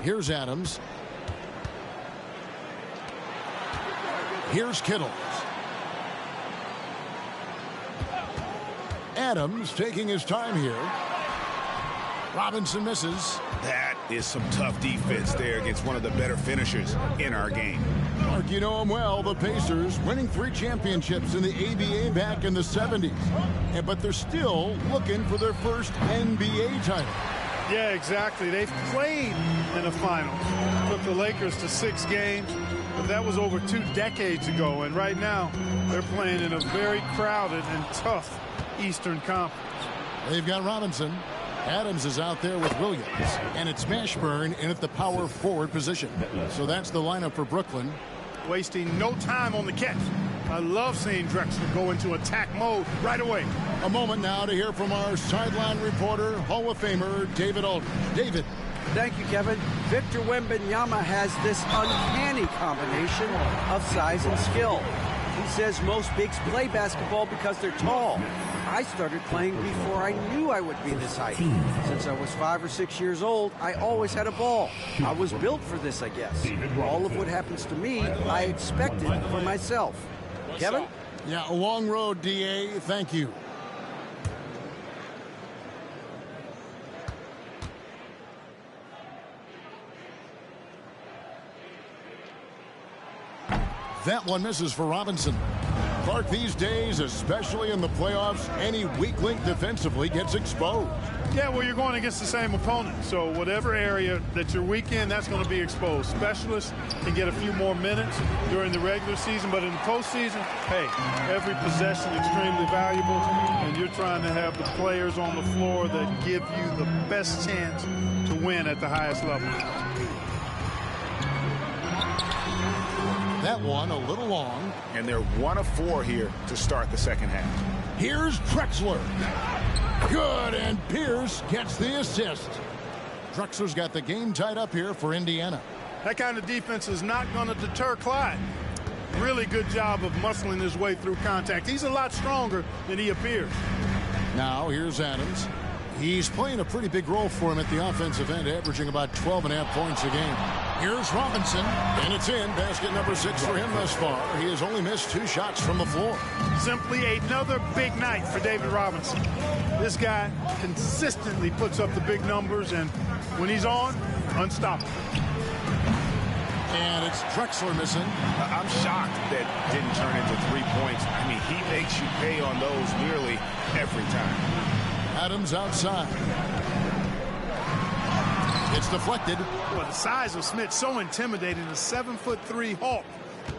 Here's Adams. Here's Kittle. Adams taking his time here. Robinson misses. That is some tough defense there against one of the better finishers in our game. Mark, you know him well. The Pacers winning 3 championships in the ABA back in the 70s. But they're still looking for their first NBA title. Yeah, exactly. They've played in the finals. Took the Lakers to 6 games, but that was over 2 decades ago. And right now, they're playing in a very crowded and tough Eastern Conference. They've got Robinson. Adams is out there with Williams. And it's Mashburn in at the power forward position. So that's the lineup for Brooklyn. Wasting no time on the catch. I love seeing Drexler go into attack mode right away. A moment now to hear from our sideline reporter, Hall of Famer David Aldridge. David. Thank you, Kevin. Victor Wembanyama has this uncanny combination of size and skill. He says most bigs play basketball because they're tall. I started playing before I knew I would be this height. Since I was 5 or 6 years old, I always had a ball. I was built for this, I guess. All of what happens to me, I expected for myself. Kevin? Yeah, a long road, D.A. Thank you. That one misses for Robinson. Clark, these days, especially in the playoffs, any weak link defensively gets exposed. Yeah, well, you're going against the same opponent. So whatever area that you're weak in, that's going to be exposed. Specialists can get a few more minutes during the regular season, but in the postseason, hey, every possession extremely valuable, and you're trying to have the players on the floor that give you the best chance to win at the highest level. That one a little long. And they're 1 of 4 here to start the second half. Here's Drexler. Good, and Pierce gets the assist. Drexler's got the game tied up here for Indiana. That kind of defense is not going to deter Clyde. Really good job of muscling his way through contact. He's a lot stronger than he appears. Now here's Adams. He's playing a pretty big role for him at the offensive end, averaging about 12.5 points a game. Here's Robinson, and it's in. Basket number 6 for him thus far. He has only missed 2 shots from the floor. Simply another big night for David Robinson. This guy consistently puts up the big numbers, and when he's on, unstoppable. And it's Drexler missing. I'm shocked that didn't turn into 3 points. I mean, he makes you pay on those nearly every time. Adams outside. It's deflected. Well, the size of Smith so intimidating. A 7'3" Hawk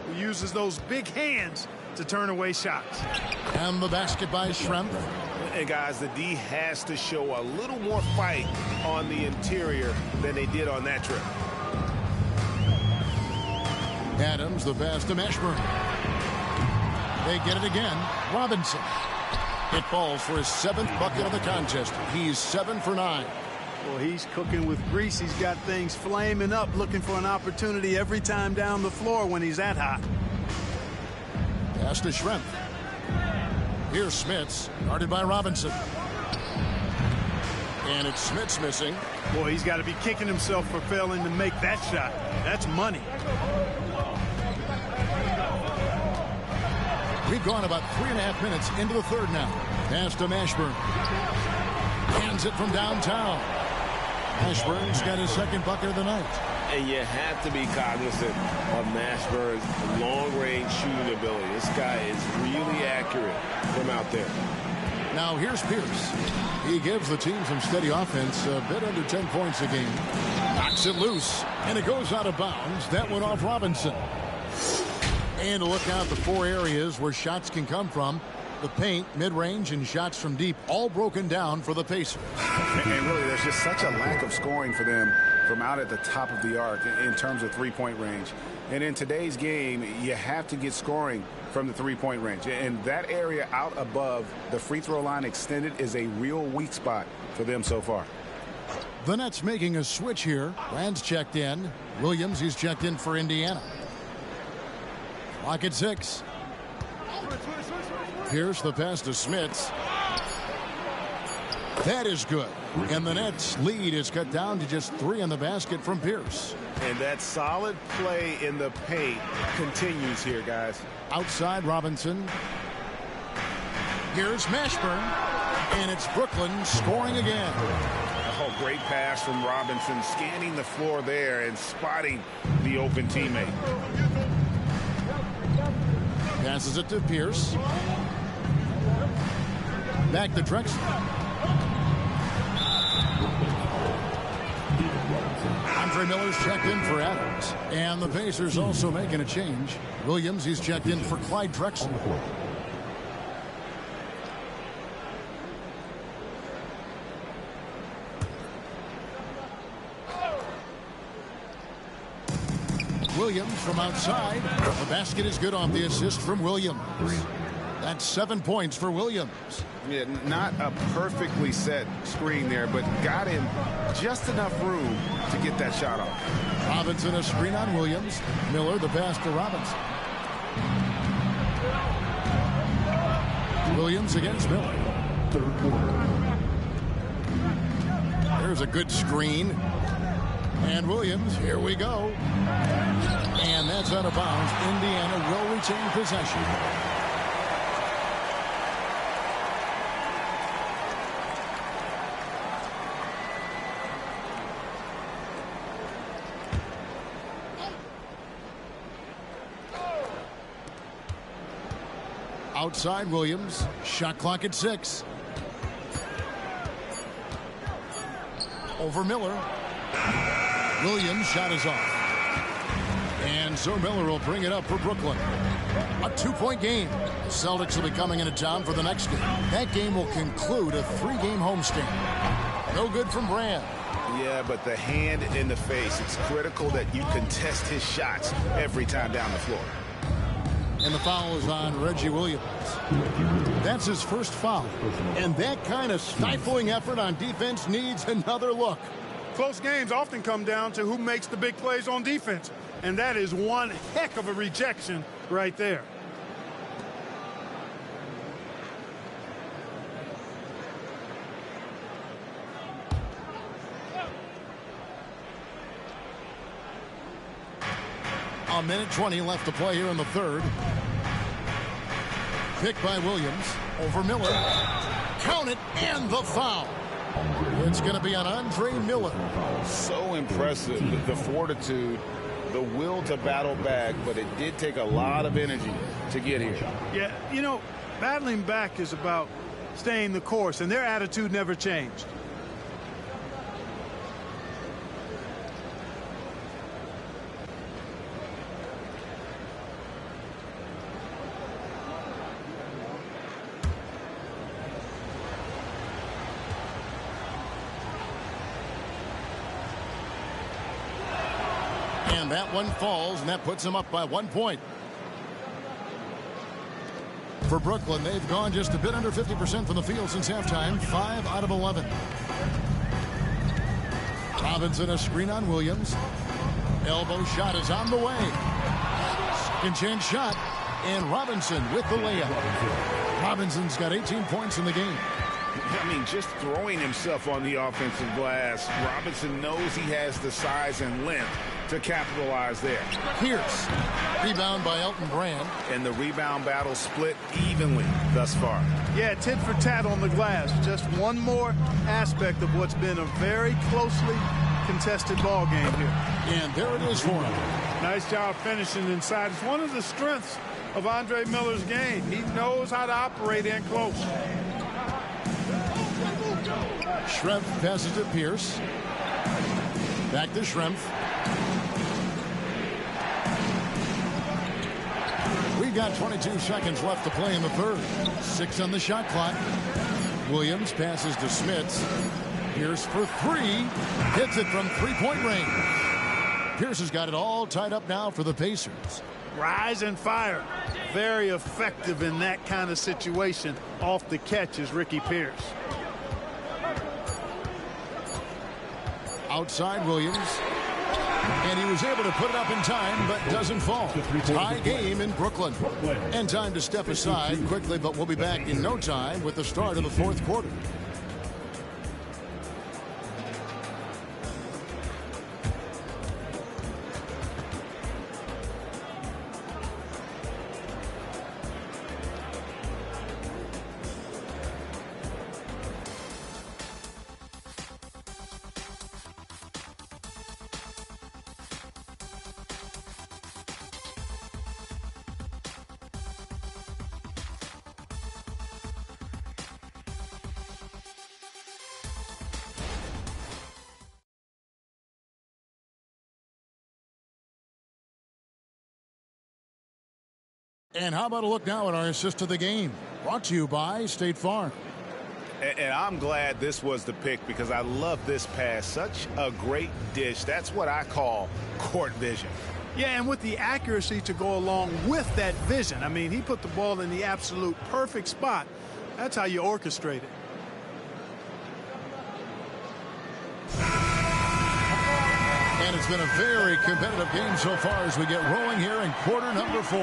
who uses those big hands to turn away shots. And the basket by Schrempf. And guys, the D has to show a little more fight on the interior than they did on that trip. Adams, the pass to Mashburn. They get it again. Robinson. It falls for his 7th bucket of the contest. He's 7 for 9. Well, he's cooking with grease. He's got things flaming up, looking for an opportunity every time down the floor when he's that hot. Pass to Schrempf. Here's Smits, guarded by Robinson. And it's Smits missing. Boy, he's got to be kicking himself for failing to make that shot. That's money. We've gone about 3.5 minutes into the third now. Pass to Mashburn. Hands it from downtown. Mashburn's got his 2nd bucket of the night. And you have to be cognizant of Mashburn's long-range shooting ability. This guy is really accurate from out there. Now here's Pierce. He gives the team some steady offense, a bit under 10 points a game. Knocks it loose, and it goes out of bounds. That went off Robinson. And to look out the 4 areas where shots can come from. The paint, mid-range, and shots from deep, all broken down for the Pacers. And really, there's just such a lack of scoring for them from out at the top of the arc in terms of three-point range. And in today's game, you have to get scoring from the three-point range. And that area out above the free throw line extended is a real weak spot for them so far. The Nets making a switch here. Rand's checked in. Williams, he's checked in for Indiana. Clock at 6. Here's the pass to Smits. That is good. And the Nets' lead is cut down to just 3 in the basket from Pierce. And that solid play in the paint continues here, guys. Outside Robinson. Here's Mashburn. And it's Brooklyn scoring again. Oh, great pass from Robinson, scanning the floor there and spotting the open teammate. Passes it to Pierce. Back to Drexler. Andre Miller's checked in for Adams. And the Pacers also making a change. Williams, he's checked in for Clyde Drexler. Williams from outside. The basket is good on the assist from Williams. That's 7 points for Williams. Yeah, not a perfectly set screen there, but got him just enough room to get that shot off. Robinson a screen on Williams. Miller the pass to Robinson. Williams against Miller. Third quarter. There's a good screen. And Williams, here we go. And that's out of bounds. Indiana will retain possession. Outside Williams. Shot clock at 6. Over Miller. Williams' shot is off. And so Miller will bring it up for Brooklyn. A 2-point game. The Celtics will be coming into town for the next game. That game will conclude a 3-game homestand. No good from Brand. Yeah, but the hand in the face. It's critical that you contest his shots every time down the floor. And the foul is on Reggie Williams. That's his first foul. And that kind of stifling effort on defense needs another look. Close games often come down to who makes the big plays on defense. And that is one heck of a rejection right there. A minute 20 left to play here in the third. Picked by Williams. Over Miller. Count it, and the foul. It's going to be on Andre Miller. So impressive, the fortitude, the will to battle back, but it did take a lot of energy to get here. Yeah, you know, battling back is about staying the course, and their attitude never changed. And that one falls, and that puts them up by 1 point. For Brooklyn, they've gone just a bit under 50% from the field since halftime. 5 out of 11. Robinson a screen on Williams. Elbow shot is on the way. Second chance shot, and Robinson with the layup. Robinson's got 18 points in the game. I mean, just throwing himself on the offensive glass. Robinson knows he has the size and length to capitalize there. Pierce. Rebound by Elton Brand. And the rebound battle split evenly thus far. Yeah, tit for tat on the glass. Just one more aspect of what's been a very closely contested ball game here. And there it is for him. Nice job finishing inside. It's one of the strengths of Andre Miller's game. He knows how to operate in close. Schrempf passes to Pierce. Back to Schrempf. We've got 22 seconds left to play in the third. 6 on the shot clock. Williams passes to Smits. Pierce for 3. Hits it from 3-point range. Pierce has got it all tied up now for the Pacers. Rise and fire. Very effective in that kind of situation. Off the catch is Ricky Pierce. Outside Williams. And he was able to put it up in time, but doesn't fall. Tie game in Brooklyn. And time to step aside quickly, but we'll be back in no time with the start of the fourth quarter. And how about a look now at our assist of the game? Brought to you by State Farm. And I'm glad this was the pick because I love this pass. Such a great dish. That's what I call court vision. Yeah, and with the accuracy to go along with that vision. I mean, he put the ball in the absolute perfect spot. That's how you orchestrate it. And it's been a very competitive game so far as we get rolling here in quarter number 4.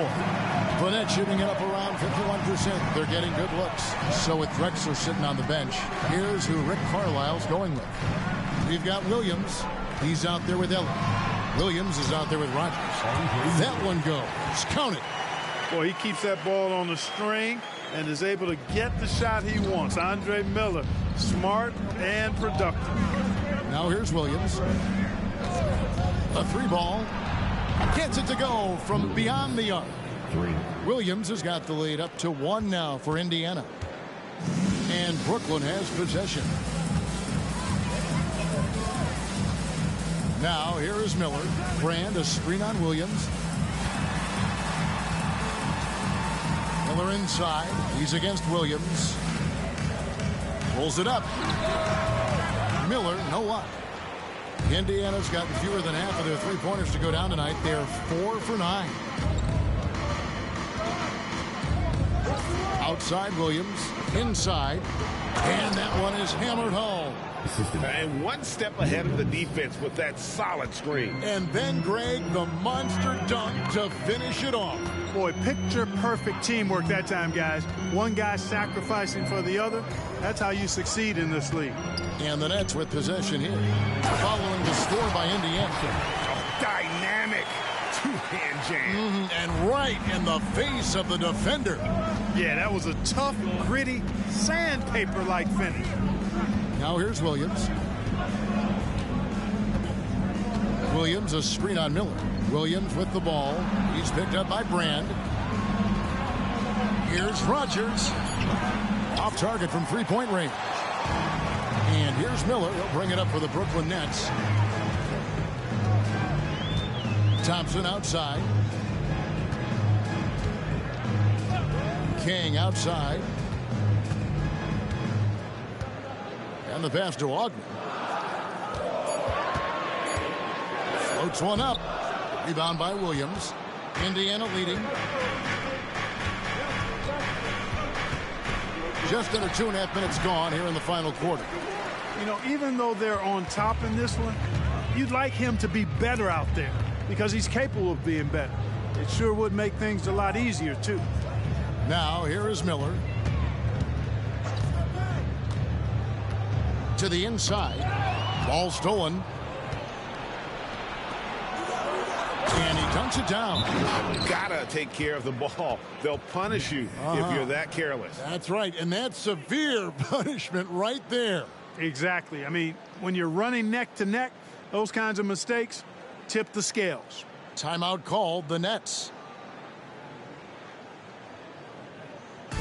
The Nets shooting it up around 51%. They're getting good looks. So with Drexler sitting on the bench, here's who Rick Carlisle's going with. We've got Williams. He's out there with Elliott. Williams is out there with Rogers. That one goes. Count it. Boy, he keeps that ball on the string and is able to get the shot he wants. Andre Miller, smart and productive. Now here's Williams. A 3-ball. Gets it to go from beyond the arc. Williams has got the lead up to 1 now for Indiana. And Brooklyn has possession. Now here is Miller. Brand a screen on Williams. Miller inside. He's against Williams. Pulls it up. Miller, no luck. Indiana's gotten fewer than half of their three-pointers to go down tonight. They're 4 for 9. Outside Williams. Inside. And that one is hammered home. And one step ahead of the defense with that solid screen. And then, Greg, the monster dunk to finish it off. Boy, picture-perfect teamwork that time, guys. One guy sacrificing for the other. That's how you succeed in this league. And the Nets with possession here. Following the score by Indiana. Dynamic two-hand jam. And right in the face of the defender. Yeah, that was a tough, gritty, sandpaper-like finish. Now here's Williams. Williams, a screen on Miller. Williams with the ball. He's picked up by Brand. Here's Rogers. Off target from three-point range. And here's Miller. He'll bring it up for the Brooklyn Nets. Thompson outside. King outside. And the pass to Ogden. Floats one up. Rebound by Williams. Indiana leading. Just under 2.5 minutes gone here in the final quarter. You know, even though they're on top in this one, you'd like him to be better out there because he's capable of being better. It sure would make things a lot easier, too. Now, here is Miller. To the inside. Ball stolen. And he dunks it down. Gotta take care of the ball. They'll punish you if you're that careless. That's right, and that's severe punishment right there. Exactly. I mean, when you're running neck to neck, those kinds of mistakes tip the scales. Timeout called, the Nets. Here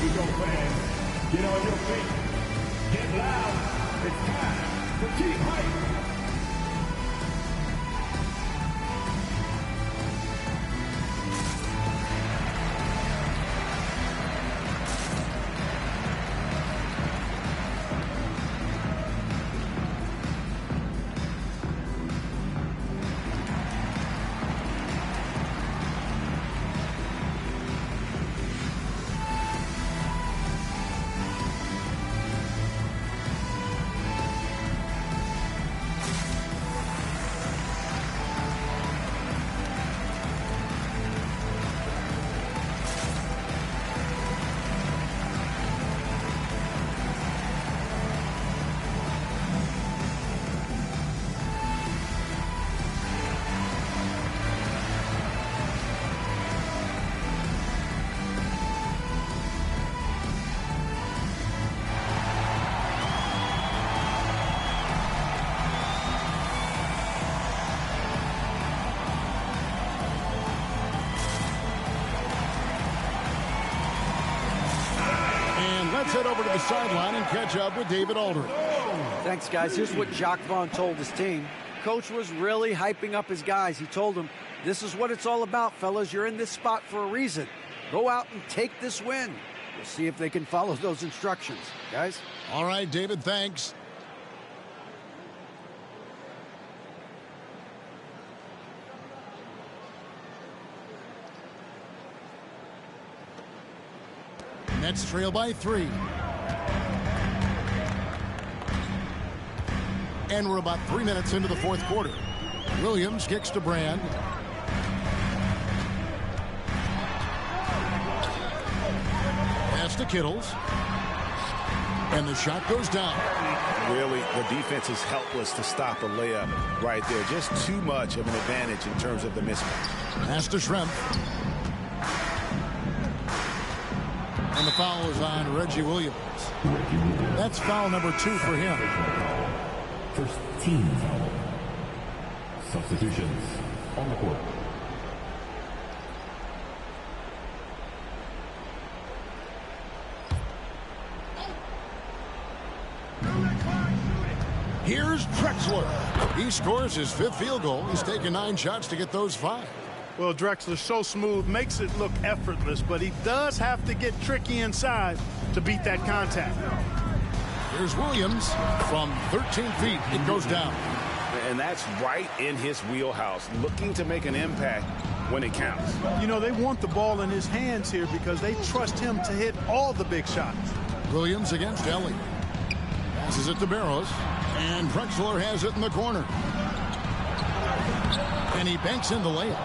we go, fans. Get on your feet. Get loud. It's time to keep hype. Let's head over to the sideline and catch up with David Aldridge. Thanks, guys. Here's what Jacques Vaughn told his team. Coach was really hyping up his guys. He told them, This is what it's all about, fellas. You're in this spot for a reason. Go out and take this win. We'll see if they can follow those instructions, guys. All right, David, thanks. Nets trail by 3. And we're about 3 minutes into the fourth quarter. Williams kicks to Brand. Pass to Kittles. And the shot goes down. Really, the defense is helpless to stop a layup right there. Just too much of an advantage in terms of the mismatch. Pass to Schrempf. And the foul is on Reggie Williams. That's foul number 2 for him. First team foul. Substitutions on the court. Here's Drexler. He scores his 5th field goal. He's taken 9 shots to get those 5. Well, Drexler's so smooth, makes it look effortless, but he does have to get tricky inside to beat that contact. Here's Williams from 13 feet. It goes down. And that's right in his wheelhouse, looking to make an impact when it counts. You know, they want the ball in his hands here because they trust him to hit all the big shots. Williams against Ellie. Passes it to Barrows. And Drexler has it in the corner. And he banks in the layup.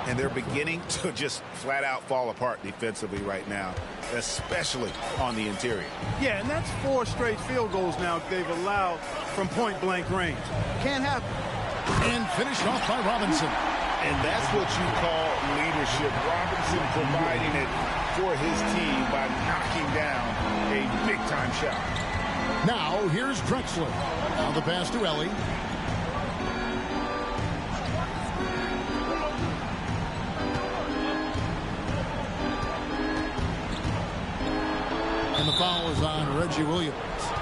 And they're beginning to just flat out fall apart defensively right now, especially on the interior. Yeah, and that's 4 straight field goals now they've allowed from point-blank range. Can't happen. And finished off by Robinson. And that's what you call leadership. Robinson providing it for his team by knocking down a big-time shot. Now, here's Drexler. Now the pass to Ellie. And the foul is on Reggie Williams.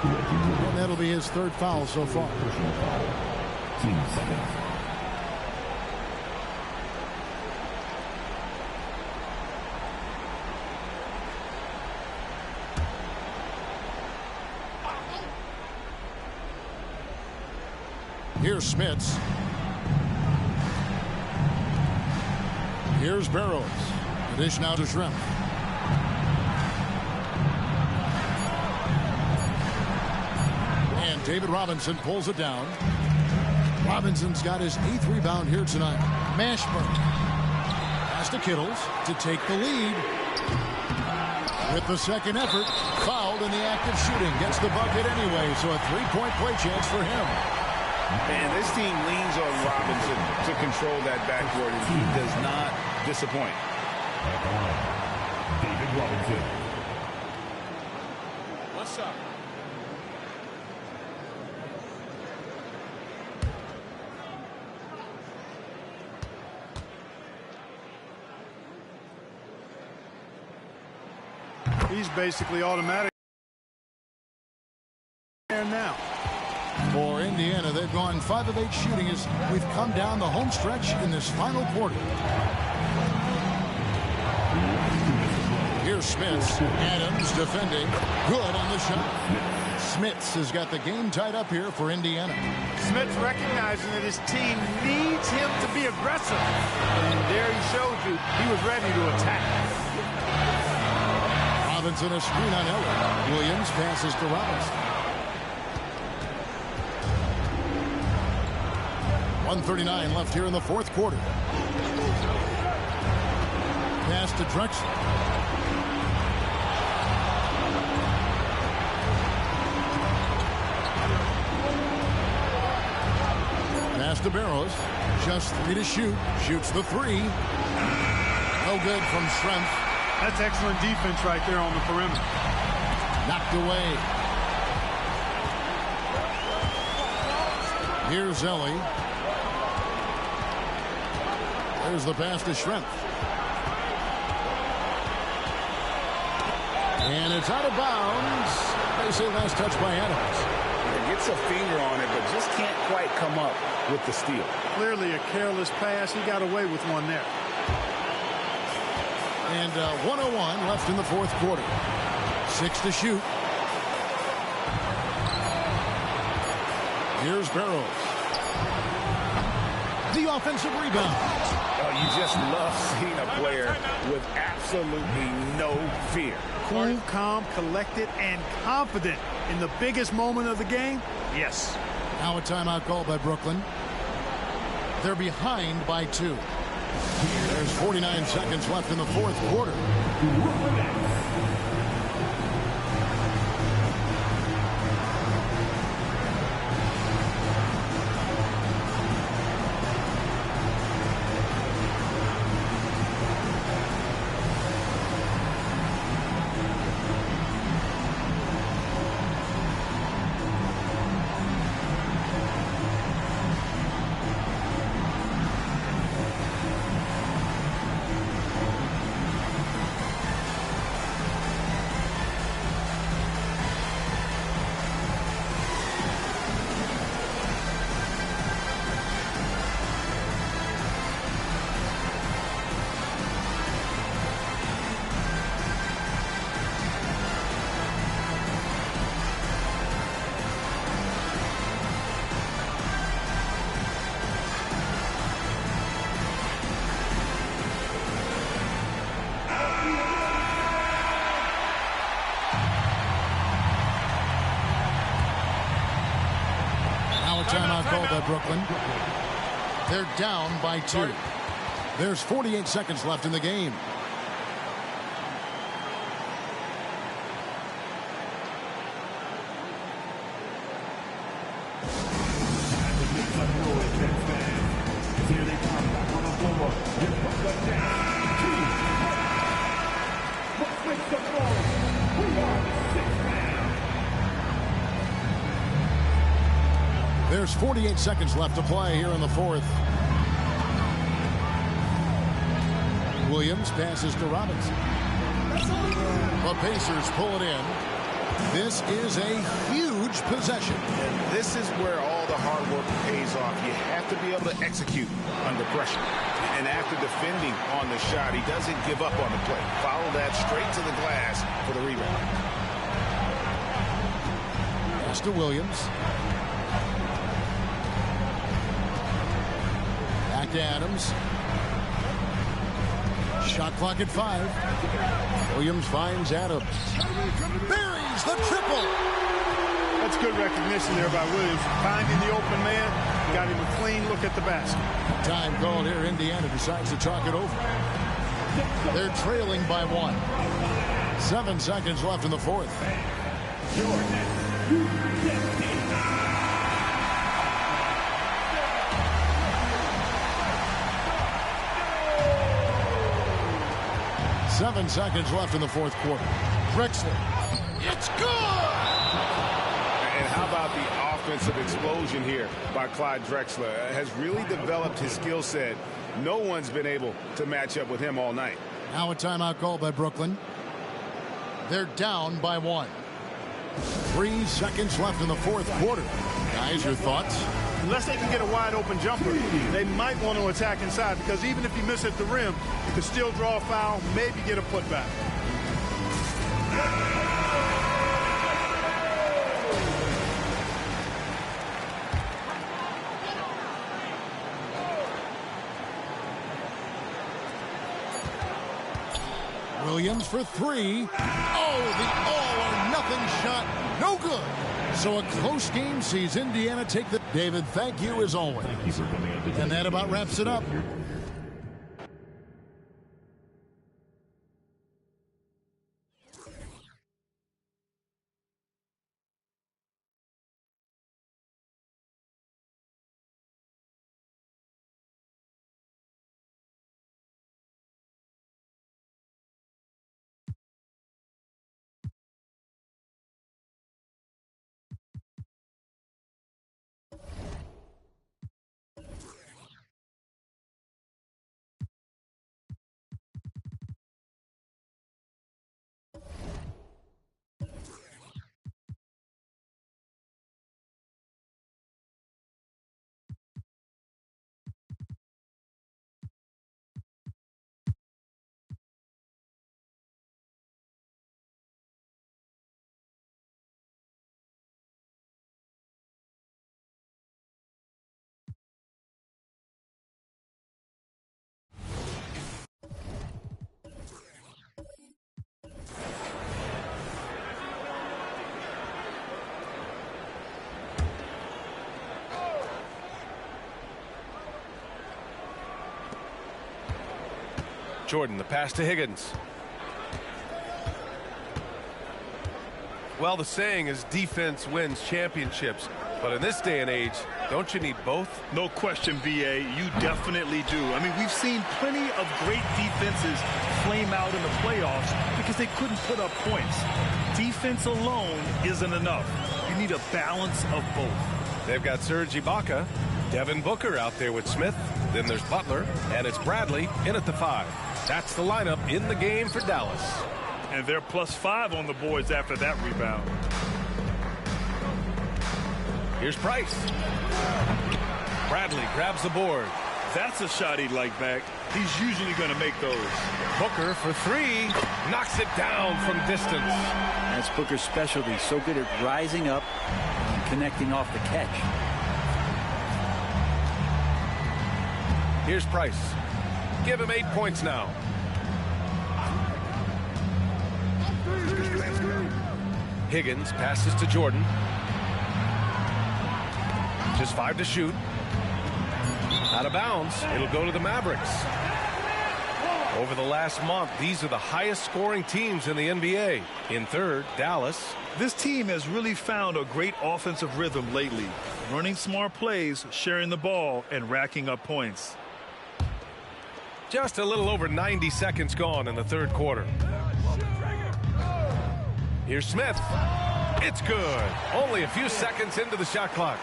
And that'll be his 3rd foul so far. Team seconds. Here's Smits. Here's Barrows. The dish now to Schrempf. And David Robinson pulls it down. Robinson's got his 8th rebound here tonight. Mashburn. Pass to Kittles to take the lead. With the second effort, fouled in the act of shooting. Gets the bucket anyway, so a 3-point play chance for him. And this team leans on Robinson to control that backcourt, and he does not disappoint. At the line, David Robinson. What's up? He's basically automatic there now. For Indiana, they've gone 5 of 8 shooting as we've come down the home stretch in this final quarter. Here's Smits. Adams defending. Good on the shot. Smits has got the game tied up here for Indiana. Smits recognizing that his team needs him to be aggressive. And there he showed you he was ready to attack. Robinson a screen on Elliott. Williams passes to Robinson. 1:39 left here in the fourth quarter. Pass to Drexler. Pass to Barrows. Just 3 to shoot. Shoots the 3. No good from Schrempf. That's excellent defense right there on the perimeter. Knocked away. Here's Ellie. There's the pass to Schrempf. And it's out of bounds. They say last touch by Adams. Gets a finger on it, but just can't quite come up with the steal. Clearly a careless pass. He got away with one there. And 1:01 left in the fourth quarter. 6 to shoot. Here's Barrows. The offensive rebound. Oh, you just love seeing a player with absolutely no fear. Cool, calm, collected, and confident in the biggest moment of the game. Yes. Now a timeout called by Brooklyn. They're behind by 2. There's 49 seconds left in the fourth quarter. Timeout called by Brooklyn. They're down by 2. There's 48 seconds left in the game. There's 48 seconds left to play here in the fourth. Williams passes to Robinson. The Pacers pull it in. This is a huge possession. And this is where all the hard work pays off. You have to be able to execute under pressure. And after defending on the shot, he doesn't give up on the play. Follow that straight to the glass for the rebound. Pass to Williams. Back to Adams. Shot clock at 5. Williams finds Adams. Buries the triple. That's good recognition there by Williams. Finding the open man. Got him a clean look at the basket. Time called here. Indiana decides to talk it over. They're trailing by 1. 7 seconds left in the fourth. 7 seconds left in the fourth quarter. Drexler. It's good! And how about the offensive explosion here by Clyde Drexler? Has really developed his skill set. No one's been able to match up with him all night. Now a timeout called by Brooklyn. They're down by 1. 3 seconds left in the fourth quarter. Guys, your thoughts? Unless they can get a wide open jumper, they might want to attack inside, because even if you miss at the rim, you can still draw a foul, maybe get a putback. Williams for 3. Oh, the all-or-nothing shot. No good. So a close game sees Indiana take the... David, thank you as always. And that about wraps it up. Jordan, the pass to Higgins. Well, the saying is defense wins championships. But in this day and age, don't you need both? No question, B.A. You definitely do. I mean, we've seen plenty of great defenses flame out in the playoffs because they couldn't put up points. Defense alone isn't enough. You need a balance of both. They've got Serge Ibaka, Devin Booker out there with Smith. Then there's Butler, and it's Bradley in at the 5. That's the lineup in the game for Dallas. And they're +5 on the boards after that rebound. Here's Price. Bradley grabs the board. That's a shot he'd like back. He's usually going to make those. Booker for 3. Knocks it down from distance. That's Booker's specialty. So good at rising up and connecting off the catch. Here's Price. Give him 8 points now. Higgins passes to Jordan. Just 5 to shoot. Out of bounds. It'll go to the Mavericks. Over the last month, these are the highest scoring teams in the NBA. In third, Dallas. This team has really found a great offensive rhythm lately. Running smart plays, sharing the ball, and racking up points. Just a little over 90 seconds gone in the third quarter. Here's Smith. It's good. Only a few seconds into the shot clock.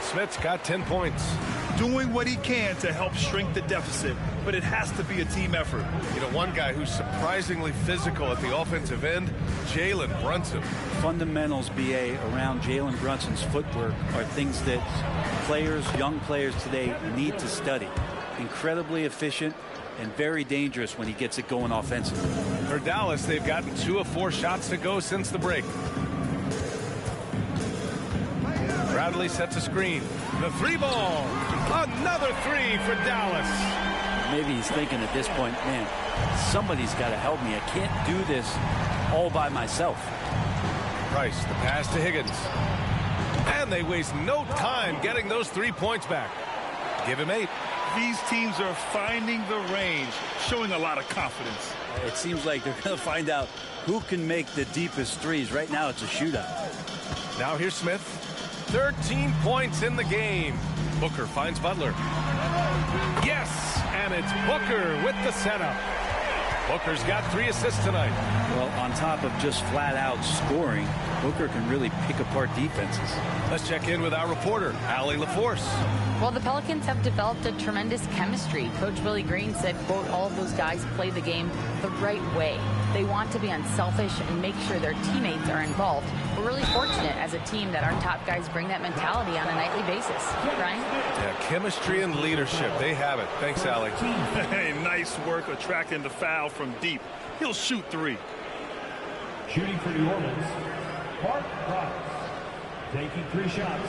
Smith's got 10 points. Doing what he can to help shrink the deficit, but it has to be a team effort. You know, one guy who's surprisingly physical at the offensive end, Jalen Brunson. Fundamentals, B.A., around Jalen Brunson's footwork are things that players, young players today need to study. Incredibly efficient and very dangerous when he gets it going offensively. For Dallas, they've gotten 2 of 4 shots to go since the break. Bradley sets a screen. The 3 ball. Another 3 for Dallas. Maybe he's thinking at this point, man, somebody's got to help me. I can't do this all by myself. Price, the pass to Higgins. And they waste no time getting those 3 points back. Give him 8. These teams are finding the range, showing a lot of confidence. It seems like they're going to find out who can make the deepest threes. Right now, it's a shootout. Now here's Smith. 13 points in the game. Booker finds Butler. Yes, and it's Booker with the setup. Booker's got 3 assists tonight. Well, on top of just flat-out scoring, Booker can really pick apart defenses. Let's check in with our reporter, Allie LaForce. Well, the Pelicans have developed a tremendous chemistry. Coach Willie Green said, quote, all of those guys play the game the right way. They want to be unselfish and make sure their teammates are involved. We're really fortunate as a team that our top guys bring that mentality on a nightly basis. Brian? Yeah, chemistry and leadership. They have it. Thanks, Allie. Hey, nice work attracting the foul from deep. He'll shoot 3. Shooting for New Orleans, Mark Price. Taking 3 shots.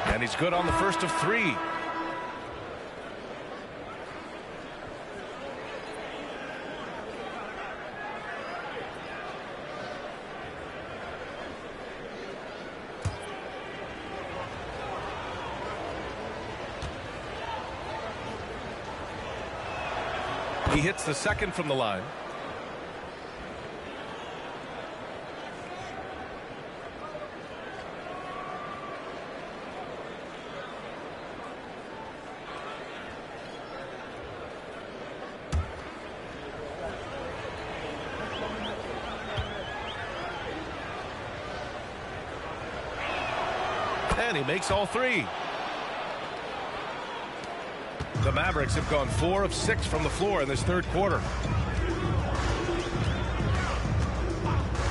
And he's good on the first of 3. He hits the second from the line. And he makes all 3. The Mavericks have gone 4 of 6 from the floor in this third quarter.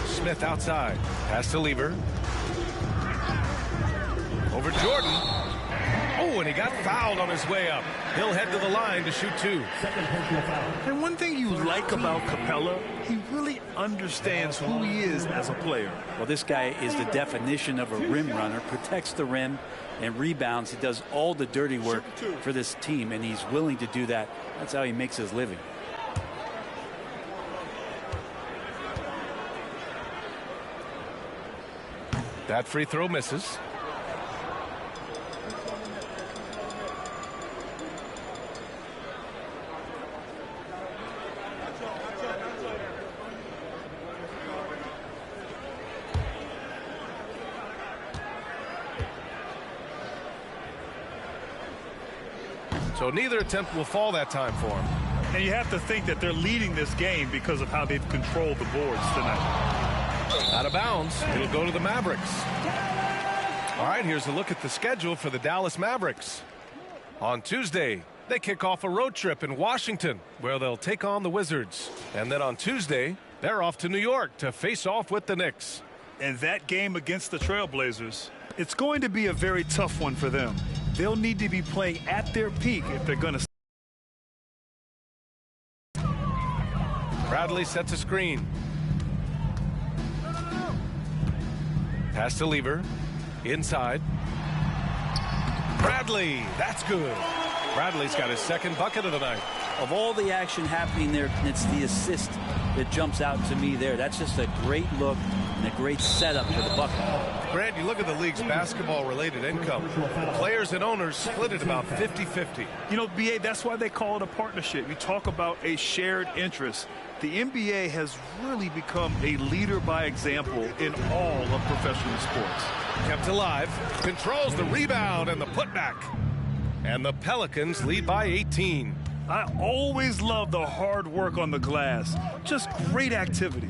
Smith outside. Pass to Lever. Over Jordan. Oh, Oh, and he got fouled on his way up. He'll head to the line to shoot 2. And one thing you like about Capella, he really understands who he is as a player. Well, this guy is the definition of a rim runner, protects the rim and rebounds. He does all the dirty work for this team, and he's willing to do that. That's how he makes his living. That free throw misses. So neither attempt will fall that time for him. And you have to think that they're leading this game because of how they've controlled the boards tonight. Out of bounds. It'll go to the Mavericks. All right, here's a look at the schedule for the Dallas Mavericks. On Tuesday, they kick off a road trip in Washington, where they'll take on the Wizards. And then on Tuesday, they're off to New York to face off with the Knicks. And that game against the Trailblazers, it's going to be a very tough one for them. They'll need to be playing at their peak if they're going to. Bradley sets a screen. Pass to Lever. Inside. Bradley. That's good. Bradley's got his second bucket of the night. Of all the action happening there, it's the assist that jumps out to me there. That's just a great look and a great setup for the bucket. Grant, you look at the league's basketball-related income. Players and owners split it about 50-50. You know, BA, that's why they call it a partnership. You talk about a shared interest. The NBA has really become a leader by example in all of professional sports. Kept alive, controls the rebound and the putback. And the Pelicans lead by 18. I always love the hard work on the glass. Just great activity.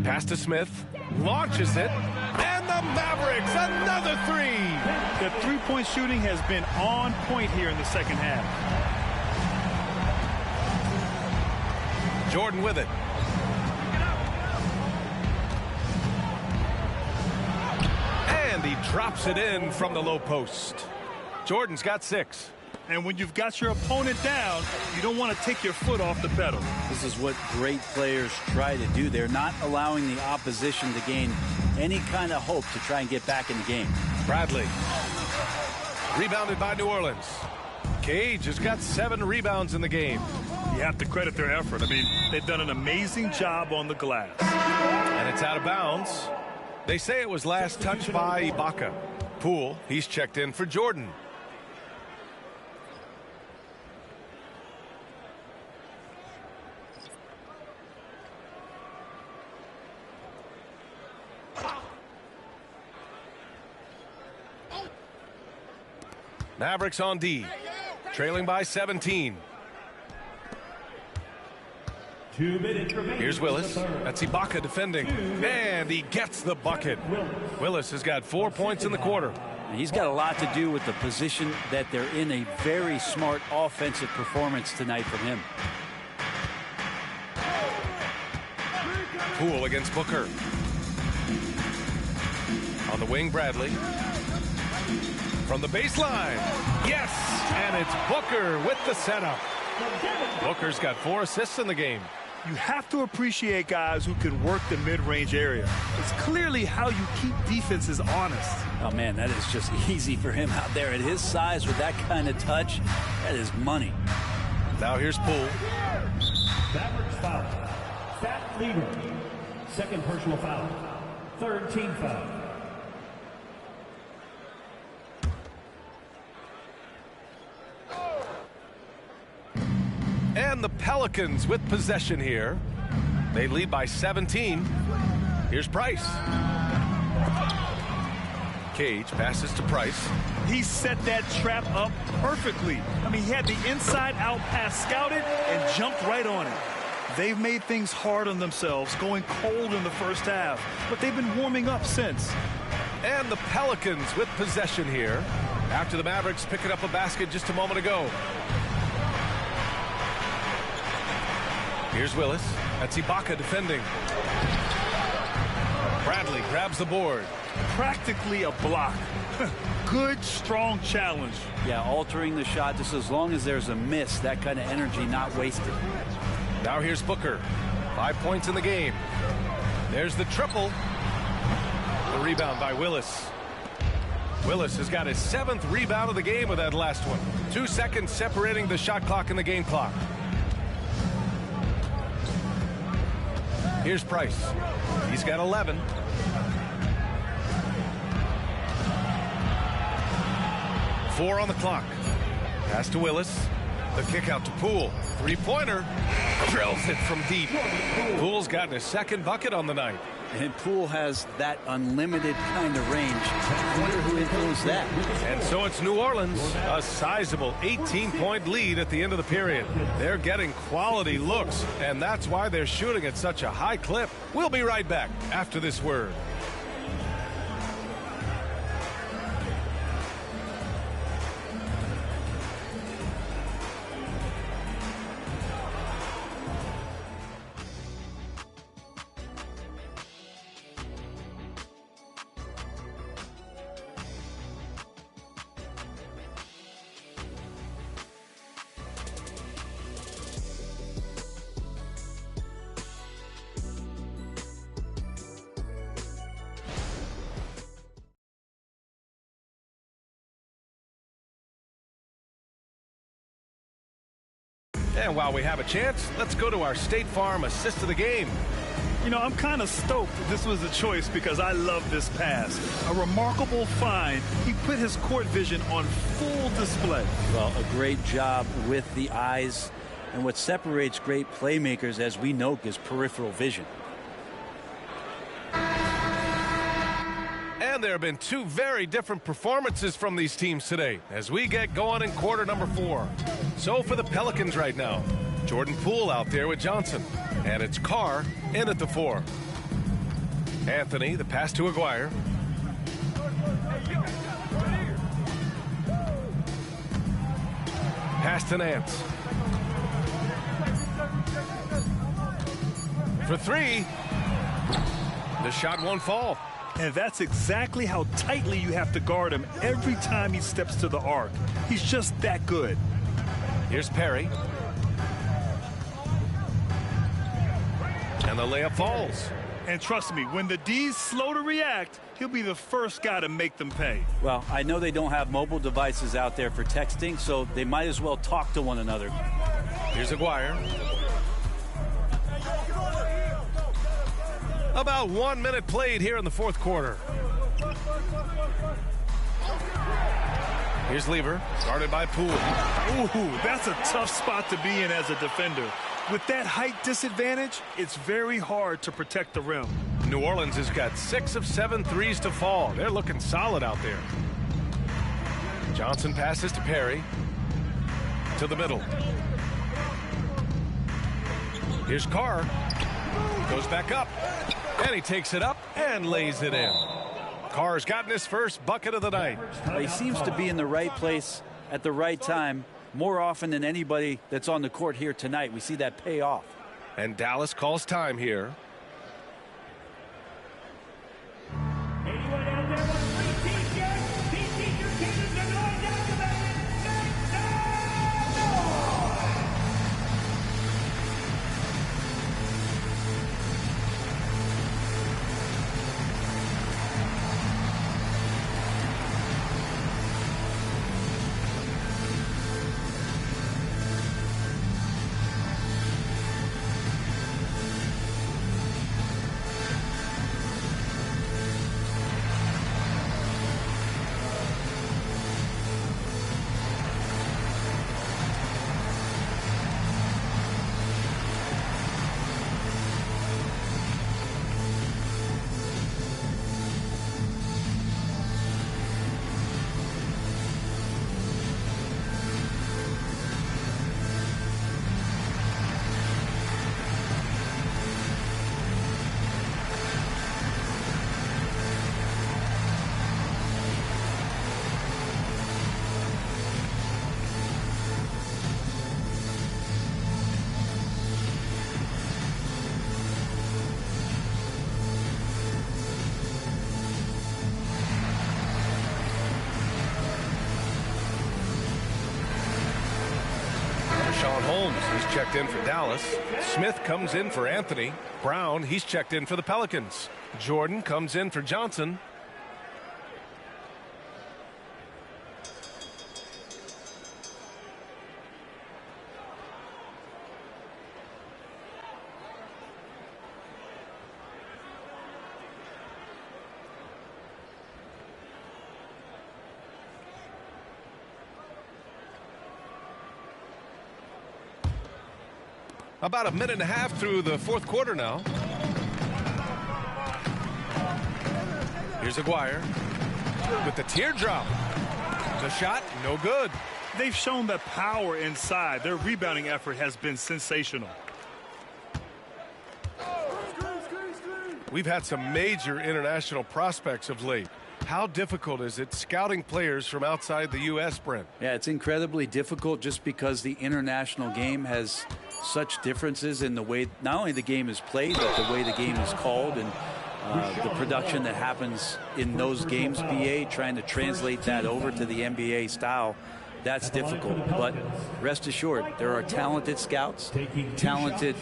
Pass to Smith, launches it, and the Mavericks, another three. The three-point shooting has been on point here in the second half. Jordan with it. And he drops it in from the low post. Jordan's got 6. And when you've got your opponent down, you don't want to take your foot off the pedal. This is what great players try to do. They're not allowing the opposition to gain any kind of hope to try and get back in the game. Bradley. Rebounded by New Orleans. Cage has got 7 rebounds in the game. You have to credit their effort. I mean, they've done an amazing job on the glass. And it's out of bounds. They say it was last touched by Ibaka. Poole, he's checked in for Jordan. Mavericks on D, trailing by 17. 2 minutes remaining. Here's Willis. That's Ibaka defending. And he gets the bucket. Willis has got 4 points in the quarter. And he's got a lot to do with the position that they're in. A very smart offensive performance tonight from him. Poole against Booker. On the wing, Bradley. From the baseline. Yes! And it's Booker with the setup. Booker's got 4 assists in the game. You have to appreciate guys who can work the mid-range area. It's clearly how you keep defenses honest. Oh, man, that is just easy for him out there. At his size with that kind of touch, that is money. Now here's Poole. Mavericks foul. Fat Lever. Second personal foul. Third team foul. And the Pelicans with possession here. They lead by 17. Here's Price. Cage passes to Price. He set that trap up perfectly. I mean, he had the inside-out pass scouted and jumped right on it. They've made things hard on themselves, going cold in the first half, but they've been warming up since. And the Pelicans with possession here after the Mavericks picking up a basket just a moment ago. Here's Willis. That's Ibaka defending. Bradley grabs the board. practically a block. Good, strong challenge. Yeah, altering the shot just as long as there's a miss, that kind of energy not wasted. Now here's Booker. 5 points in the game. There's the triple. The rebound by Willis. Willis has got his 7th rebound of the game with that last one. 2 seconds separating the shot clock and the game clock. Here's Price. He's got 11. Four on the clock. Pass to Willis. The kick out to Poole. Three-pointer. Drills it from deep. Poole's gotten his 2nd bucket on the night. And Poole has that unlimited kind of range. I wonder who influenced that. And so it's New Orleans, a sizable 18-point lead at the end of the period. They're getting quality looks, and that's why they're shooting at such a high clip. We'll be right back after this word. And while we have a chance, let's go to our State Farm assist of the game. You know, I'm kind of stoked this was a choice because I love this pass. A remarkable find. He put his court vision on full display. Well, a great job with the eyes. And what separates great playmakers, as we know, is peripheral vision. And there have been 2 very different performances from these teams today as we get going in quarter number 4. So for the Pelicans right now, Jordan Poole out there with Johnson. And it's Carr in at the 4. Anthony, the pass to Aguirre. Pass to Nance. For 3. The shot won't fall. And that's exactly how tightly you have to guard him every time he steps to the arc. He's just that good. Here's Perry. And the layup falls. And trust me, when the D's slow to react, he'll be the first guy to make them pay. Well, I know they don't have mobile devices out there for texting, so they might as well talk to one another. Here's Aguirre. About 1 minute played here in the 4th quarter. Here's Lever, guarded by Poole. Ooh, that's a tough spot to be in as a defender. With that height disadvantage, it's very hard to protect the rim. New Orleans has got 6 of 7 threes to fall. They're looking solid out there. Johnson passes to Perry. To the middle. Here's Carr. Goes back up. And he takes it up and lays it in. Carr's gotten his first bucket of the night. He seems to be in the right place at the right time more often than anybody that's on the court here tonight. We see that pay off. And Dallas calls time here. Anyone out there want free t-shirts? These t-shirt cases are going down to the Richaun Holmes, he's checked in for Dallas. Smith comes in for Anthony. Brown, he's checked in for the Pelicans. Jordan comes in for Johnson. About a minute and a half through the fourth quarter now. Here's Aguirre with the teardrop. The shot, no good. They've shown that power inside. Their rebounding effort has been sensational. We've had some major international prospects of late. How difficult is it scouting players from outside the U.S., Brent? Yeah, it's incredibly difficult just because the international game has such differences in the way not only the game is played, but the way the game is called, and the production that happens in those games, BA, trying to translate that over to the NBA style, that's difficult. But rest assured, there are talented scouts, talented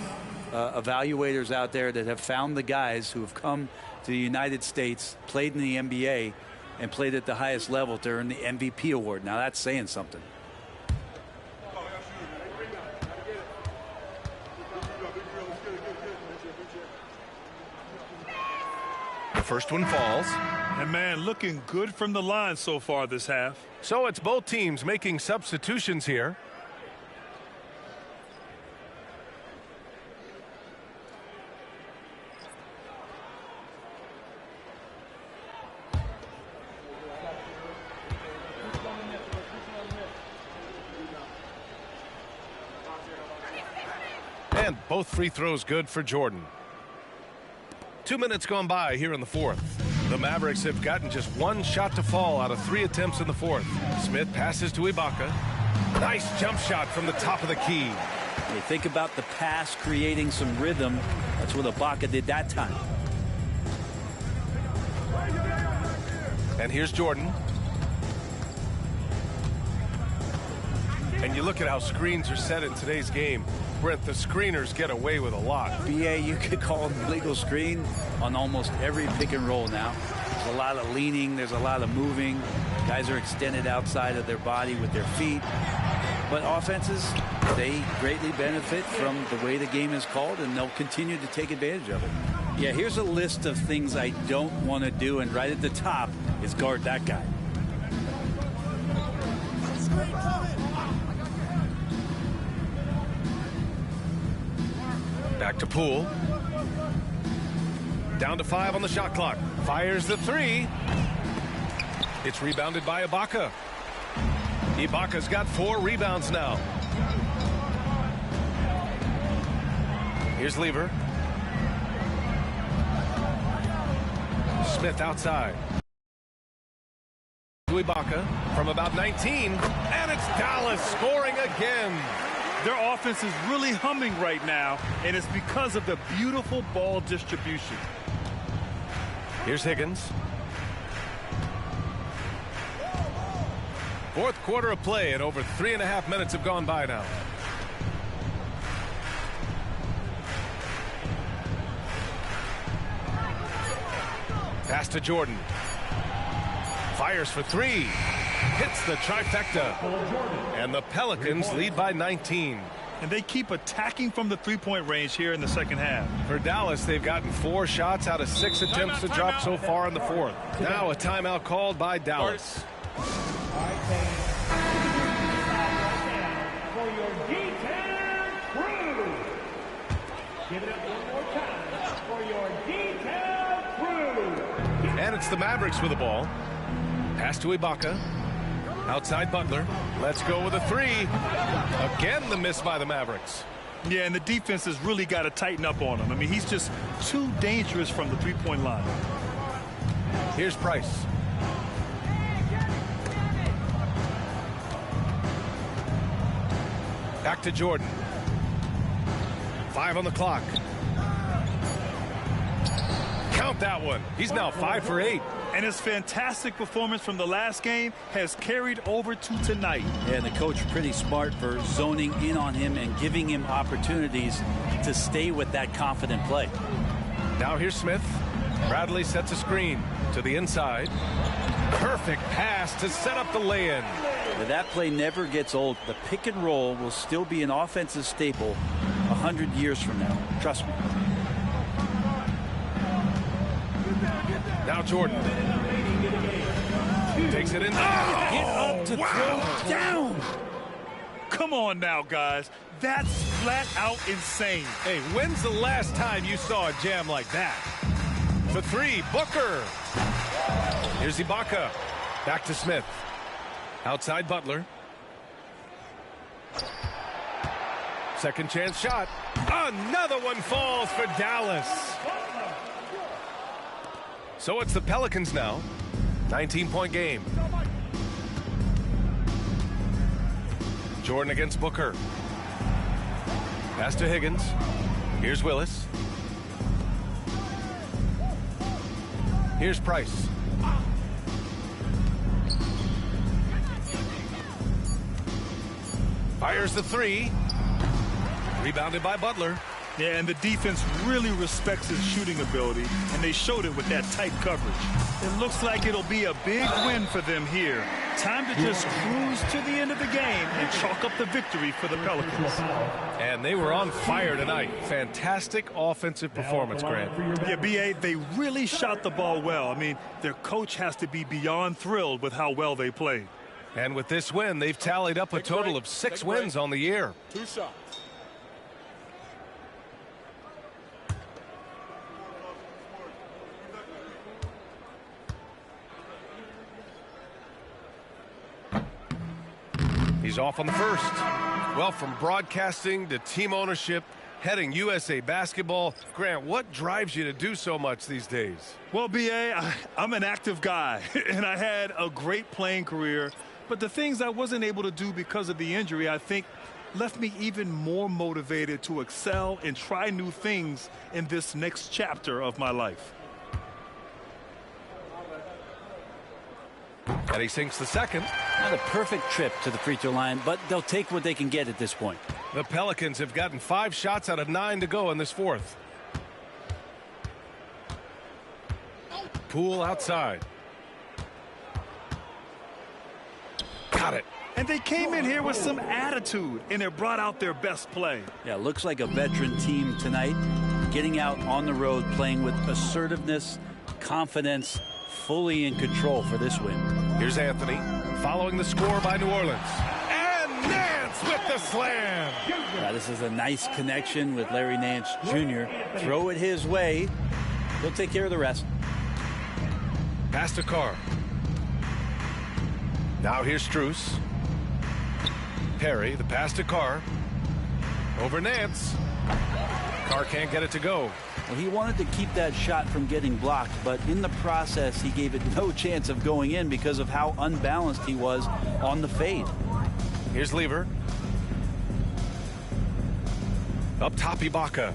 evaluators out there that have found the guys who have come to the United States, played in the NBA, and played at the highest level to earn the MVP award. Now that's saying something. The first one falls. And man, looking good from the line so far this half. So it's both teams making substitutions here. And both free throws good for Jordan. 2 minutes gone by here in the fourth. The Mavericks have gotten just one shot to fall out of 3 attempts in the fourth. Smith passes to Ibaka. Nice jump shot from the top of the key. You think about the pass creating some rhythm. That's what Ibaka did that time. And here's Jordan. And you look at how screens are set in today's game. Brent, the screeners get away with a lot. BA, you could call them legal screen on almost every pick and roll now. There's a lot of leaning. There's a lot of moving. Guys are extended outside of their body with their feet. But offenses, they greatly benefit from the way the game is called, and they'll continue to take advantage of it. Yeah, here's a list of things I don't want to do, and right at the top is guard that guy. Back to Poole. Down to 5 on the shot clock. Fires the 3. It's rebounded by Ibaka. Ibaka's got 4 rebounds now. Here's Lever. Smith outside. Ibaka from about 19. And it's Dallas scoring again. Their offense is really humming right now, and it's because of the beautiful ball distribution. Here's Higgins. Fourth quarter of play, and over 3.5 minutes have gone by now. Pass to Jordan. Fires for 3. Hits the trifecta. And the Pelicans lead by 19. And they keep attacking from the three-point range here in the second half. For Dallas, they've gotten 4 shots out of 6 attempts to drop so far in the fourth. Now a timeout called by Dallas. For your detailed crew. Give it up one more time for your detailed crew. And it's the Mavericks with the ball. Pass to Ibaka. Outside Butler. Let's go with a 3. Again, the miss by the Mavericks. Yeah, and the defense has really got to tighten up on him. I mean, he's just too dangerous from the three-point line. Here's Price. Back to Jordan. 5 on the clock. Count that one. He's now 5 for 8. And his fantastic performance from the last game has carried over to tonight. And the coach pretty smart for zoning in on him and giving him opportunities to stay with that confident play. Now here's Smith. Bradley sets a screen to the inside. Perfect pass to set up the lay-in. That play never gets old. The pick and roll will still be an offensive staple 100 years from now. Trust me. Now Jordan takes it in. Oh, Get up to throw down. Come on now, guys. That's flat out insane. Hey, when's the last time you saw a jam like that? For three, Booker. Here's Ibaka. Back to Smith. Outside Butler. Second chance shot. Another one falls for Dallas. So it's the Pelicans now. 19-point game. Jordan against Booker. Pass to Higgins. Here's Willis. Here's Price. Fires the three. Rebounded by Butler. Yeah, and the defense really respects his shooting ability, and they showed it with that tight coverage. It looks like it'll be a big win for them here. Time to just cruise to the end of the game and chalk up the victory for the Pelicans. And they were on fire tonight. Fantastic offensive performance, Grant. Yeah, B.A., they really shot the ball well. I mean, their coach has to be beyond thrilled with how well they played. And with this win, they've tallied up a total of 6 wins on the year. 2 shots. He's off on the first. Well, from broadcasting to team ownership, heading USA basketball, Grant, what drives you to do so much these days? Well, B.A., I'm an active guy, and I had a great playing career. But the things I wasn't able to do because of the injury, I think, left me even more motivated to excel and try new things in this next chapter of my life. And he sinks the second. Not a perfect trip to the free throw line, but they'll take what they can get at this point. The Pelicans have gotten 5 shots out of 9 to go in this fourth. Poole outside. Got it. And they came in here with some attitude, and it brought out their best play. Yeah, looks like a veteran team tonight, getting out on the road, playing with assertiveness, confidence, fully in control for this win. Here's Anthony following the score by New Orleans. And Nance with the slam. Yeah, this is a nice connection with Larry Nance Jr. Throw it his way. He'll take care of the rest. Pass to Carr. Now here's Strus. Perry, the pass to Carr. Over Nance. Carr can't get it to go. Well, he wanted to keep that shot from getting blocked, but in the process, he gave it no chance of going in because of how unbalanced he was on the fade. Here's Lever. Up top, Ibaka.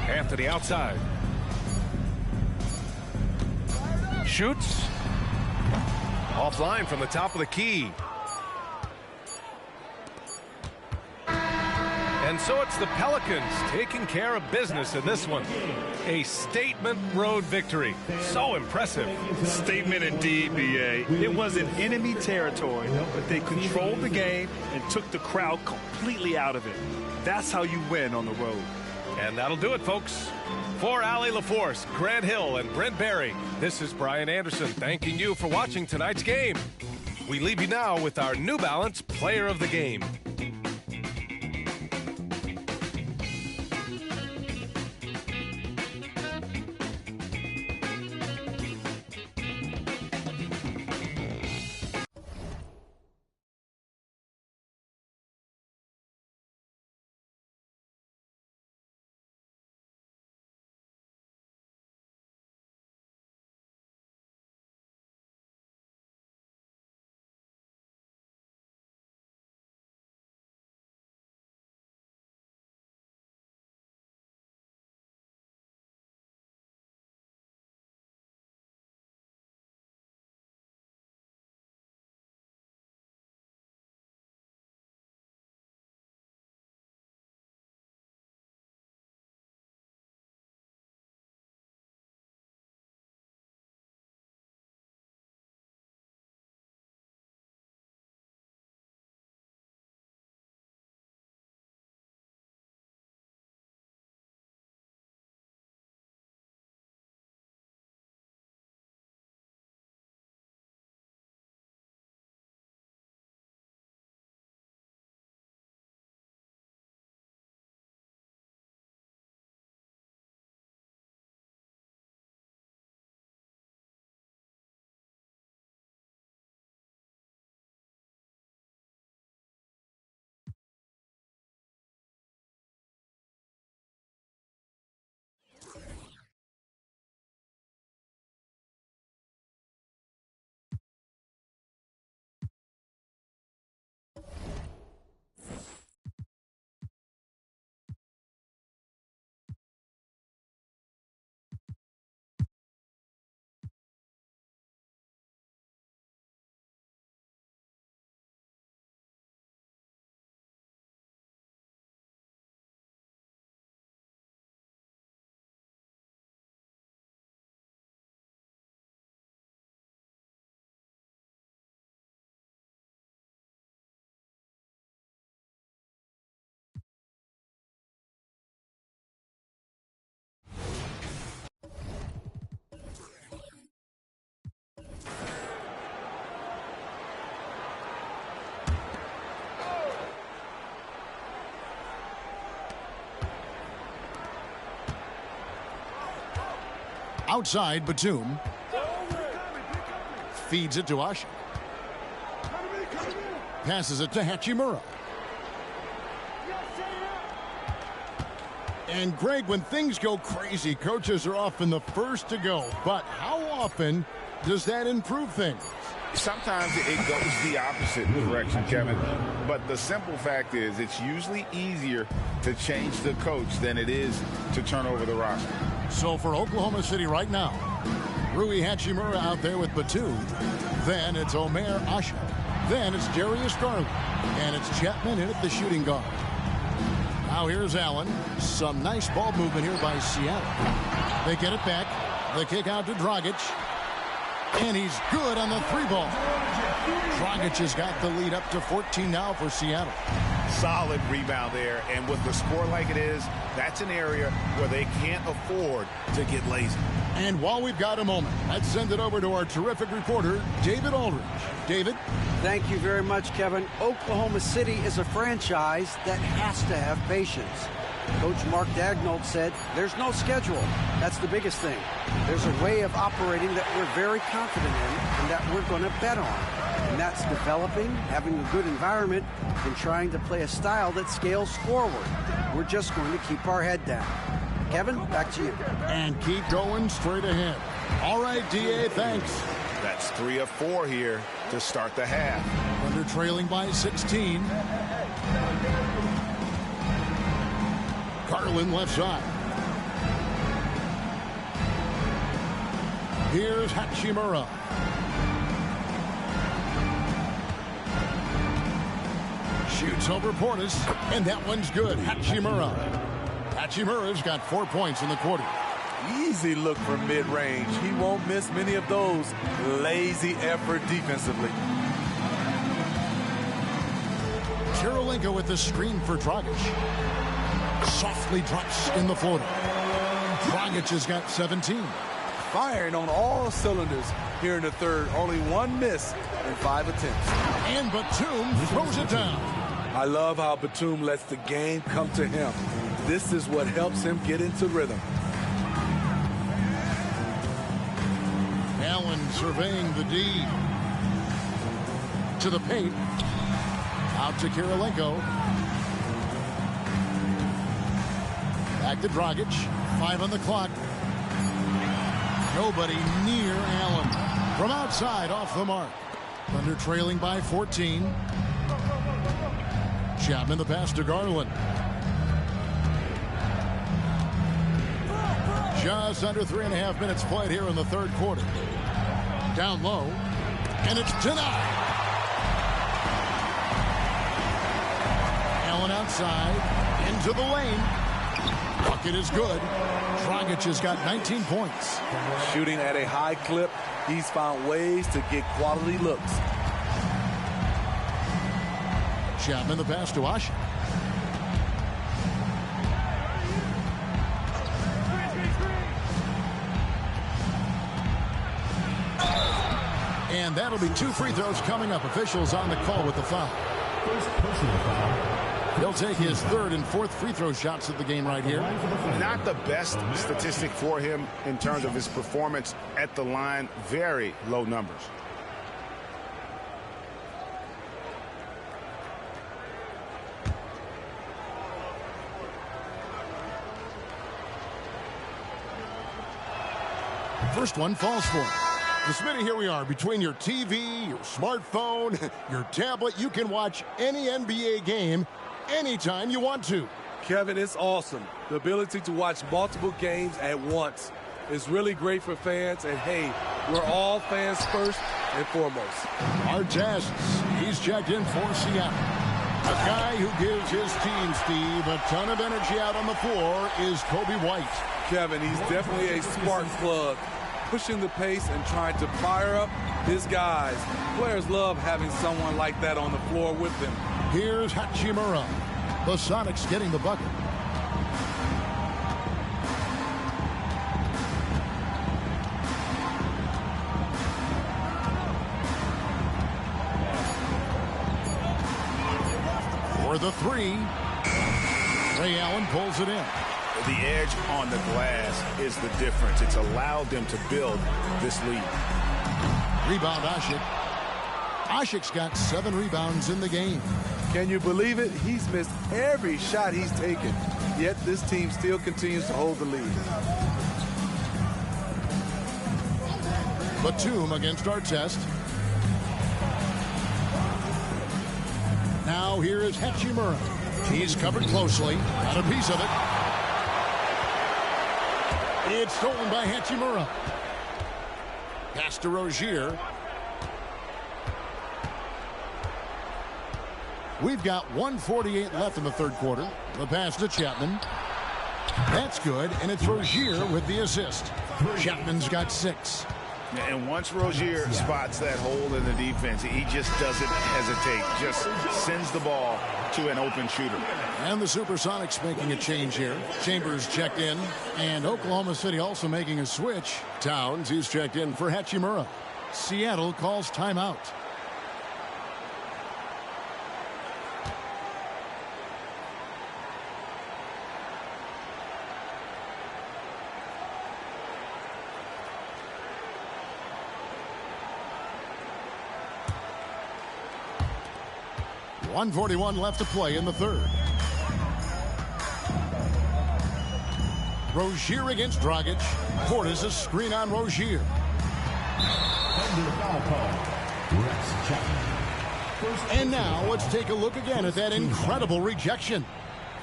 Anthony outside. Shoots. Offline from the top of the key. And so it's the Pelicans taking care of business in this one. A statement road victory. So impressive. Statement indeed, B.A. It was in enemy territory, but they controlled the game and took the crowd completely out of it. That's how you win on the road. And that'll do it, folks. For Allie LaForce, Grant Hill, and Brent Barry, this is Brian Anderson thanking you for watching tonight's game. We leave you now with our New Balance Player of the Game. Outside, Batum. Feeds it to Usher. Passes it to Hachimura. And Greg, when things go crazy, coaches are often the first to go. But how often does that improve things? Sometimes it goes the opposite direction, Kevin. But the simple fact is it's usually easier to change the coach than it is to turn over the roster. So for Oklahoma City right now, Rui Hachimura out there with Batum. Then it's Omer Usher. Then it's Darius Garland. And it's Chapman in at the shooting guard. Now here's Allen. Some nice ball movement here by Seattle. They get it back. The kick out to Dragic. And he's good on the three ball. Dragic has got the lead up to 14 now for Seattle. Solid rebound there. And with the score like it is, that's an area where they can't afford to get lazy. And while we've got a moment, let's send it over to our terrific reporter, David Aldridge. David? Thank you very much, Kevin. Oklahoma City is a franchise that has to have patience. Coach Mark Daigneault said there's no schedule. That's the biggest thing. There's a way of operating that we're very confident in and that we're going to bet on. And that's developing, having a good environment, and trying to play a style that scales forward. We're just going to keep our head down. Kevin, back to you. And keep going straight ahead. All right, D.A., thanks. That's 3 of 4 here to start the half. Under trailing by 16. Garland left side. Here's Hachimura. Shoots over Portis, and that one's good. Hachimura. Hachimura's got 4 points in the quarter. Easy look for mid-range. He won't miss many of those. Lazy effort defensively. Kirilenko with the screen for Dragic. Softly drops in the floater. Dragic has got 17. Firing on all cylinders here in the third. Only one miss in 5 attempts. And Batum throws it down. I love how Batum lets the game come to him. This is what helps him get into rhythm. Allen surveying the D. To the paint. Out to Kirilenko. Back to Dragic. 5 on the clock. Nobody near Allen. From outside, off the mark. Thunder trailing by 14. Chapman the pass to Garland. Just under 3.5 minutes played here in the third quarter. Down low. And it's denied. Allen outside. Into the lane. Bucket is good. Dragic has got 19 points. Shooting at a high clip. He's found ways to get quality looks. Chapman the pass to Usher. And that'll be 2 free throws coming up. Officials on the call with the foul. He'll take his 3rd and 4th free throw shots of the game right here. Not the best statistic for him in terms of his performance at the line. Very low numbers. First one falls for him. So, Smitty, here we are. Between your TV, your smartphone, your tablet, you can watch any NBA game anytime you want to. Kevin, it's awesome. The ability to watch multiple games at once is really great for fans. And, hey, we're all fans first and foremost. Artests, he's checked in for Seattle. A guy who gives his team, Steve, a ton of energy out on the floor is Kobe White. Kevin, he's definitely a spark plug, pushing the pace and trying to fire up his guys. Players love having someone like that on the floor with them. Here's Hachimura. The Sonics getting the bucket. For the 3. Ray Allen pulls it in. The edge on the glass is the difference. It's allowed them to build this lead. Rebound, Asik. Asik's got 7 rebounds in the game. Can you believe it? He's missed every shot he's taken, yet this team still continues to hold the lead. Batum against Artest. Now here is Hachimura. He's covered closely. Got a piece of it. It's stolen by Hachimura. Pass to Rozier. We've got 1:48 left in the third quarter. The pass to Chapman. That's good, and it's Rozier with the assist. Chapman's got 6. And once Rozier spots that hole in the defense, he just doesn't hesitate. Just sends the ball to an open shooter. And the Supersonics making a change here. Chambers checked in, and Oklahoma City also making a switch. Towns, he's checked in for Hachimura. Seattle calls timeout. .141 left to play in the third. Rozier against Dragic. Portis a screen on Rozier. And now let's take a look again at that incredible rejection.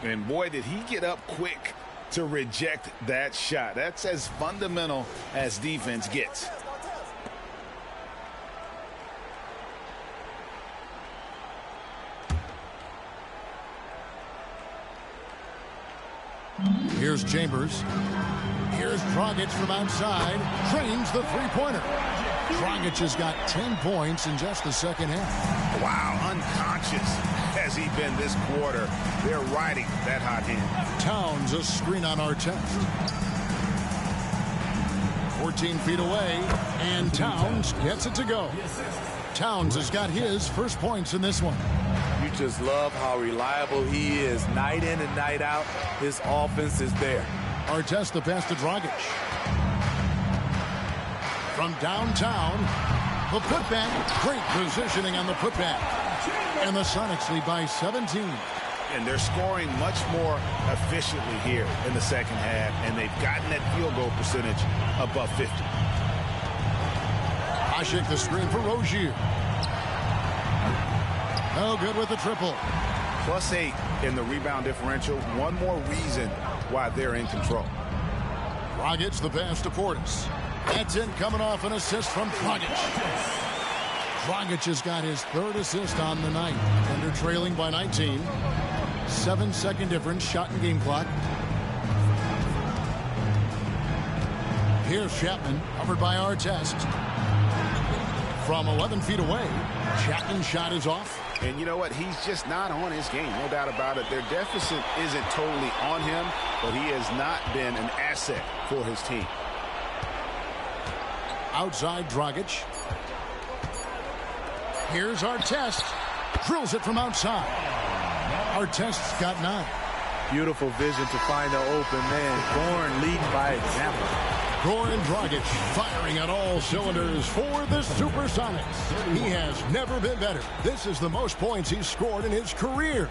And boy, did he get up quick to reject that shot. That's as fundamental as defense gets. Here's Chambers. Here's Dragic from outside. Trains the three-pointer. Dragic has got 10 points in just the second half. Wow, unconscious has he been this quarter. They're riding that hot hand. Towns a screen on Artest. 14 feet away, and Towns gets it to go. Towns has got his first points in this one. You just love how reliable he is night in and night out. His offense is there. Artest the pass to Dragic. From downtown, the putback. Great positioning on the putback. And the Sonics lead by 17. And they're scoring much more efficiently here in the second half, and they've gotten that field goal percentage above 50. Asik the screen for Rozier. No good with the triple. +8 in the rebound differential. One more reason why they're in control. Dragic the pass to Portis. That's in, coming off an assist from Dragic. Dragic has got his third assist on the night. And they're trailing by 19. 7-second difference, shot and game clock. Here's Chapman, covered by Artest. From 11 feet away, Chapman's shot is off. And you know what? He's just not on his game. No doubt about it. Their deficit isn't totally on him, but he has not been an asset for his team. Outside Dragic. Here's Artest. Drills it from outside. Artest's got 9. Beautiful vision to find the open man. Gorn leading by example. Goran Dragic firing on all cylinders for the Supersonics. He has never been better. This is the most points he's scored in his career.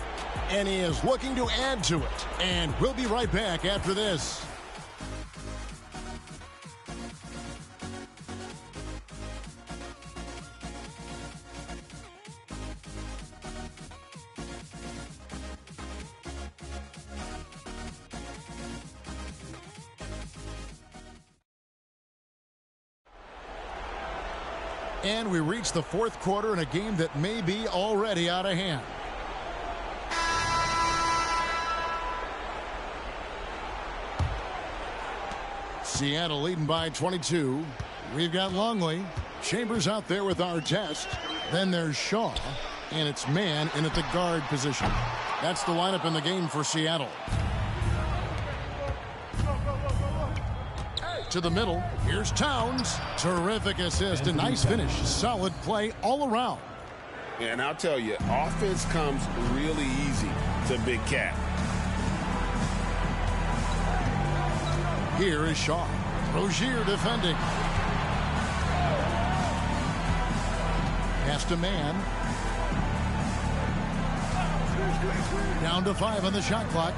And he is looking to add to it. And we'll be right back after this. And we reach the fourth quarter in a game that may be already out of hand. Seattle leading by 22. We've got Longley. Chambers out there with Artest. Then there's Shaw. And it's man in at the guard position. That's the lineup in the game for Seattle. To the middle. Here's Towns. Terrific assist. A nice finish. Solid play all around. And I'll tell you, offense comes really easy to Big Cat. Here is Shaw. Rozier defending. Pass to Man. Down to 5 on the shot clock.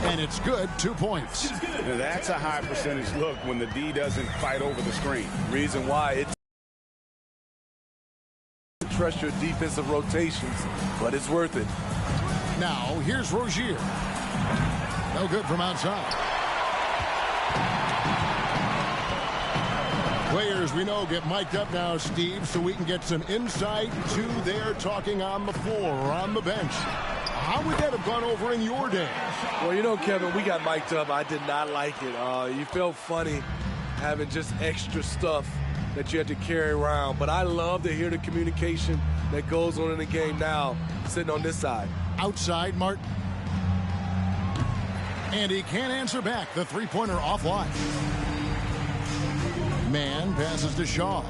And it's good. 2 points. Now that's a high percentage look when the D doesn't fight over the screen. Reason why it's trust your defensive rotations, but it's worth it. Now here's Rozier. No good from outside. Players we know get mic'd up now, Steve, so we can get some insight to their talking on the floor or on the bench. How would that have gone over in your day? Well, you know, Kevin, we got mic'd up. I did not like it. You felt funny having just extra stuff that you had to carry around. But I love to hear the communication that goes on in the game now, sitting on this side. Outside, Martin. And he can't answer back. The three-pointer offline. Man passes to Shaw.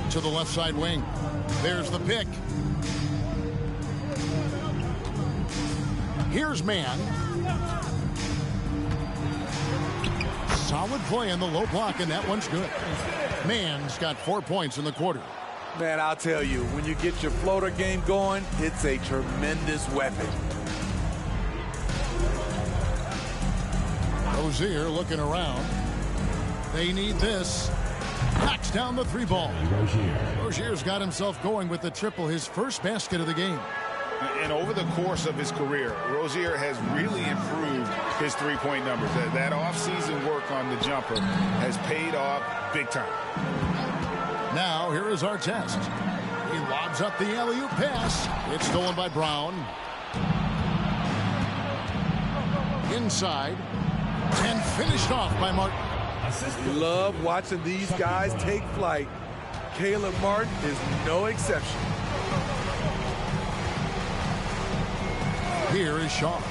To the left side wing. There's the pick. Here's Man. Solid play in the low block, and that one's good. Man's got 4 points in the quarter. Man, I'll tell you, when you get your floater game going, it's a tremendous weapon. Rozier looking around. They need this. Knocks down the three ball. Rozier's got himself going with the triple, his first basket of the game. And over the course of his career, Rozier has really improved his three-point numbers. That off-season work on the jumper has paid off big time. Now, here is our test. He lobs up the alley-oop pass. It's stolen by Brown. Inside. And finished off by Martin. Love watching these guys take flight. Caleb Martin is no exception. Here is Shaw.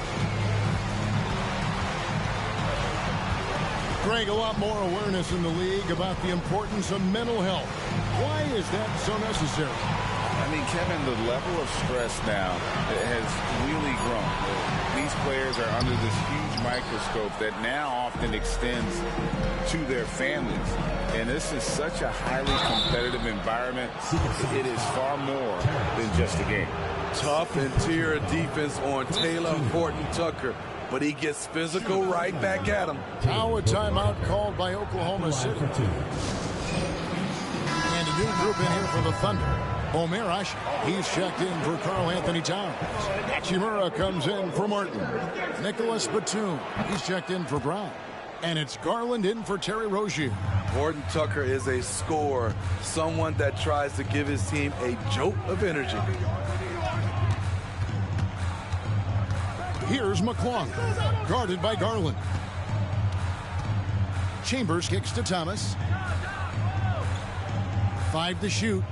Greg, a lot more awareness in the league about the importance of mental health. Why is that so necessary? I mean, Kevin, the level of stress now has really grown. These players are under this huge microscope that now often extends to their families. And this is such a highly competitive environment. It is far more than just a game. Tough interior defense on Taylor Horton Tucker, but he gets physical right back at him. Now a timeout called by Oklahoma City. And a new group in here for the Thunder. Omer Ashe, he's checked in for Karl Anthony Towns. Hachimura comes in for Martin. Nicholas Batum, he's checked in for Brown. And it's Garland in for Terry Rozier. Horton Tucker is a scorer, someone that tries to give his team a jolt of energy. Here's McClung, guarded by Garland. Chambers kicks to Thomas. 5 to shoot.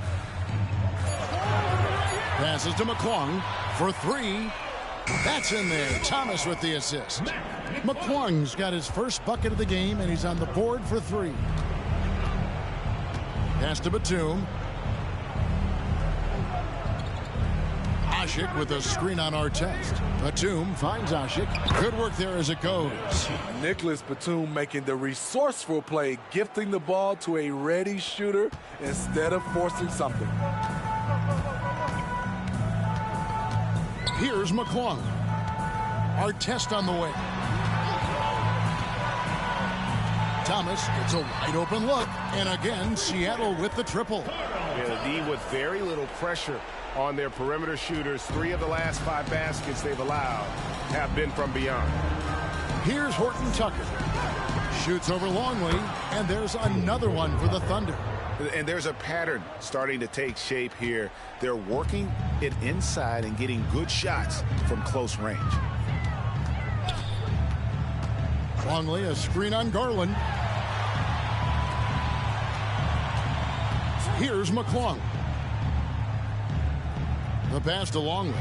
Passes to McClung for 3. That's in there. Thomas with the assist. McClung's got his first bucket of the game, and he's on the board for 3. Pass to Batum. Asik with a screen on our test. Batum finds Asik. Good work there as it goes. Nicholas Batum making the resourceful play, gifting the ball to a ready shooter instead of forcing something. Here's McClung. Our test on the way. Thomas gets a wide open look. And again, Seattle with the triple. Yeah, the D with very little pressure on their perimeter shooters. 3 of the last 5 baskets they've allowed have been from beyond. Here's Horton Tucker. Shoots over Longley, and there's another one for the Thunder. And there's a pattern starting to take shape here. They're working it inside and getting good shots from close range. Longley, a screen on Garland. Here's McClung. The pass to Longley.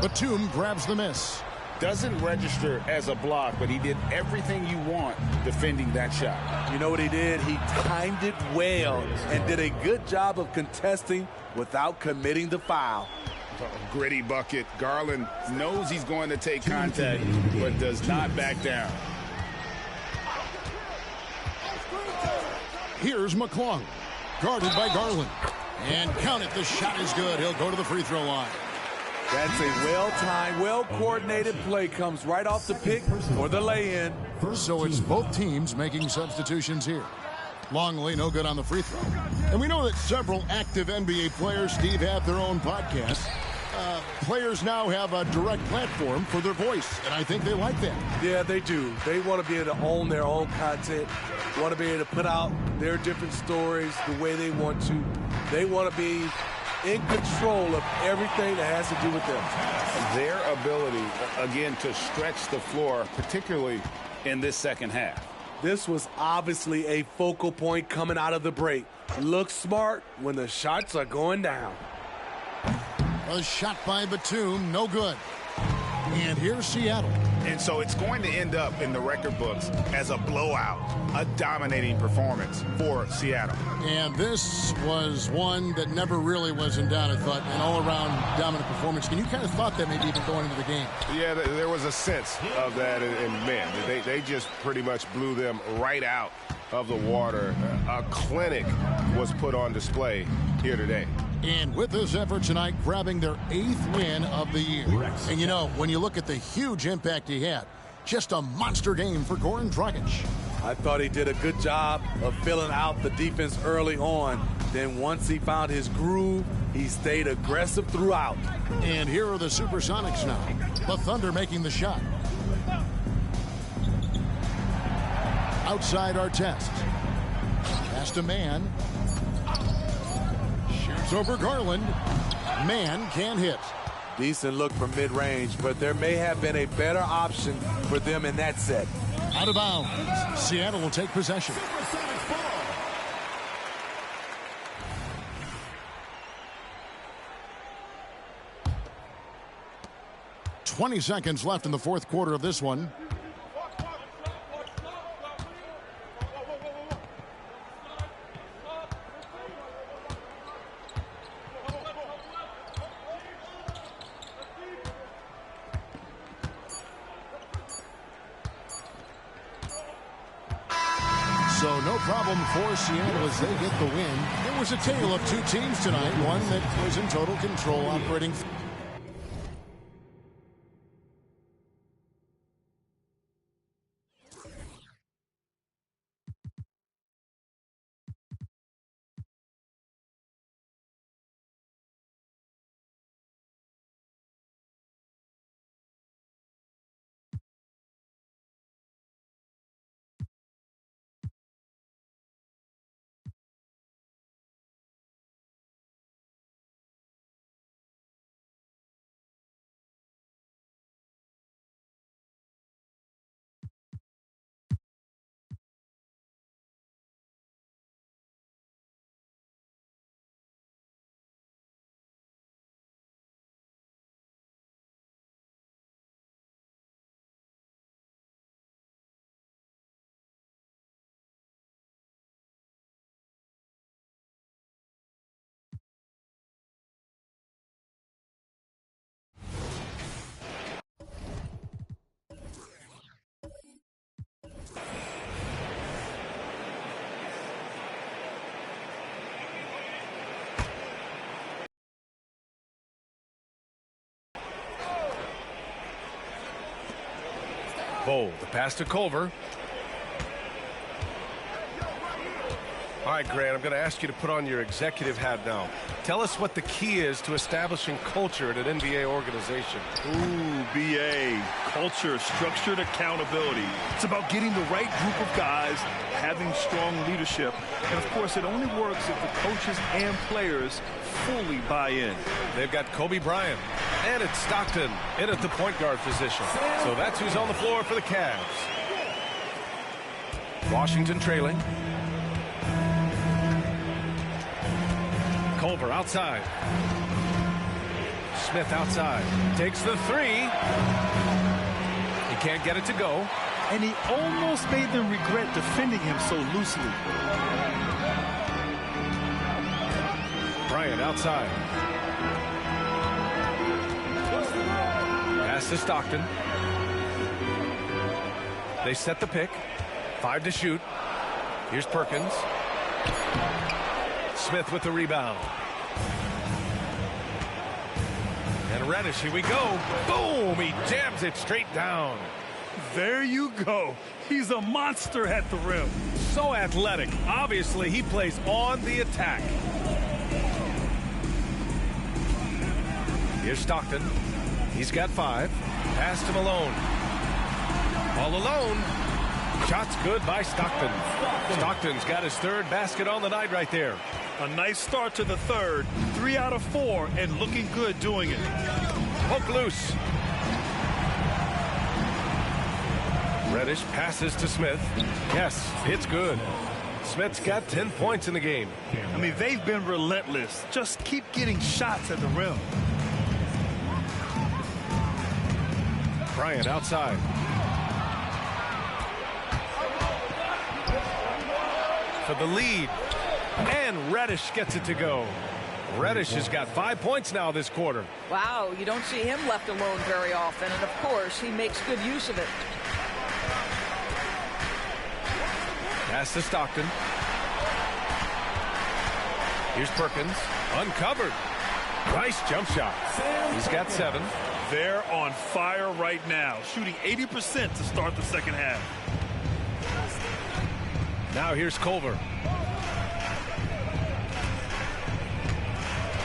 Batum grabs the miss. Doesn't register as a block, but he did everything you want defending that shot. You know what he did? He timed it well and did a good job of contesting without committing the foul. Gritty bucket. Garland knows he's going to take contact, but does not back down. Here's McClung, guarded by Garland. And count it, the shot is good. He'll go to the free throw line. That's a well-timed, well-coordinated play. Comes right off the pick or the lay-in. So it's both teams making substitutions here. Longley, no good on the free throw. And we know that several active NBA players, Steve, have their own podcasts. Players now have a direct platform for their voice, and I think they like that. Yeah, they do. They want to be able to own their own content, want to be able to put out their different stories the way they want to. They want to be in control of everything that has to do with them. Their ability, again, to stretch the floor, particularly in this second half. This was obviously a focal point coming out of the break. Look smart when the shots are going down. A shot by Batum, no good. And here's Seattle. And so it's going to end up in the record books as a blowout, a dominating performance for Seattle. And this was one that never really was in doubt, I thought, an all-around dominant performance. And you kind of thought that maybe even going into the game. Yeah, there was a sense of that, and man, they just pretty much blew them right out of the water. A clinic was put on display here today. And with this effort tonight, grabbing their 8th win of the year. And you know, when you look at the huge impact he had, just a monster game for Goran Dragic. I thought he did a good job of filling out the defense early on. Then once he found his groove, he stayed aggressive throughout. And here are the Supersonics now. The Thunder making the shot. Outside Artest. Pass to Man. Shoots over Garland. Man can't hit. Decent look from mid-range, but there may have been a better option for them in that set. Out of bounds. Seattle will take possession. 20 seconds left in the fourth quarter of this one. So no problem for Seattle as they get the win. It was a tale of two teams tonight, one that was in total control, operating. Bold, the pass to Culver. All right, Grant, I'm going to ask you to put on your executive hat now. Tell us what the key is to establishing culture at an NBA organization. Ooh, BA. Culture, structured accountability. It's about getting the right group of guys, having strong leadership. And, of course, it only works if the coaches and players fully buy in. They've got Kobe Bryant, and it's Stockton in at the point guard position. So that's who's on the floor for the Cavs. Washington trailing. Culver outside. Smith outside. Takes the three. He can't get it to go. And he almost made them regret defending him so loosely. Bryant outside. Pass to Stockton. They set the pick. 5 to shoot. Here's Perkins. Smith with the rebound. And Reddish, here we go. Boom! He jams it straight down. There you go. He's a monster at the rim. So athletic. Obviously, he plays on the attack. Here's Stockton. He's got 5. Pass to Malone. All alone. Shot's good by Stockton. Stockton's got his 3rd basket on the night right there. A nice start to the 3rd. 3 out of 4 and looking good doing it. Poke loose. Reddish passes to Smith. Yes, it's good. Smith's got 10 points in the game. I mean, they've been relentless. Just keep getting shots at the rim. Bryant outside. For the lead. And Reddish gets it to go. Reddish has got 5 points now this quarter. Wow, you don't see him left alone very often, and of course he makes good use of it. Pass to Stockton. Here's Perkins. Uncovered. Nice jump shot. He's got 7. They're on fire right now, shooting 80% to start the second half. Now here's Culver.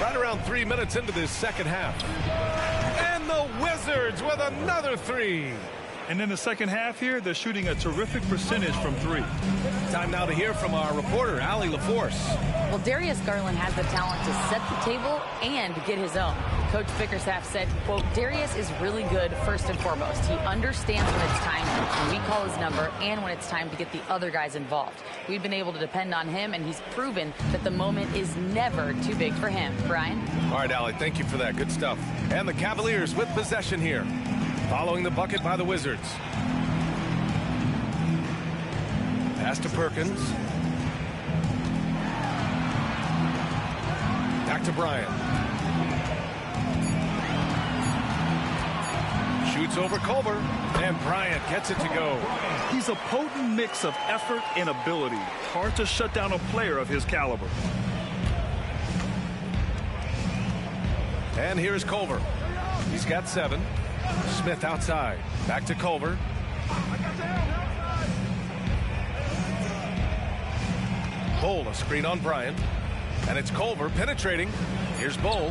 Right around 3 minutes into this second half. And the Wizards with another 3. And in the second half here, they're shooting a terrific percentage from 3. Time now to hear from our reporter, Allie LaForce. Well, Darius Garland has the talent to set the table and get his own. Coach Bickerstaff said, quote, Darius is really good first and foremost. He understands when it's time when we call his number and when it's time to get the other guys involved. We've been able to depend on him, and he's proven that the moment is never too big for him. Brian? All right, Allie, thank you for that. Good stuff. And the Cavaliers with possession here. Following the bucket by the Wizards. Pass to Perkins. Back to Bryant. Shoots over Culver. And Bryant gets it to go. He's a potent mix of effort and ability. Hard to shut down a player of his caliber. And here's Culver. He's got 7. Smith outside. Back to Culver. Bowl, a screen on Bryant. And it's Culver penetrating. Here's Bowl.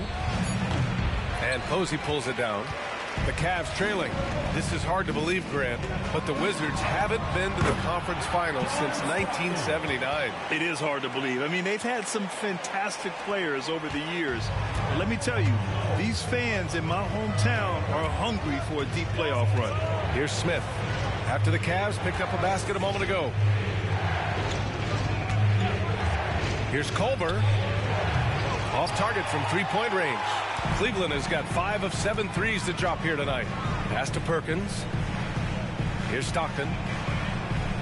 And Posey pulls it down. The Cavs trailing. This is hard to believe, Grant, but the Wizards haven't been to the conference finals since 1979. It is hard to believe. I mean, they've had some fantastic players over the years. But let me tell you, these fans in my hometown are hungry for a deep playoff run. Here's Smith. After the Cavs picked up a basket a moment ago. Here's Culver. Off target from 3-point range. Cleveland has got 5 of 7 threes to drop here tonight. Pass to Perkins. Here's Stockton.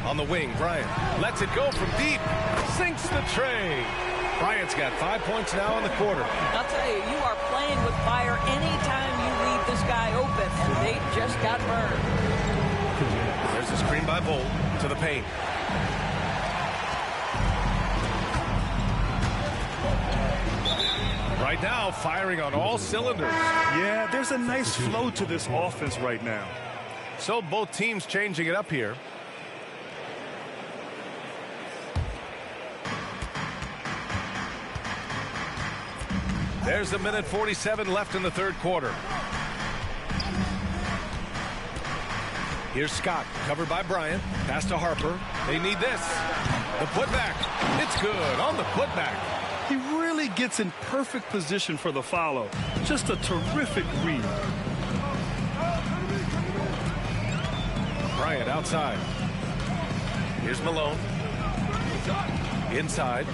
On the wing, Bryant lets it go from deep. Sinks the tray. Bryant's got 5 points now in the quarter. I'll tell you, you are playing with fire anytime you leave this guy open, and they just got burned. There's a screen by Bowl to the paint. Right now, firing on all cylinders. Yeah, there's a nice flow to this offense right now. So both teams changing it up here. There's a minute 47 left in the third quarter. Here's Scott, covered by Bryant. Pass to Harper. They need this. The putback. It's good on the putback. He really gets in perfect position for the follow. Just a terrific read. Bryant outside. Here's Malone. Inside.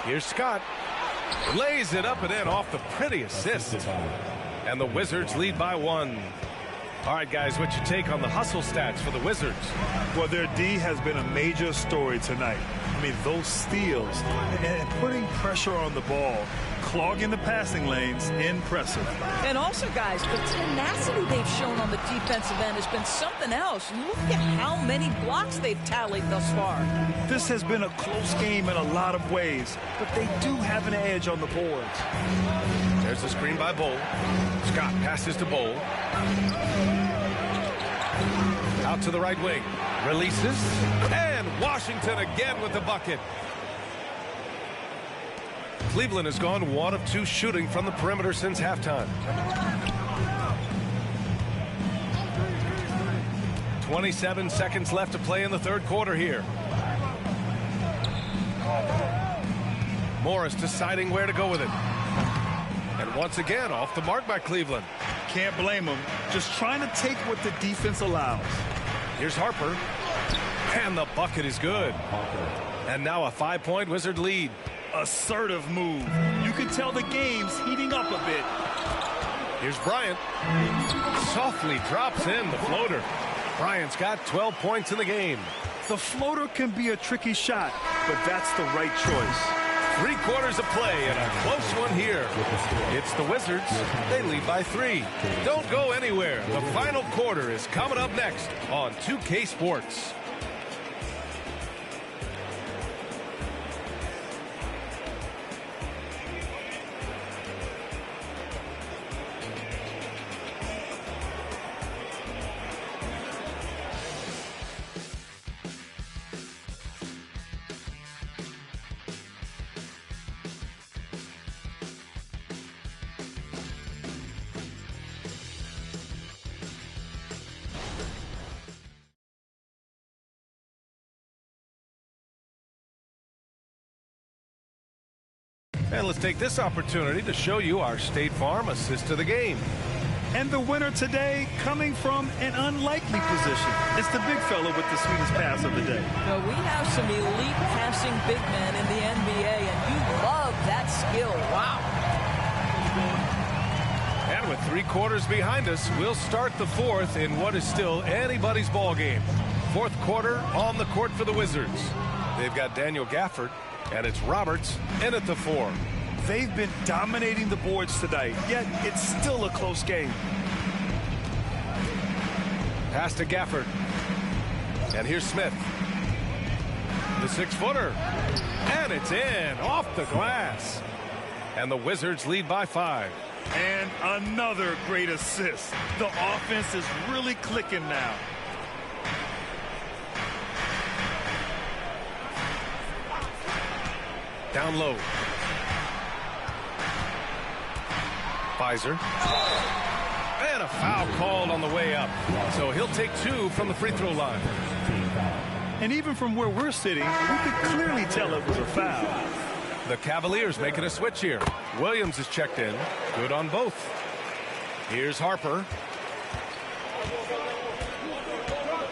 Here's Scott. Lays it up and in off the pretty assist. And the Wizards lead by 1. All right, guys, what's your take on the hustle stats for the Wizards? Well, their D has been a major story tonight. I mean, those steals and putting pressure on the ball, clogging the passing lanes, impressive. And also, guys, the tenacity they've shown on the defensive end has been something else. Look at how many blocks they've tallied thus far. This has been a close game in a lot of ways, but they do have an edge on the boards. There's the screen by Bowl. Scott passes to Bowl. Out to the right wing. Releases. And Washington again with the bucket. Cleveland has gone 1 of 2 shooting from the perimeter since halftime. 27 seconds left to play in the third quarter here. Morris deciding where to go with it. And once again, off the mark by Cleveland. Can't blame them. Just trying to take what the defense allows. Here's Harper. And the bucket is good. And now a 5-point Wizard lead. Assertive move. You can tell the game's heating up a bit. Here's Bryant. Softly drops in the floater. Bryant's got 12 points in the game. The floater can be a tricky shot, but that's the right choice. 3 quarters of play and a close one here. It's the Wizards. They lead by 3. Don't go anywhere. The final quarter is coming up next on 2K Sports. And let's take this opportunity to show you our State Farm assist to the game. And the winner today coming from an unlikely position. It's the big fella with the sweetest pass of the day. Well, we have some elite passing big men in the NBA, and you love that skill. Wow. And with 3 quarters behind us, we'll start the fourth in what is still anybody's ball game. Fourth quarter on the court for the Wizards. They've got Daniel Gafford, and it's Roberts in at the 4. They've been dominating the boards tonight, yet it's still a close game. Pass to Gafford. And here's Smith. The 6-footer. And it's in, off the glass. And the Wizards lead by 5. And another great assist. The offense is really clicking now. Down low. Pfizer. And a foul called on the way up. So he'll take 2 from the free throw line. And even from where we're sitting, we could clearly tell it was a foul. The Cavaliers making a switch here. Williams is checked in. Good on both. Here's Harper.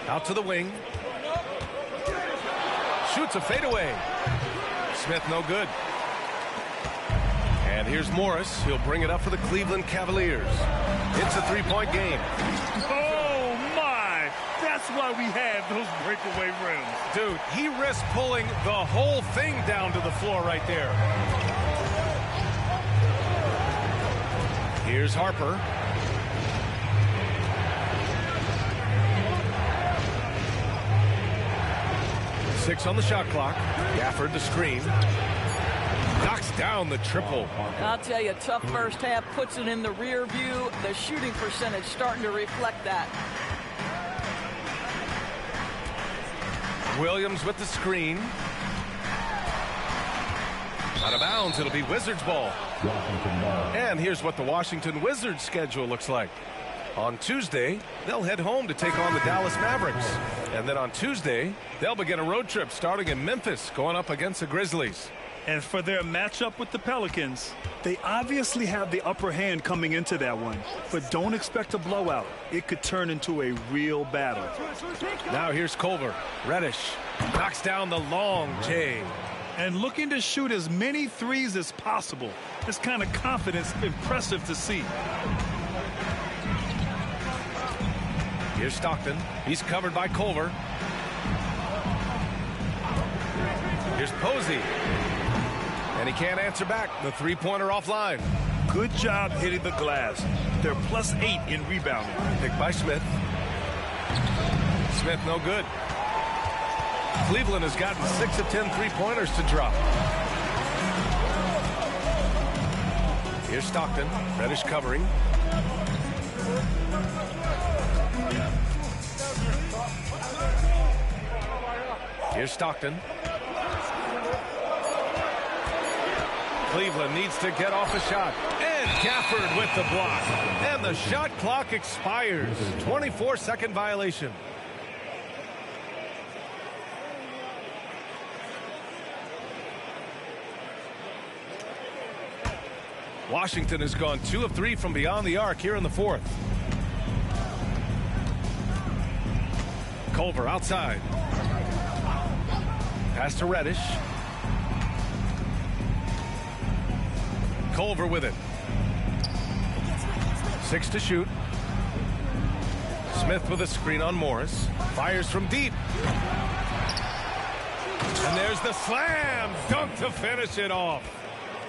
Out to the wing. Shoots a fadeaway. Smith no good. And here's Morris. He'll bring it up for the Cleveland Cavaliers. It's a 3-point game. Oh, my. That's why we have those breakaway rims. Dude, he risked pulling the whole thing down to the floor right there. Here's Harper. Six on the shot clock. Gafford the screen. Knocks down the triple. I'll tell you, tough first half, puts it in the rear view. The shooting percentage starting to reflect that. Williams with the screen. Out of bounds, it'll be Wizards ball. And here's what the Washington Wizards schedule looks like. On Tuesday, they'll head home to take on the Dallas Mavericks. And then on Tuesday, they'll begin a road trip starting in Memphis, going up against the Grizzlies. And for their matchup with the Pelicans, they obviously have the upper hand coming into that one. But don't expect a blowout. It could turn into a real battle. Now here's Culver. Reddish knocks down the long J. And looking to shoot as many threes as possible. This kind of confidence, impressive to see. Here's Stockton. He's covered by Culver. Here's Posey. And he can't answer back. The three-pointer offline. Good job hitting the glass. They're +8 in rebounding. Picked by Smith. Smith no good. Cleveland has gotten 6 of 10 three-pointers to drop. Here's Stockton. Reddish covering. Here's Stockton. Cleveland needs to get off a shot. And Gafford with the block. And the shot clock expires. 24-second violation. Washington has gone 2 of 3 from beyond the arc here in the fourth. Culver outside. Pass to Reddish. Culver with it. 6 to shoot. Smith with a screen on Morris. Fires from deep. And there's the slam dunk to finish it off.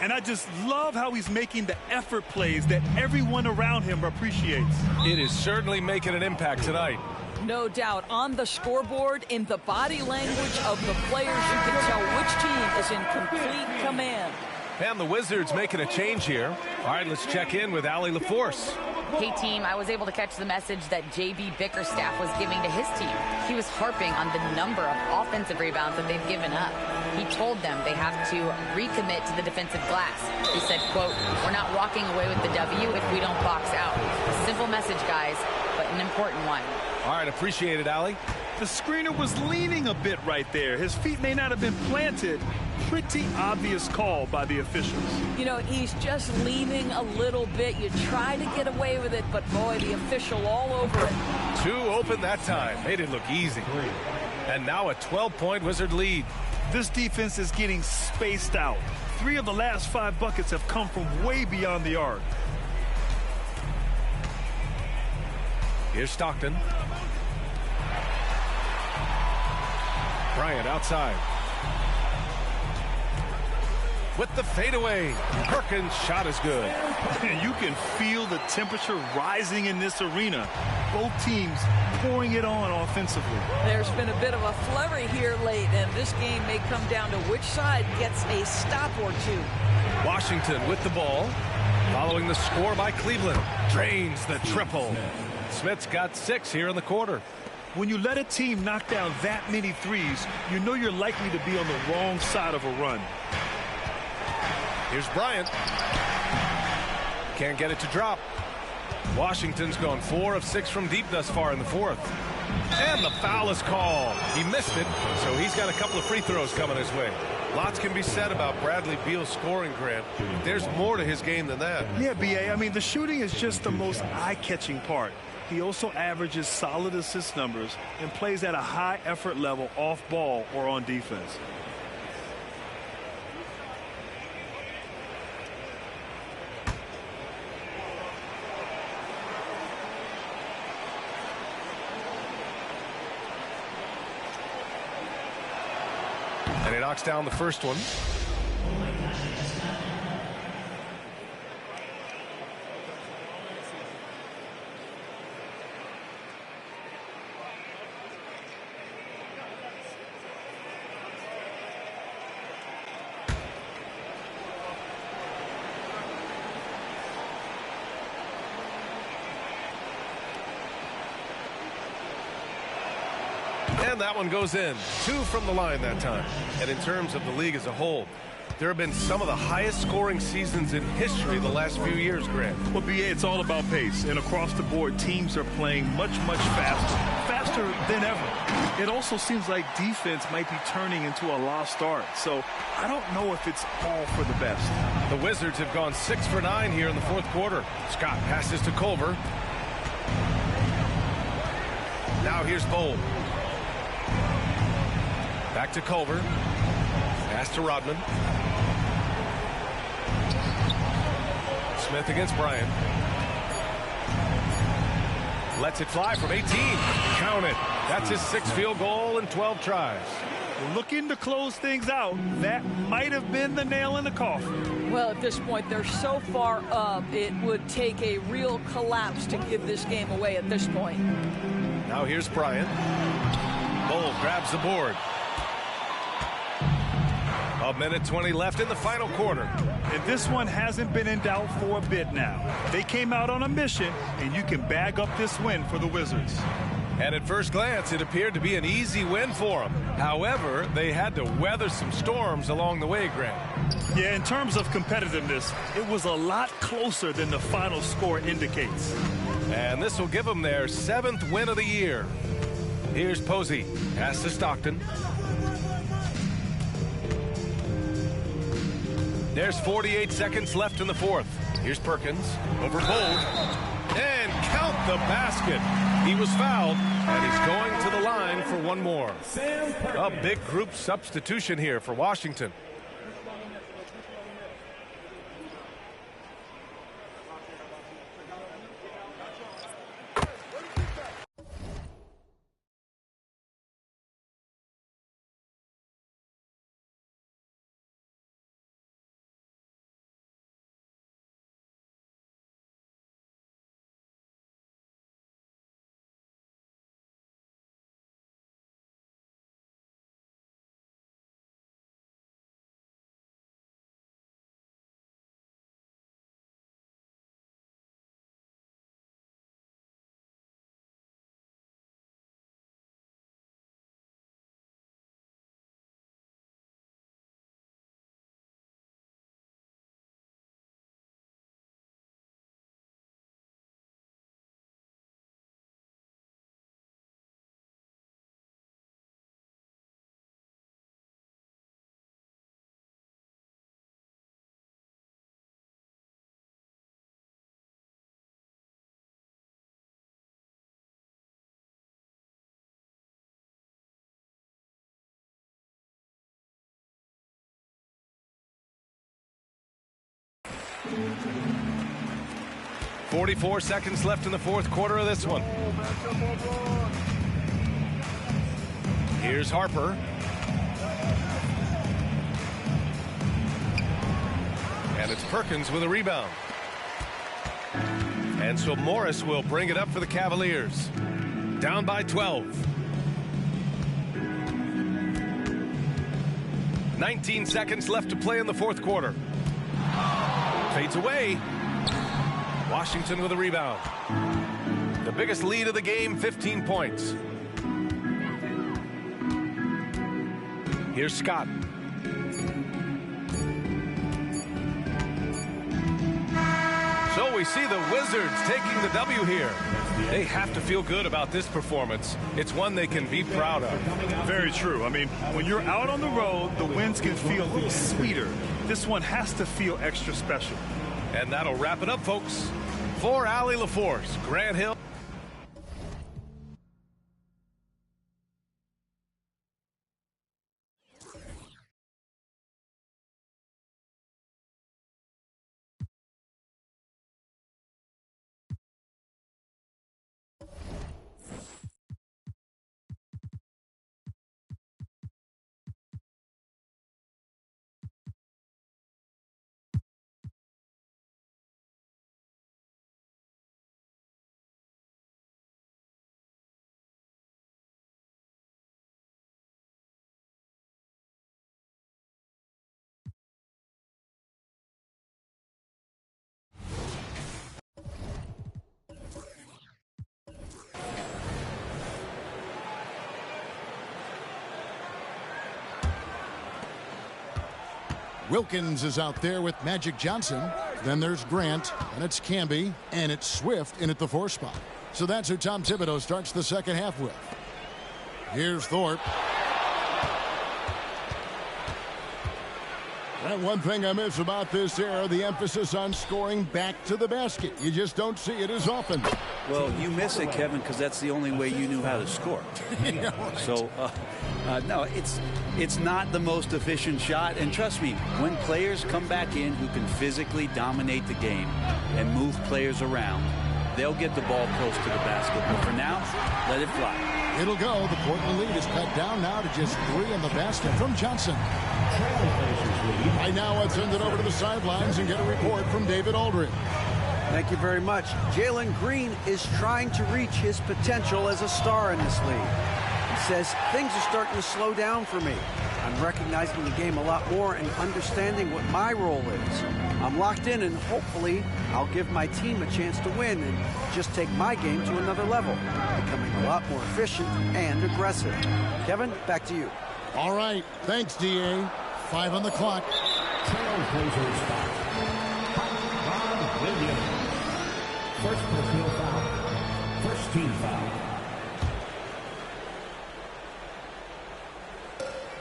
And I just love how he's making the effort plays that everyone around him appreciates. It is certainly making an impact tonight. No doubt. On the scoreboard, in the body language of the players, you can tell which team is in complete command. And the Wizards making a change here. All right, let's check in with Allie LaForce. Hey, team, I was able to catch the message that J.B. Bickerstaff was giving to his team. He was harping on the number of offensive rebounds that they've given up. He told them they have to recommit to the defensive glass. He said, quote, "We're not walking away with the W if we don't box out." Simple message, guys, but an important one. All right, appreciate it, Allie. The screener was leaning a bit right there. His feet may not have been planted. Pretty obvious call by the officials. You know, he's just leaning a little bit. You try to get away with it, but boy, the official all over it. 2 open that time. Made it look easy. And now a 12-point Wizard lead. This defense is getting spaced out. 3 of the last 5 buckets have come from way beyond the arc. Here's Stockton. Bryant outside. With the fadeaway. Perkins' shot is good. You can feel the temperature rising in this arena. Both teams pouring it on offensively. There's been a bit of a flurry here late, and this game may come down to which side gets a stop or two. Washington with the ball. Following the score by Cleveland. Drains the triple. Smith's got 6 here in the quarter. When you let a team knock down that many threes, you know you're likely to be on the wrong side of a run. Here's Bryant. Can't get it to drop. Washington's gone 4 of 6 from deep thus far in the fourth. And the foul is called. He missed it, so he's got a couple of free throws coming his way. Lots can be said about Bradley Beal's scoring, Grant. There's more to his game than that. Yeah, B.A., I mean, the shooting is just the most eye-catching part. He also averages solid assist numbers and plays at a high effort level off ball or on defense. And he knocks down the first one. And that one goes in. 2 from the line that time. And in terms of the league as a whole, there have been some of the highest scoring seasons in history the last few years, Grant. Well, B.A., it's all about pace. And across the board, teams are playing much, much faster. Faster than ever. It also seems like defense might be turning into a lost art. So I don't know if it's all for the best. The Wizards have gone 6 for 9 here in the fourth quarter. Scott passes to Culver. Now here's Bowl. Back to Culver. Pass to Rodman. Smith against Bryant. Lets it fly from 18. Count it. That's his 6th field goal in 12 tries. looking to close things out. That might have been the nail in the coffin. Well, at this point, they're so far up, it would take a real collapse to give this game away at this point. Now here's Bryant. Bull grabs the board. A minute 20 left in the final quarter. And this one hasn't been in doubt for a bit now. They came out on a mission, and you can bag up this win for the Wizards. And at first glance, it appeared to be an easy win for them. However, they had to weather some storms along the way, Grant. Yeah, in terms of competitiveness, it was a lot closer than the final score indicates. And this will give them their 7th win of the year. Here's Posey. Pass to Stockton. There's 48 seconds left in the 4th. Here's Perkins over Bold. And count the basket. He was fouled, and he's going to the line for one more. A big group substitution here for Washington. .44 seconds left in the 4th quarter of this one. Here's Harper. And it's Perkins with a rebound. And so Morris will bring it up for the Cavaliers. Down by 12. 19 seconds left to play in the 4th quarter. Fades away. Washington with a rebound. The biggest lead of the game, 15 points. Here's Scott. So we see the Wizards taking the W here. They have to feel good about this performance. It's one they can be proud of. Very true. I mean, when you're out on the road, the wins can feel a little sweeter. This one has to feel extra special. And that'll wrap it up, folks. For Allie LaForce, Grant Hill. Wilkins is out there with Magic Johnson. Then there's Grant, and it's Camby, and it's Swift in at the 4 spot. So that's who Tom Thibodeau starts the second half with. Here's Thorpe. And one thing I miss about this era, the emphasis on scoring back to the basket. You just don't see it as often. Well, you miss it, Kevin, because that's the only way you knew how to score. Yeah, right. So, no, it's not the most efficient shot. And trust me, when players come back in who can physically dominate the game and move players around, they'll get the ball close to the basket. But for now, let it fly. It'll go. The Portland lead is cut down now to just 3 in the basket from Johnson. Right now, let's send it over to the sidelines and get a report from David Aldridge. Thank you very much. Jalen Green is trying to reach his potential as a star in this league. He says things are starting to slow down for me. I'm recognizing the game a lot more and understanding what my role is. I'm locked in, and hopefully I'll give my team a chance to win and just take my game to another level, becoming a lot more efficient and aggressive. Kevin, back to you. All right. Thanks, D.A. 5 on the clock. Trailblazers foul. Bob Williams. First personal foul. First team foul.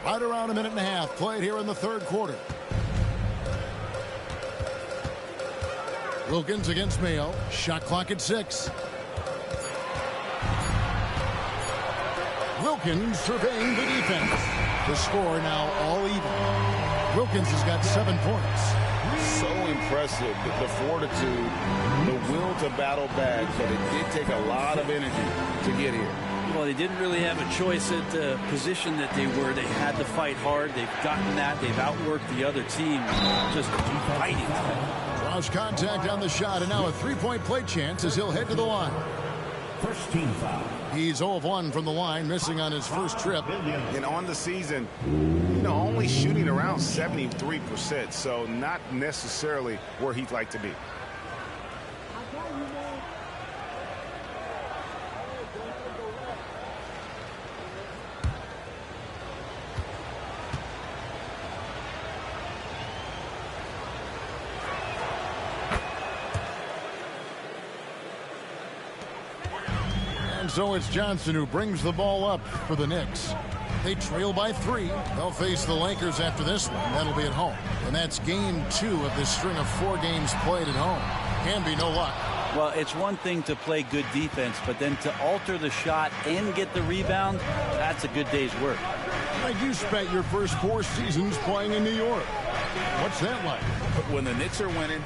Right around a minute and a half played here in the third quarter. Wilkins against Mayo. Shot clock at 6. Wilkins surveying the defense. The score now all even. Wilkins has got 7 points. So impressive, the fortitude, the will to battle back, but it did take a lot of energy to get here. Well, they didn't really have a choice at the position that they were. They had to fight hard. They've gotten that. They've outworked the other team. Just fighting. Cross contact on the shot, and now a 3-point play chance as he'll head to the line. First team foul. He's 0 of 1 from the line, missing on his first trip. And on the season, only shooting around 73%, so not necessarily where he'd like to be. So it's Johnson who brings the ball up for the Knicks. They trail by 3. They'll face the Lakers after this one. That'll be at home. And that's game 2 of this string of 4 games played at home. Can be no luck. Well, it's one thing to play good defense, but then to alter the shot and get the rebound, that's a good day's work. You spent your first 4 seasons playing in New York. What's that like? When the Knicks are winning,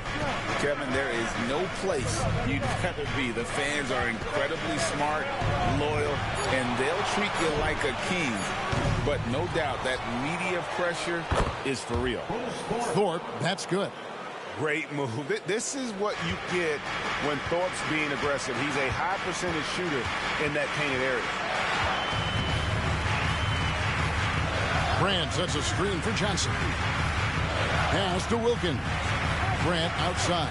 Kevin, there is no place you'd rather be. The fans are incredibly smart, loyal, and they'll treat you like a king. But no doubt that media pressure is for real. Thorpe, that's good. Great move. This is what you get when Thorpe's being aggressive. He's a high percentage shooter in that painted area. Grant sets a screen for Johnson. Pass to Wilkins. Grant outside.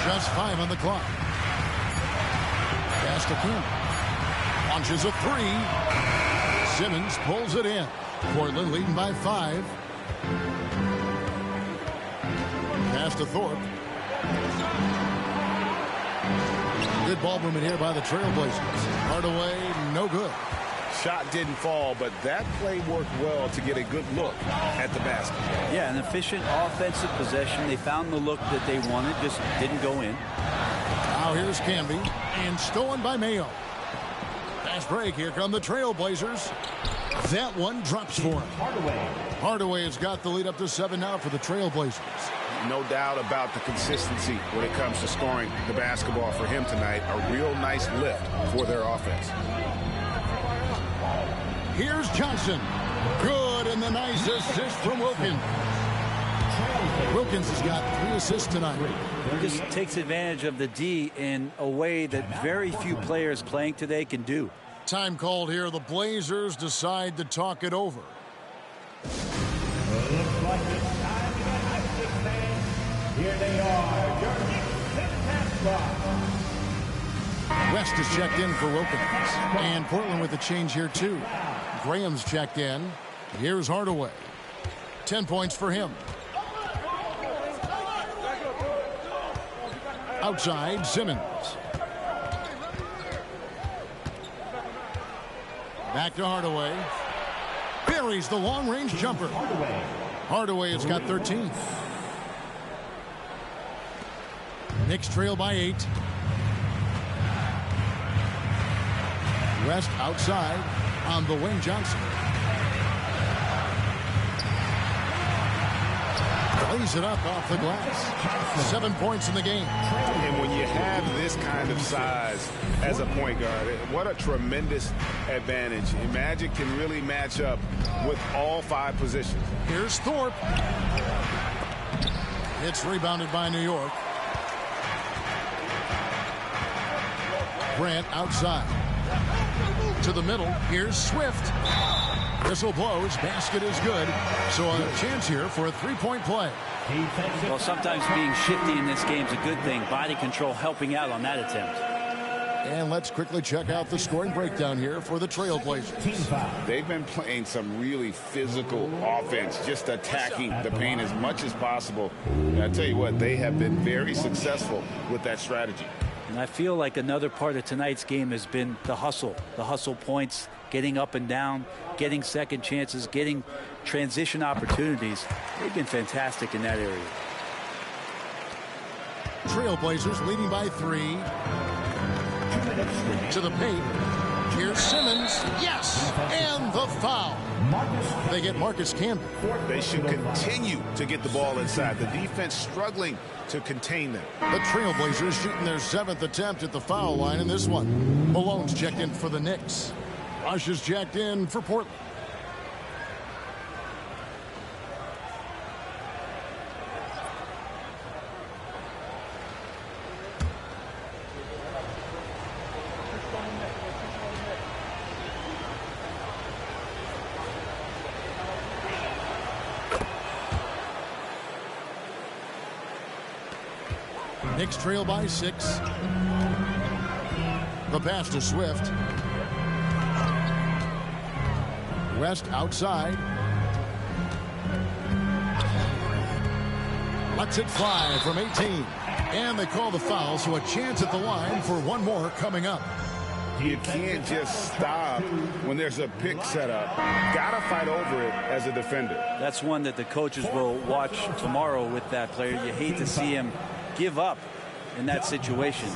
Just 5 on the clock. Pass to Kim. Launches a 3. Simmons pulls it in. Portland leading by 5. Pass to Thorpe. Good ball movement here by the Trailblazers. Hardaway, no good. Shot didn't fall, but that play worked well to get a good look at the basket. Yeah, an efficient offensive possession. They found the look that they wanted, just didn't go in. Now here's Camby, and stolen by Mayo. Fast break, here come the Trailblazers. That one drops for him. Hardaway has got the lead up to 7 now for the Trailblazers. No doubt about the consistency when it comes to scoring the basketball for him tonight. A real nice lift for their offense. Here's Johnson. Good, and the nice assist from Wilkins. Wilkins has got 3 assists tonight. He just takes advantage of the D in a way that very few players playing today can do. Time called here. The Blazers decide to talk it over. Looks like it's time to get hyped, fans. Here they are, your Knicks in basketball. West is checked in for Wilkins. And Portland with a change here, too. Graham's checked in. Here's Hardaway. 10 points for him. Outside, Simmons. Back to Hardaway. Buries the long-range jumper. Hardaway has got 13. Knicks trail by 8. West outside on the wing. Johnson. lays it up off the glass. 7 points in the game. And when you have this kind of size as a point guard, what a tremendous advantage. Magic can really match up with all 5 positions. Here's Thorpe. It's rebounded by New York. Grant outside. To the middle. Here's Swift. Whistle blows. Basket is good. So a chance here for a three-point play. Well, sometimes being shifty in this game is a good thing. Body control helping out on that attempt. And let's quickly check out the scoring breakdown here for the Trailblazers. They've been playing some really physical offense, just attacking the paint as much as possible. And I tell you what, they have been very successful with that strategy. And I feel like another part of tonight's game has been the hustle points, getting up and down, getting second chances, getting transition opportunities. They've been fantastic in that area. Trailblazers leading by 3. To the paint. Here's Simmons. Yes! And the foul. They get Marcus Camby. They should continue to get the ball inside. The defense struggling to contain them. The Trailblazers shooting their 7th attempt at the foul line in this one. Malone's checked in for the Knicks. Rush is checked in for Portland. Knicks trail by 6. The pass to Swift. West outside. Lets it fly from 18. And they call the foul, so a chance at the line for one more coming up. You can't just stop when there's a pick set up. Gotta fight over it as a defender. That's one that the coaches will watch tomorrow with that player. You hate to see him give up in that situation.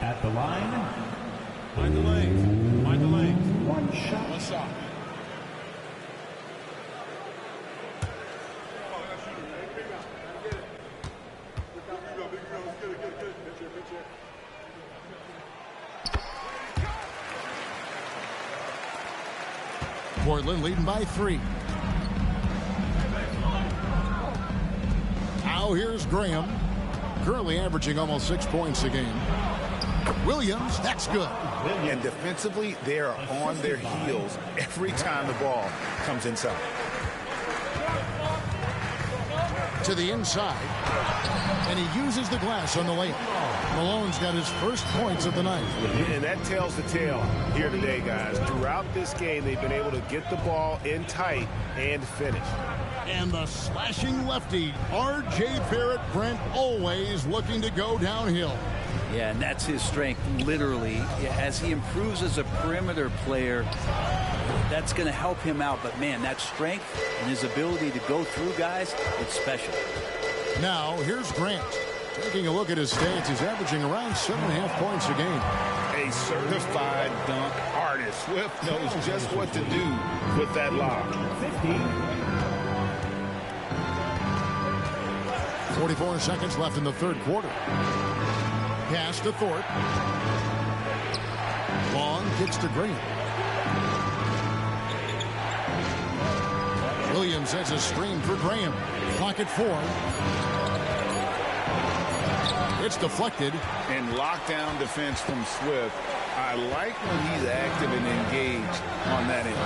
At the line. Find the lane. Find the lane. One shot. One shot. Portland leading by 3. Now here's Graham. Currently averaging almost 6 points a game. Williams, that's good. And defensively, they are on their heels every time the ball comes inside. To the inside. And he uses the glass on the layup. Malone's got his first points of the night. And that tells the tale here today, guys. Throughout this game, they've been able to get the ball in tight and finish. And the slashing lefty, R.J. Barrett. Brent always looking to go downhill. Yeah, and that's his strength, literally. As he improves as a perimeter player, that's going to help him out. But, man, that strength and his ability to go through guys, it's special. Now, here's Grant. Taking a look at his stats, he's averaging around 7.5 points a game. A certified dunk artist. Swift knows just what to do with that lob. 44 seconds left in the third quarter. Pass to Thorpe. Long kicks to Graham. Williams has a screen for Graham. Clock at 4. It's deflected. And lockdown defense from Swift. I like when he's active and engaged on that end.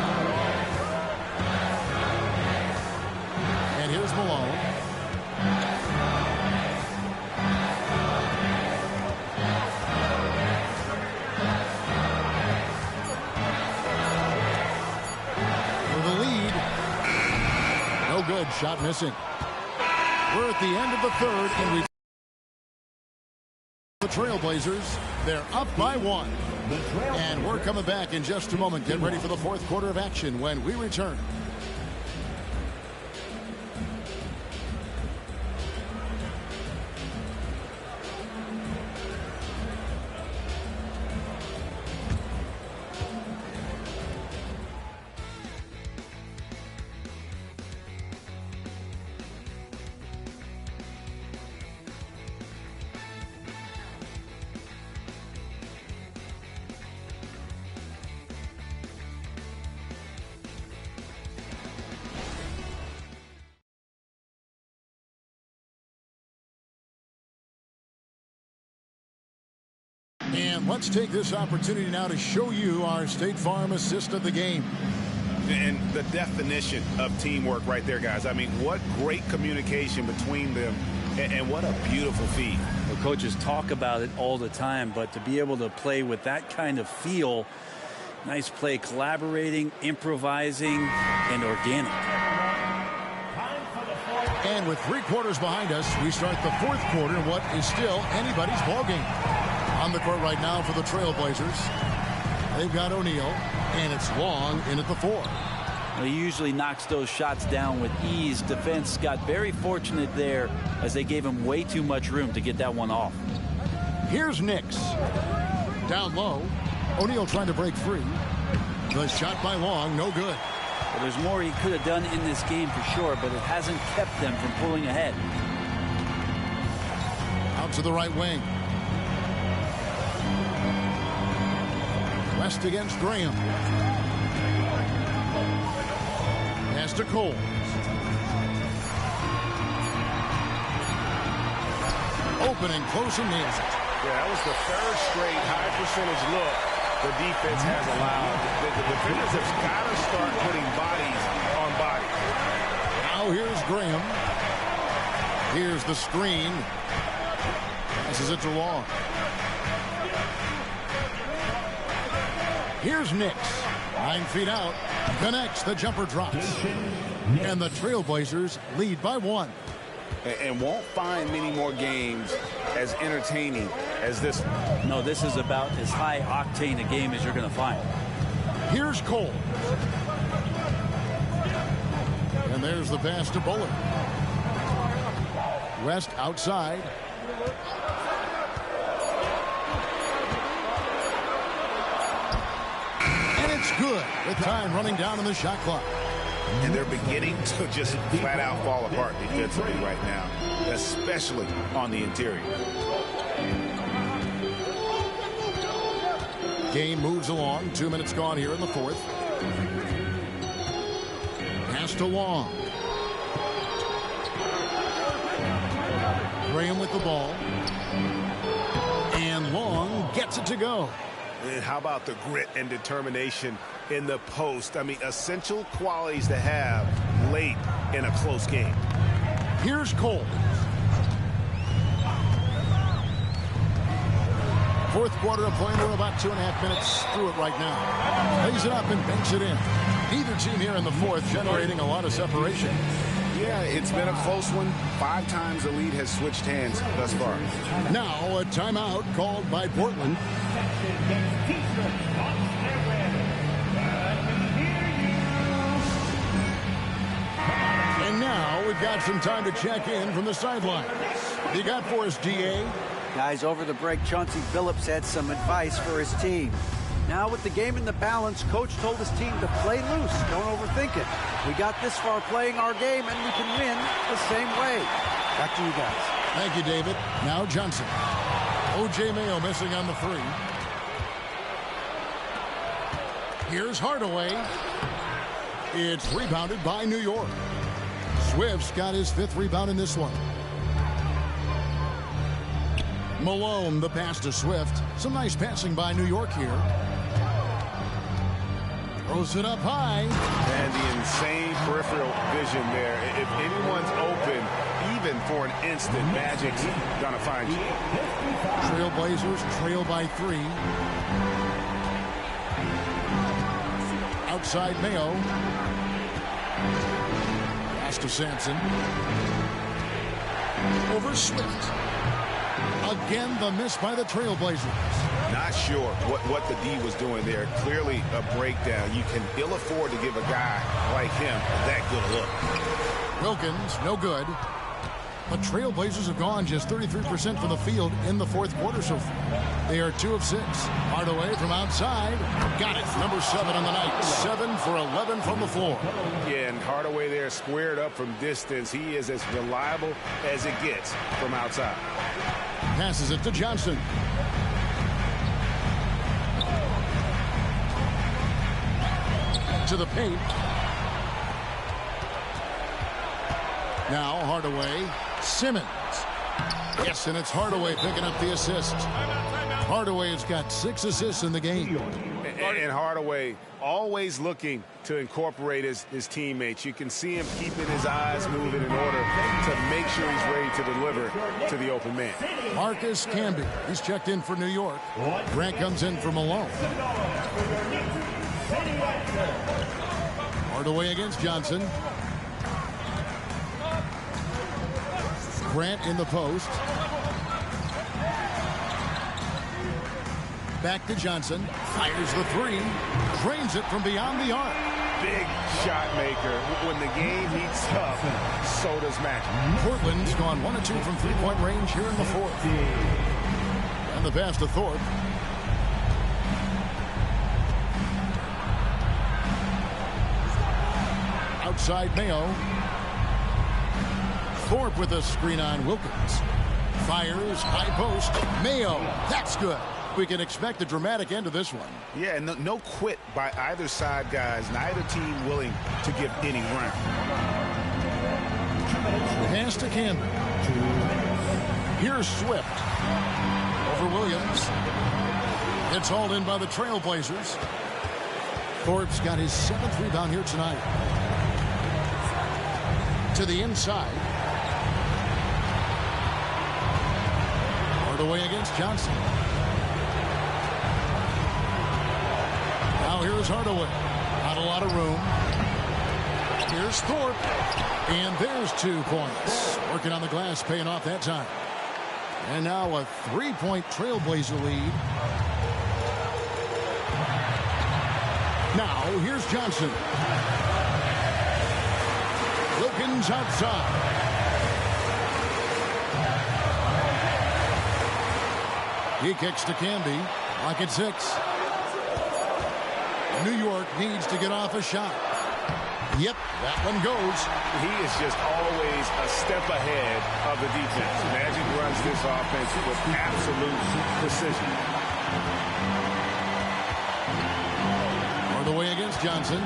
And here's Malone. For the lead. No good. Shot missing. We're at the end of the third, and we the Trailblazers, they're up by 1. And we're coming back in just a moment. Get ready for the fourth quarter of action when we return. And let's take this opportunity now to show you our State Farm assist of the game. And the definition of teamwork right there, guys. I mean, what great communication between them, and what a beautiful feed. Well, coaches talk about it all the time, but to be able to play with that kind of feel, nice play, collaborating, improvising, and organic. And with 3 quarters behind us, we start the 4th quarter in what is still anybody's ballgame. On the court right now for the Trailblazers, they've got O'Neal, and it's Long in at the 4. Well, he usually knocks those shots down with ease. Defense got very fortunate there as they gave him way too much room to get that one off. Here's Nix. Down low. O'Neal trying to break free. The shot by Long, no good. Well, there's more he could have done in this game for sure, but it hasn't kept them from pulling ahead. Out to the right wing. West against Graham. Pass to Cole. Opening close and nails it. Yeah, that was the 3rd straight high percentage look the defense has allowed. The defenders have got to start putting bodies on bodies. Now here's Graham. Here's the screen. Passes it to Long. Here's Nix. 9 feet out. Connects. The jumper drops. And the Trailblazers lead by 1. And won't find many more games as entertaining as this one. No, this is about as high octane a game as you're going to find. Here's Cole. And there's the pass to Bullard. West outside. And it's good with time running down on the shot clock. And they're beginning to just flat out fall apart defensively right now, especially on the interior. Game moves along. 2 minutes gone here in the 4th. Pass to Long. Graham with the ball. And Long gets it to go. And how about the grit and determination in the post? I mean, essential qualities to have late in a close game. Here's Cole. 4th quarter of play. We're about 2.5 minutes through it right now. Lays it up and banks it in. Neither team here in the 4th generating a lot of separation. Yeah, it's been a close one. 5 times the lead has switched hands thus far. Now a timeout called by Portland. And now we've got some time to check in from the sidelines. You got for us, DA? Guys, over the break, Chauncey Billups had some advice for his team. Now with the game in the balance, coach told his team to play loose. Don't overthink it. We got this far playing our game, and we can win the same way. Back to you guys. Thank you, David. Now Johnson. O.J. Mayo missing on the 3. Here's Hardaway. It's rebounded by New York. Swift's got his 5th rebound in this one. Malone, the pass to Swift. Some nice passing by New York here. Throws it up high. And the insane peripheral vision there. If anyone's open, even for an instant, Magic's gonna find you. Trailblazers trail by 3. Outside Mayo. Pass to Sampson. Over Swift. Again, the miss by the Trailblazers. Not sure what the D was doing there. Clearly a breakdown. You can ill afford to give a guy like him that good a look. Wilkins, no good. But Trailblazers have gone just 33% from the field in the 4th quarter so far. They are 2 of 6. Hardaway from outside. Got it. Number 7 on the night. 7 for 11 from the floor. Yeah, and Hardaway there squared up from distance. He is as reliable as it gets from outside. Passes it to Johnson. To the paint. Now Hardaway. Simmons. Yes, and it's Hardaway picking up the assist. Hardaway has got 6 assists in the game. And Hardaway always looking to incorporate his teammates. You can see him keeping his eyes moving in order to make sure he's ready to deliver to the open man. Marcus Camby, he's checked in for New York. Grant comes in for Malone. Hardaway against Johnson. Grant in the post. Back to Johnson. Fires the 3. Drains it from beyond the arc. Big shot maker. When the game heats up, so does Magic. Portland's gone 1 of 2 from 3-point range here in the 4th. And the pass to Thorpe. Outside Mayo. Thorpe with a screen on Wilkins. Fires, high post. Mayo, that's good. We can expect a dramatic end to this one. Yeah, no quit by either side, guys. Neither team willing to give any ground. Pass to Camden. Here's Swift. Over Williams. It's hauled in by the Trailblazers. Thorpe's got his 7th rebound here tonight. To the inside. Hardaway against Johnson. Now here's Hardaway. Not a lot of room. Here's Thorpe. And there's 2 points. Working on the glass, paying off that time. And now a 3-point Trailblazer lead. Now here's Johnson. Wilkins outside. He kicks to Camby. Lock at 6. New York needs to get off a shot. Yep, that one goes. He is just always a step ahead of the defense. Magic runs this offense with absolute precision. Hardaway against Johnson.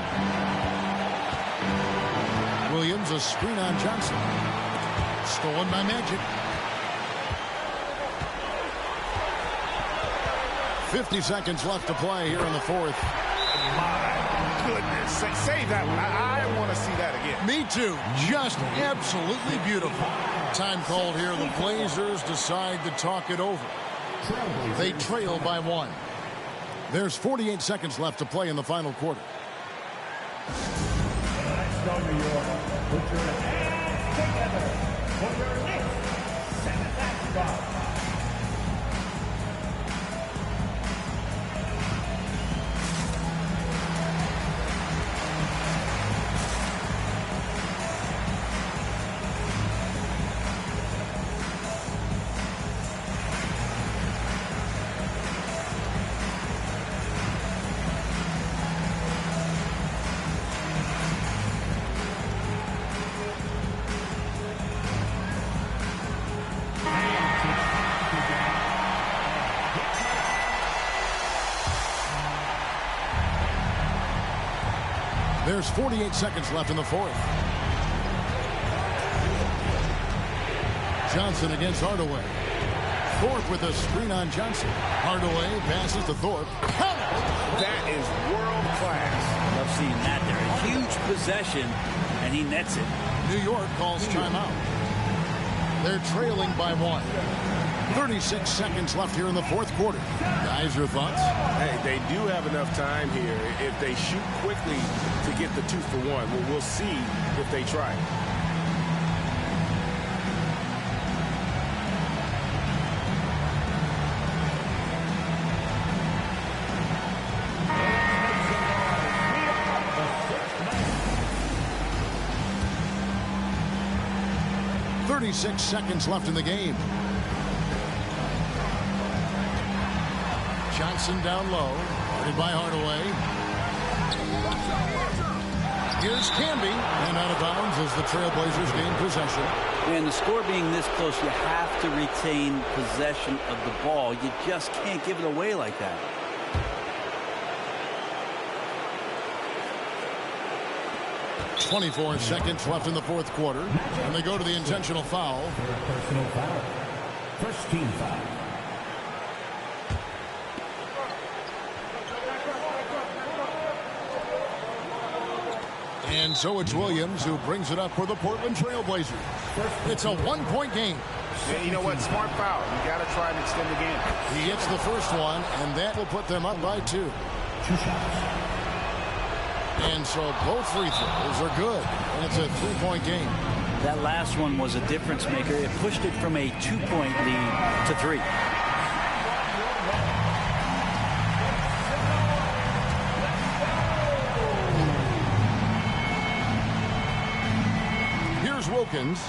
Williams, a screen on Johnson. Stolen by Magic. 50 seconds left to play here in the 4th. My goodness. Save that one. I want to see that again. Me too. Just absolutely beautiful. Time called here. The Blazers decide to talk it over. They trail by 1. There's 48 seconds left to play in the final quarter. Let's go, New York. Put your hands together for your next second basketball. There's 48 seconds left in the 4th. Johnson against Hardaway. Thorpe with a screen on Johnson. Hardaway passes to Thorpe. That is world class. Love seeing that there. A huge possession, and he nets it. New York calls timeout. They're trailing by 1. 36 seconds left here in the 4th quarter. Guys, your thoughts? Hey, they do have enough time here. If they shoot quickly to get the 2 for 1, we'll see if they try. .36 seconds left in the game. Johnson down low. Guarded by Hardaway. Here's Camby. And out of bounds as the Trailblazers gain possession. And the score being this close, you have to retain possession of the ball. You just can't give it away like that. .24 seconds left in the 4th quarter. And they go to the intentional foul. Personal foul. First team foul. And so it's Williams who brings it up for the Portland Trail Blazers. It's a one-point game. Yeah, you know what? Smart foul. You got to try and extend the game. He gets the first one, and that will put them up by 2. And so both free throws are good. And it's a 3-point game. That last one was a difference maker. It pushed it from a 2-point lead to 3. Here's Wilkins.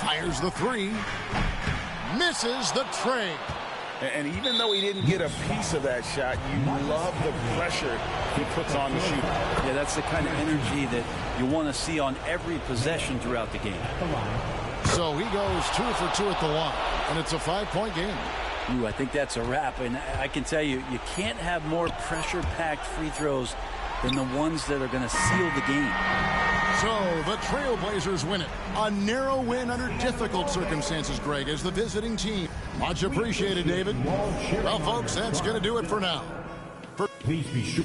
Fires the 3. Misses the tray. And even though he didn't get a piece of that shot, you love the pressure he puts on the shooter. Yeah, that's the kind of energy that you want to see on every possession throughout the game. So he goes 2 for 2 at the line, and it's a 5-point game. Ooh, I think that's a wrap. And I can tell you, you can't have more pressure-packed free throws than the ones that are going to seal the game. So the Trailblazers win it. A narrow win under difficult circumstances, Greg, as the visiting team. Much appreciated, David. Well, folks, that's going to do it for now. Please be sure.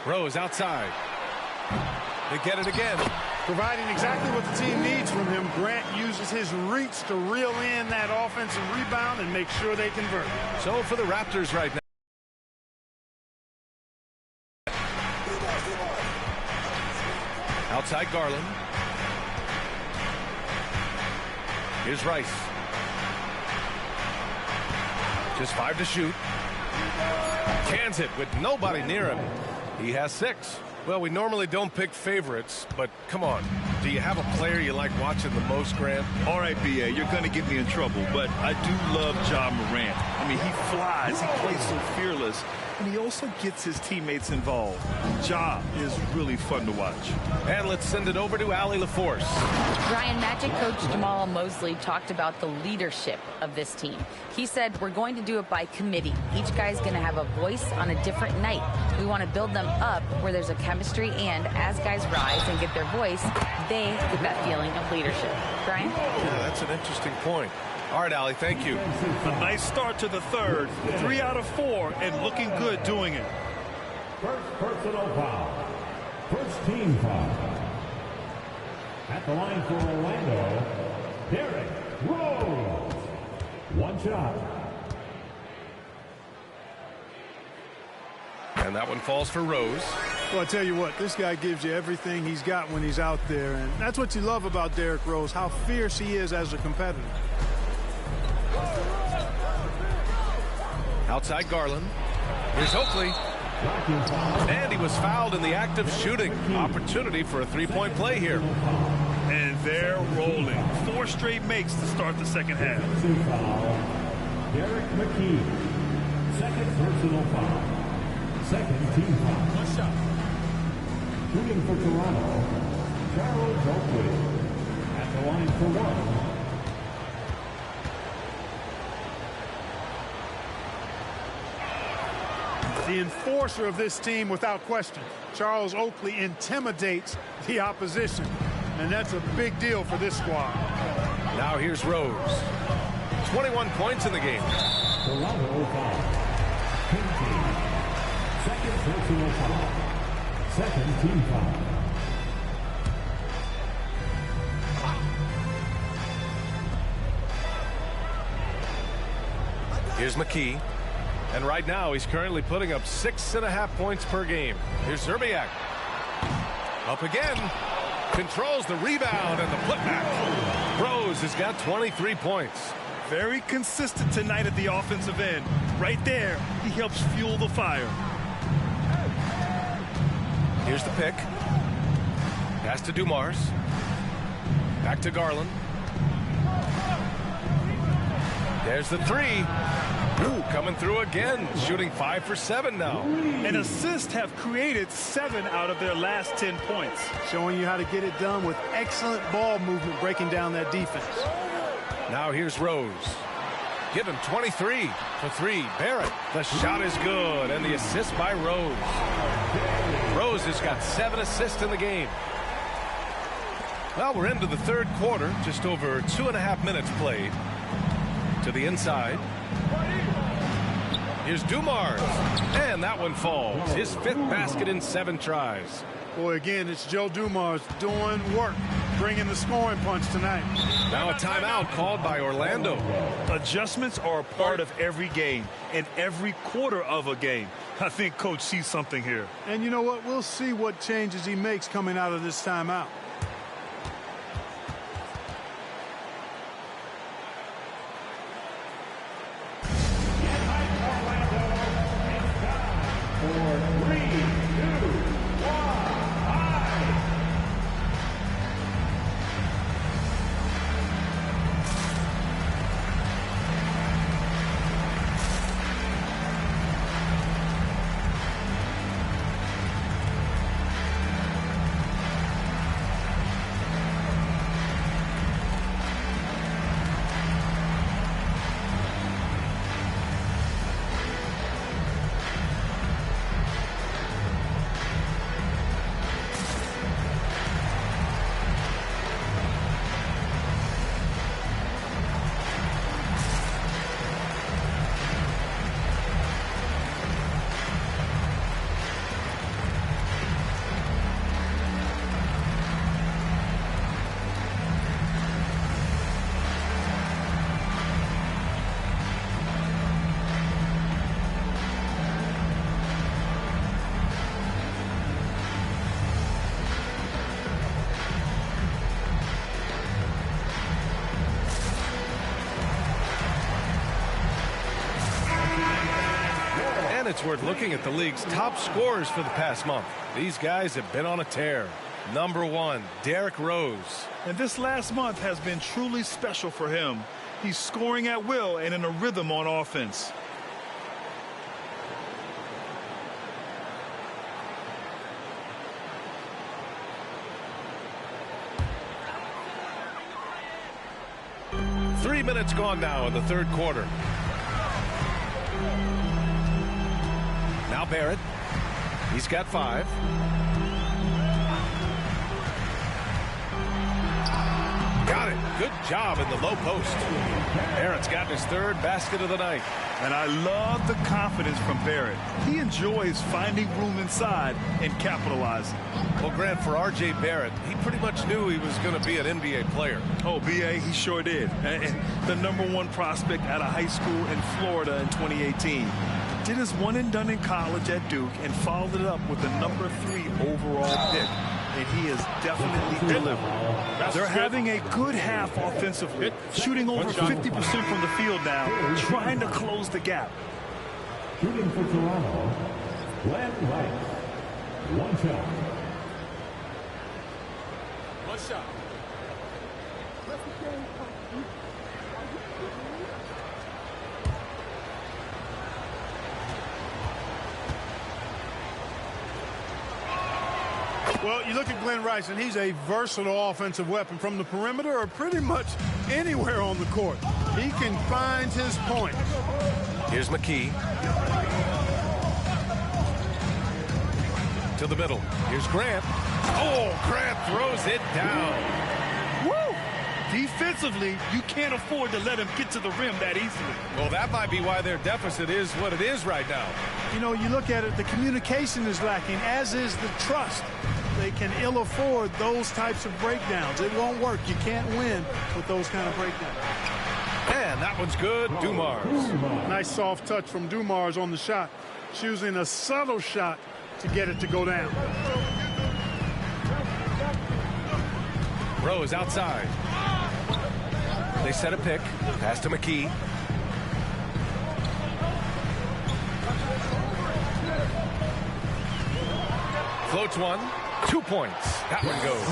Rose outside. They get it again. Providing exactly what the team needs from him, Grant uses his reach to reel in that offensive rebound and make sure they convert. So for the Raptors right now. Outside Garland. Here's Rice. Just 5 to shoot. Cans it with nobody near him. He has 6. Well, we normally don't pick favorites, but come on. Do you have a player you like watching the most, Grant? All right, B.A., you're going to get me in trouble, but I do love Ja Morant. I mean, he flies, he plays so fearless, and he also gets his teammates involved. Ja is really fun to watch. And let's send it over to Allie LaForce. Ryan, Magic coach Jamal Mosley talked about the leadership of this team. He said, we're going to do it by committee. Each guy's going to have a voice on a different night. We want to build them up where there's a chemistry, and as guys rise and get their voice, they get that feeling of leadership. Brian? Yeah, that's an interesting point. All right, Allie, thank you. A nice start to the third. 3 out of 4, and looking good doing it. First personal foul. First team foul. At the line for Orlando, Derrick Rose. One shot. And that one falls for Rose. Well, I tell you what, this guy gives you everything he's got when he's out there, and that's what you love about Derrick Rose, how fierce he is as a competitor. Outside Garland. Here's Oakley. And he was fouled in the act of shooting. Opportunity for a 3-point play here. And they're rolling. 4 straight makes to start the second half. Derek McKee. Second personal foul. Second team foul. Shooting for Toronto, Charles Oakley. At the line for 1. The enforcer of this team without question. Charles Oakley intimidates the opposition, and that's a big deal for this squad. Now here's Rose. 21 points in the game. Toronto foul. Second personal foul. Second team foul. Here's McKee. And right now, he's currently putting up 6.5 points per game. Here's Zerbiak. Up again. Controls the rebound and the putback. Rose has got 23 points. Very consistent tonight at the offensive end. Right there, he helps fuel the fire. Here's the pick. Pass to Dumars. Back to Garland. There's the three. Ooh, coming through again, shooting 5 for 7 now. And assists have created 7 out of their last 10 points. Showing you how to get it done with excellent ball movement, breaking down that defense. Now here's Rose. Give him 23 for 3. Barrett, the shot is good, and the assist by Rose. Rose has got 7 assists in the game. Well, we're into the third quarter, just over 2.5 minutes played. To the inside. Here's Dumars, and that one falls. His 5th basket in 7 tries. Boy, again, it's Joe Dumars doing work, bringing the scoring punch tonight. Now a timeout called by Orlando. Adjustments are a part of every game and every quarter of a game. I think Coach sees something here. And you know what? We'll see what changes he makes coming out of this timeout. It's worth looking at the league's top scorers for the past month. These guys have been on a tear. Number 1, Derrick Rose. And this last month has been truly special for him. He's scoring at will and in a rhythm on offense. Three minutes gone now in the third quarter. Now Barrett. He's got 5. Got it. Good job in the low post. Barrett's gotten his 3rd basket of the night. And I love the confidence from Barrett. He enjoys finding room inside and capitalizing. Well, Grant, for R.J. Barrett, he pretty much knew he was going to be an NBA player. Oh, B.A., he sure did. And the #1 prospect out of high school in Florida in 2018. Did his one and done in college at Duke and followed it up with the #3 overall pick. And he has definitely delivered. They're having a good half offensively, shooting over 50% from the field now, trying to close the gap. Shooting for Toronto, Glenn Rice. 1 shot. 1 shot. Well, you look at Glenn Rice, and he's a versatile offensive weapon from the perimeter or pretty much anywhere on the court. He can find his point. Here's McKee. To the middle. Here's Grant. Oh, Grant throws it down. Woo! Defensively, you can't afford to let him get to the rim that easily. Well, that might be why their deficit is what it is right now. You know, you look at it, the communication is lacking, as is the trust. They can ill afford those types of breakdowns. It won't work. You can't win with those kind of breakdowns. And that one's good. Dumars. Nice soft touch from Dumars on the shot. Choosing a subtle shot to get it to go down. Rose outside. They set a pick. Pass to McKee. Floats one. 2 points. That one goes.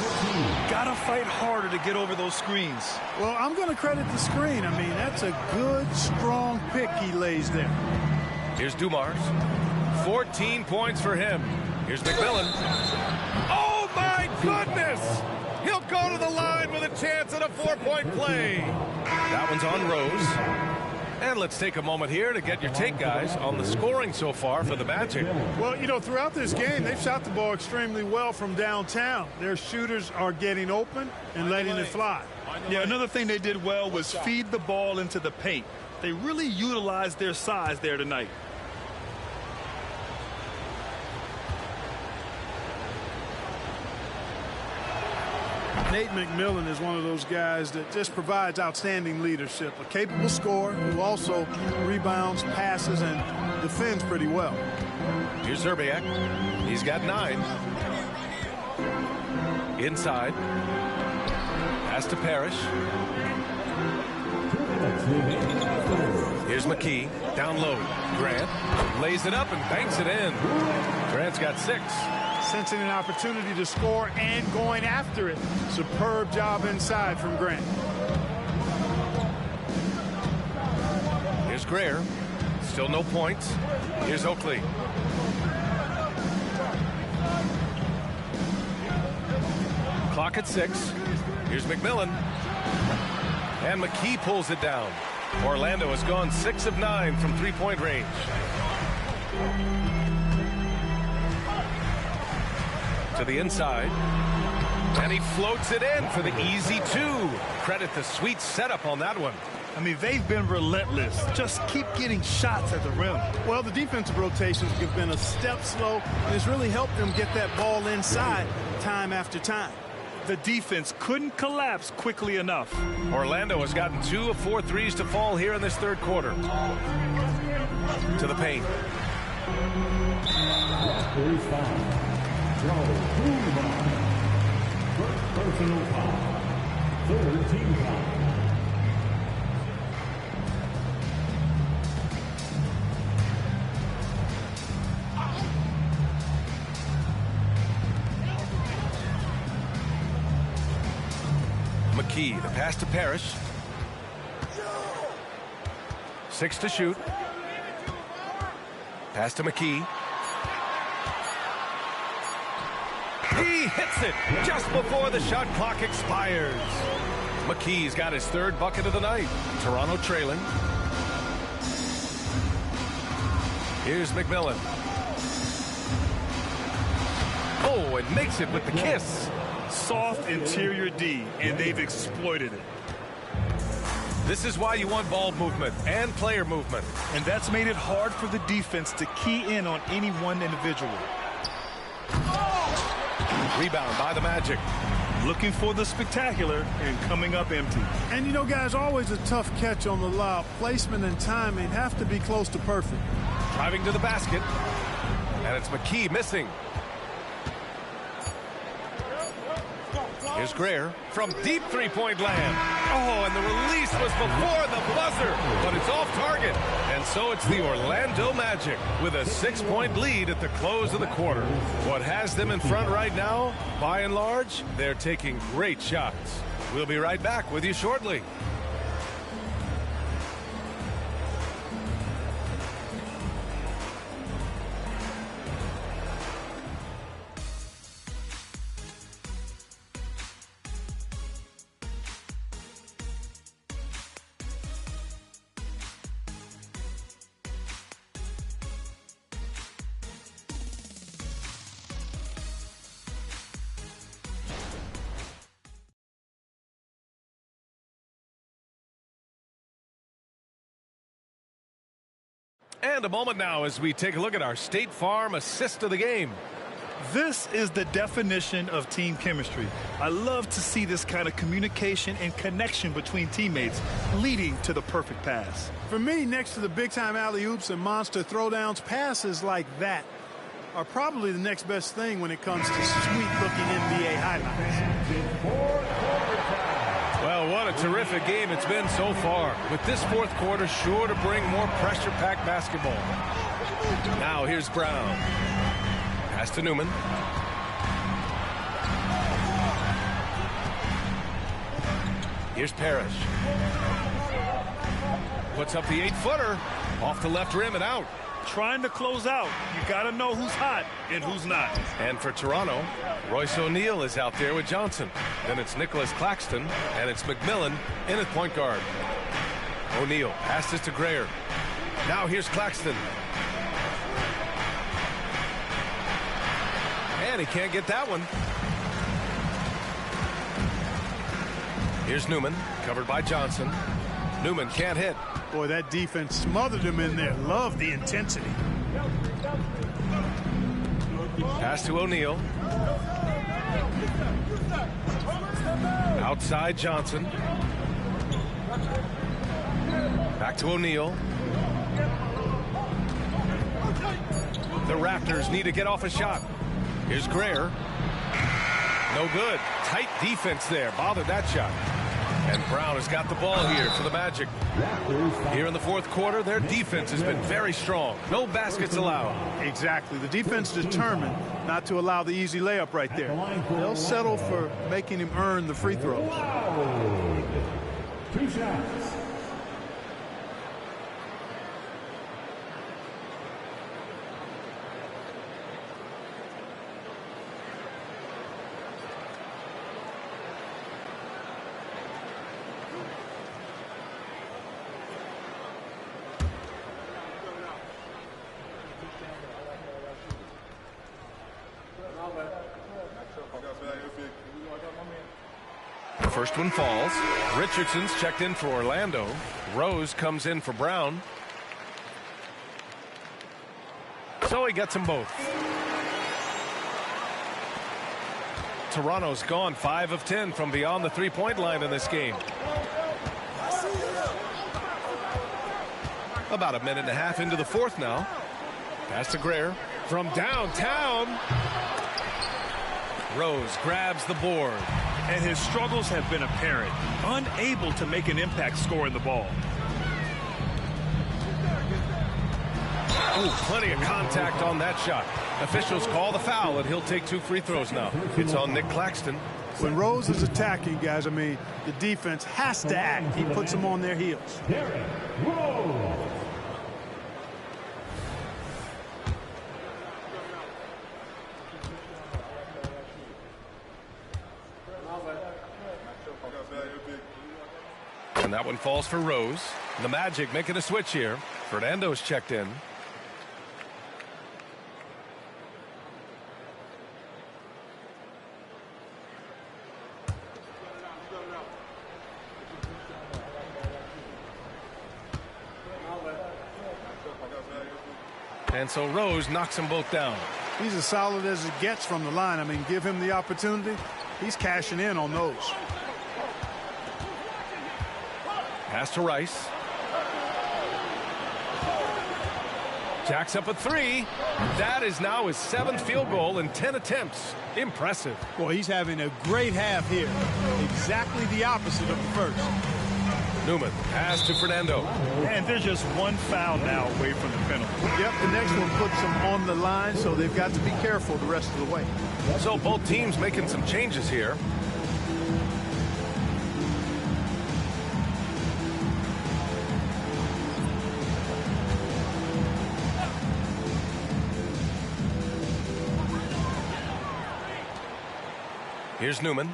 Gotta fight harder to get over those screens. Well, I'm going to credit the screen. I mean, that's a good, strong pick he lays there. Here's Dumars. 14 points for him. Here's McMillan. Oh, my goodness! He'll go to the line with a chance at a 4-point play. That one's on Rose. And let's take a moment here to get your take, guys, on the scoring so far for the Magic. Well, you know, throughout this game, they've shot the ball extremely well from downtown. Their shooters are getting open and letting it fly. Yeah, another thing they did well was feed the ball into the paint. They really utilized their size there tonight. Nate McMillan is one of those guys that just provides outstanding leadership, a capable scorer who also rebounds, passes, and defends pretty well. Here's Zerbiak. He's got 9. Inside. Pass to Parrish. Here's McKee. Down low. Grant lays it up and banks it in. Grant's got 6. Sensing an opportunity to score and going after it. Superb job inside from Grant. Here's Greer. Still no points. Here's Oakley. Clock at 6. Here's McMillan. And McKee pulls it down. Orlando has gone 6 of 9 from 3-point range. To the inside. And he floats it in for the easy 2. Credit the sweet setup on that one. I mean, they've been relentless. Just keep getting shots at the rim. Well, the defensive rotations have been a step slow, and it's really helped them get that ball inside time after time. The defense couldn't collapse quickly enough. Orlando has gotten 2 of 4 threes to fall here in this third quarter. To the paint. Personal foul. Third team foul. McKee, the pass to Parrish. 6 to shoot. Pass to McKee. He hits it just before the shot clock expires. McKee's got his 3rd bucket of the night. Toronto trailing. Here's McMillan. Oh, and makes it with the kiss. Soft interior D, and they've exploited it. This is why you want ball movement and player movement. And that's made it hard for the defense to key in on any one individual. Rebound by the Magic. Looking for the spectacular and coming up empty. And you know, guys, always a tough catch on the lob. Placement and timing have to be close to perfect. Driving to the basket. And it's McKee missing. Here's Greer from deep 3-point land. Oh, and the release was before the buzzer, but it's off target. And so it's the Orlando Magic with a 6-point lead at the close of the quarter. What has them in front right now, by and large, they're taking great shots. We'll be right back with you shortly. And a moment now as we take a look at our State Farm assist of the game. This is the definition of team chemistry. I love to see this kind of communication and connection between teammates leading to the perfect pass. For me, next to the big-time alley-oops and monster throwdowns, passes like that are probably the next best thing when it comes to sweet-looking NBA highlights. Well, what a terrific game it's been so far, with this fourth quarter sure to bring more pressure-packed basketball. Now here's Brown. Pass to Newman. Here's Parrish. Puts up the 8-footer. Off the left rim and out. Trying to close out. You got to know who's hot and who's not. And for Toronto, Royce O'Neal is out there with Johnson. Then it's Nicholas Claxton, and it's McMillan in at point guard. O'Neal passes to Greer. Now here's Claxton. And he can't get that one. Here's Newman, covered by Johnson. Newman can't hit. Boy, that defense smothered him in there. Love the intensity. Pass to O'Neal. Outside Johnson. Back to O'Neal. The Raptors need to get off a shot. Here's Greer. No good. Tight defense there. Bothered that shot. And Brown has got the ball here for the Magic. Here in the fourth quarter, their defense has been very strong. No baskets allowed. Exactly. The defense determined not to allow the easy layup right there. They'll settle for making him earn the free throws. 2 shots. The first one falls. Richardson's checked in for Orlando. Rose comes in for Brown. So he gets them both. Toronto's gone 5 of 10 from beyond the three-point line in this game. About a minute and a half into the fourth now. Pass to Greer from downtown. Rose grabs the board. And his struggles have been apparent. Unable to make an impact scoring the ball. Ooh, plenty of contact on that shot. Officials call the foul, and he'll take 2 free throws now. It's on Nick Claxton. When Rose is attacking, guys, I mean, the defense has to act. He puts them on their heels. And that one falls for Rose. The Magic making a switch here. Fernando's checked in. And so Rose knocks them both down. He's as solid as it gets from the line. I mean, give him the opportunity. He's cashing in on those. Pass to Rice. Jacks up a 3. That is now his 7th field goal in 10 attempts. Impressive. Boy, he's having a great half here. Exactly the opposite of the first. Newman, pass to Fernando. And there's just one foul now away from the penalty. Yep, the next one puts them on the line, so they've got to be careful the rest of the way. So both teams making some changes here. Here's Newman.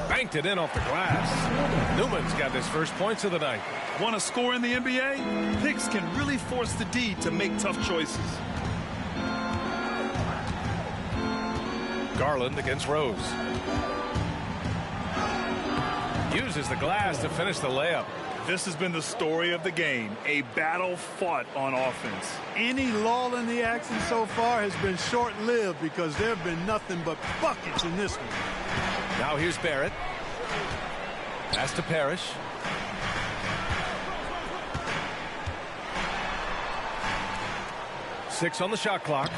Banked it in off the glass. Newman's got his first points of the night. Want to score in the NBA? Picks can really force the D to make tough choices. Garland against Rose. Uses the glass to finish the layup. This has been the story of the game, a battle fought on offense. Any lull in the action so far has been short-lived because there have been nothing but buckets in this one. Now here's Barrett. Pass to Parrish. Six on the shot clock.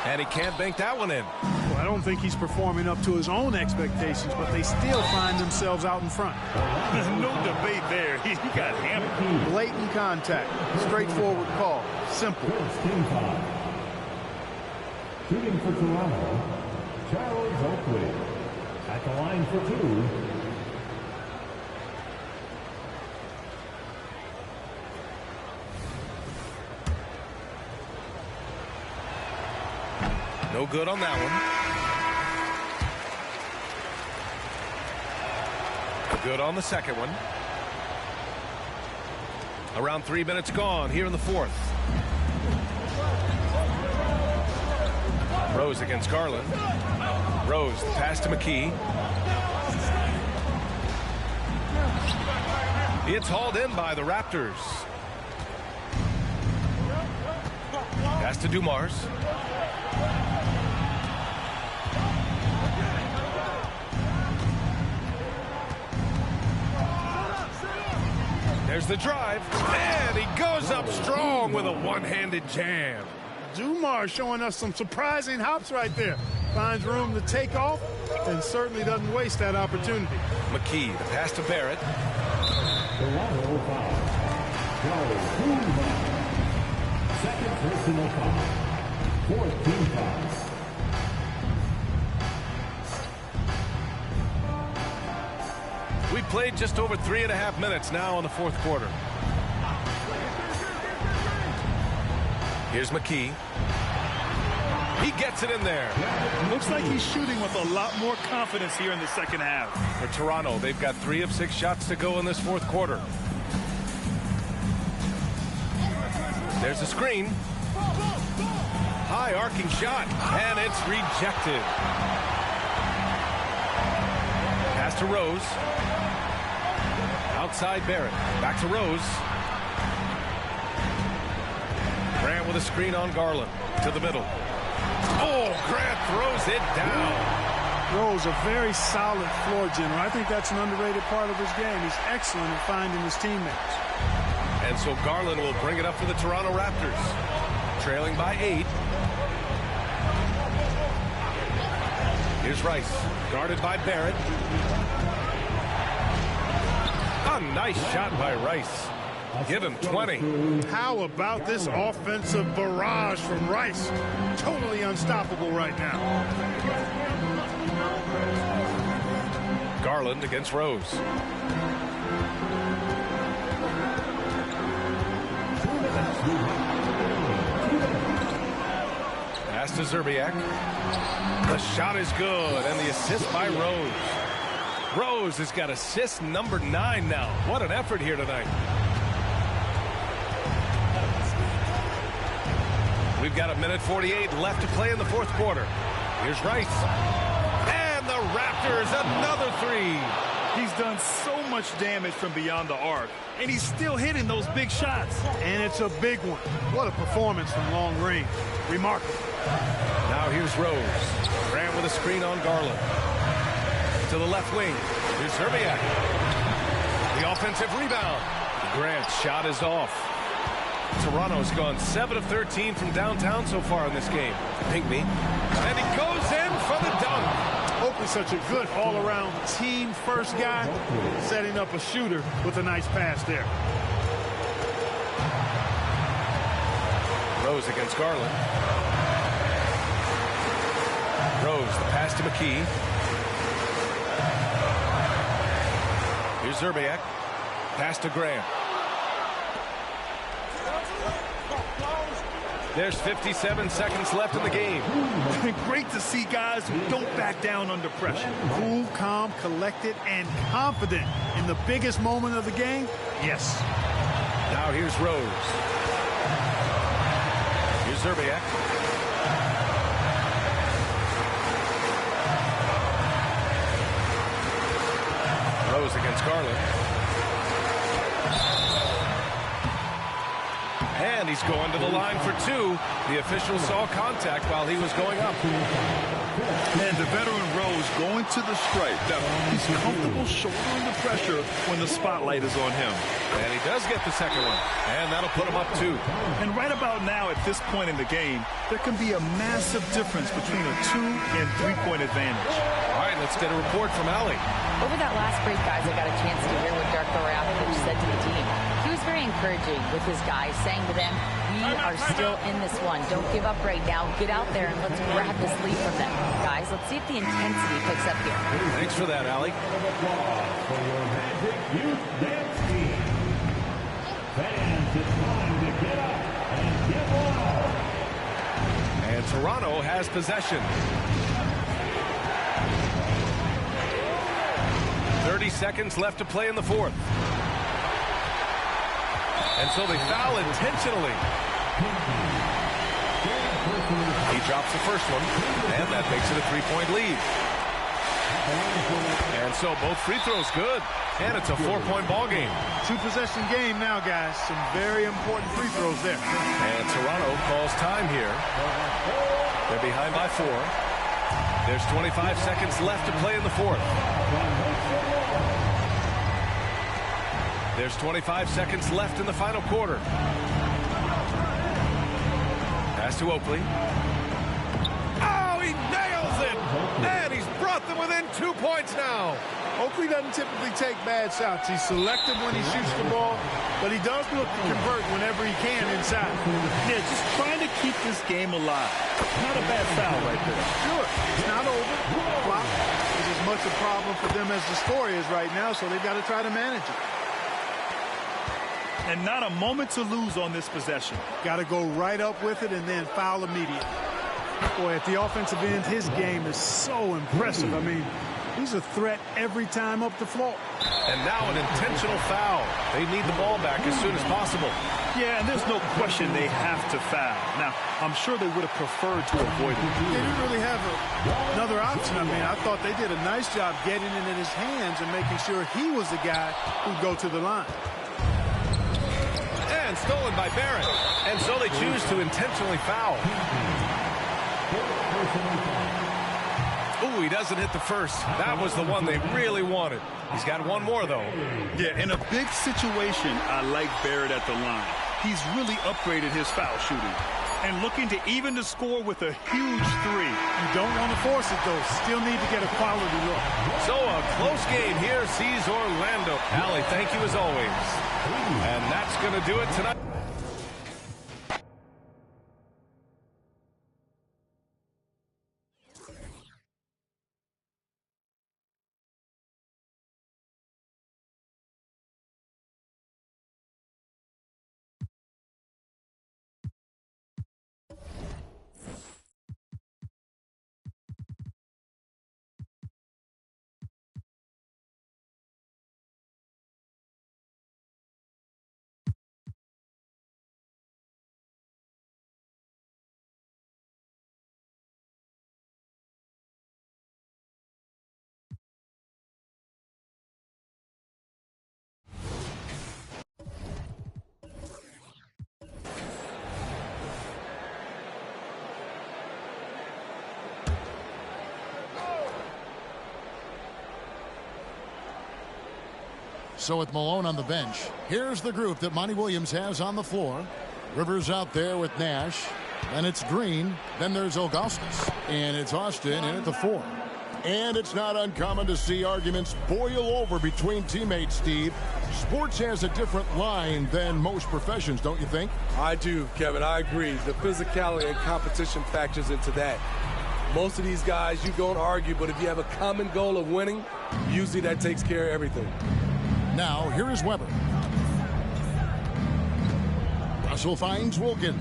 And he can't bank that one in. Well, I don't think he's performing up to his own expectations, but they still find themselves out in front. No debate there. He got hammered. Blatant contact. Straightforward call. Simple. Team foul. Shooting for Toronto, Charles Oakley. At the line for two. No good on that one. Good on the second one. Around 3 minutes gone here in the fourth. Rose against Garland. Rose, the pass to McKee. It's hauled in by the Raptors. Pass to Dumars. There's the drive, and he goes up strong with a one-handed jam. Dumars showing us some surprising hops right there. Finds room to take off and certainly doesn't waste that opportunity. McKee, the pass to Barrett. Toronto foul. Second personal foul. 4th team fouls. We played just over 3.5 minutes now in the fourth quarter. Here's McKee. He gets it in there. Looks like he's shooting with a lot more confidence here in the second half. For Toronto, they've got 3 of 6 shots to go in this fourth quarter. There's a screen. High arcing shot, and it's rejected. Pass to Rose. Outside Barrett. Back to Rose. Grant with a screen on Garland. To the middle. Oh, Grant throws it down. Rose, a very solid floor general. I think that's an underrated part of his game. He's excellent at finding his teammates. And so Garland will bring it up for the Toronto Raptors. Trailing by 8. Here's Rice. Guarded by Barrett. A nice shot by Rice. Give him 20. How about this offensive barrage from Rice? Totally unstoppable right now. Garland against Rose. Pass to Zerbiak. The shot is good, and the assist by Rose. Rose has got assist number 9 now. What an effort here tonight. We've got 1:48 left to play in the fourth quarter. Here's Rice. And the Raptors, another 3. He's done so much damage from beyond the arc, and he's still hitting those big shots. And it's a big one. What a performance from long range. Remarkable. Now here's Rose. Grant with a screen on Garland. To the left wing. Here's Zerbiak. The offensive rebound. Grant's shot is off. Toronto's gone 7 of 13 from downtown so far in this game. Pinkney. And he goes in for the dunk. Oakley's such a good all-around team first guy, setting up a shooter with a nice pass there. Rose against Garland. Rose, the pass to McKee. Here's Zerbiak. Pass to Grant. There's 57 seconds left in the game. Great to see guys who don't back down under pressure. Cool, calm, collected, and confident in the biggest moment of the game. Yes. Now here's Rose. Here's Zerbiak. Rose against Garland. And he's going to the line for two. The official saw contact while he was going up. And the veteran Rose going to the stripe. Now, he's comfortable shouldering the pressure when the spotlight is on him. And he does get the second one. And that'll put him up 2. And right about now, at this point in the game, there can be a massive difference between a 2- and 3-point advantage. All right, let's get a report from Allie. Over that last break, guys, I got a chance to hear what Darko Rakovic said to the team. He was very encouraging with his guys, saying to them, we are still in this one. Don't give up right now. Get out there and let's grab this lead from them. Guys, let's see if the intensity picks up here. Thanks for that, Allie. Fans, it's time to get up and get wild. And Toronto has possession. 30 seconds left to play in the fourth. And so they foul intentionally. He drops the first one, and that makes it a 3-point lead. And so both free throws good, and it's a 4-point ball game. 2-possession game now, guys. Some very important free throws there. And Toronto calls time here. They're behind by 4. There's 25 seconds left to play in the fourth. There's 25 seconds left in the final quarter. Pass to Oakley. Oh, he nails it! And he's brought them within 2 points now. Oakley doesn't typically take bad shots. He's selective when he shoots the ball, but he does look to convert whenever he can inside. Yeah, just trying to keep this game alive. Not a bad foul right there. Sure, it's not over. Clock is as much a problem for them as the score is right now, so they've got to try to manage it. And not a moment to lose on this possession. Got to go right up with it and then foul immediately. Boy, at the offensive end, his game is so impressive. I mean, he's a threat every time up the floor. And now an intentional foul. They need the ball back as soon as possible. Yeah, and there's no question they have to foul. Now, I'm sure they would have preferred to avoid it. They didn't really have another option. I mean, I thought they did a nice job getting it in his hands and making sure he was the guy who'd go to the line. And stolen by Barrett. And so they choose to intentionally foul. Ooh, he doesn't hit the first. That was the one they really wanted. He's got one more, though. Yeah, in a big situation, I like Barrett at the line. He's really upgraded his foul shooting. And looking to even the score with a huge 3. You don't want to force it, though. Still need to get a quality look. So a close game here sees Orlando. Allie, thank you as always. And that's going to do it tonight. So with Malone on the bench, here's the group that Monty Williams has on the floor. Rivers out there with Nash. Then it's Green. Then there's Augustus. And it's Austin in at the 4. And it's not uncommon to see arguments boil over between teammates, Steve. Sports has a different line than most professions, don't you think? I do, Kevin. I agree. The physicality and competition factors into that. Most of these guys, you don't argue, but if you have a common goal of winning, usually that takes care of everything. Now, here is Weber. Russell finds Wilkins.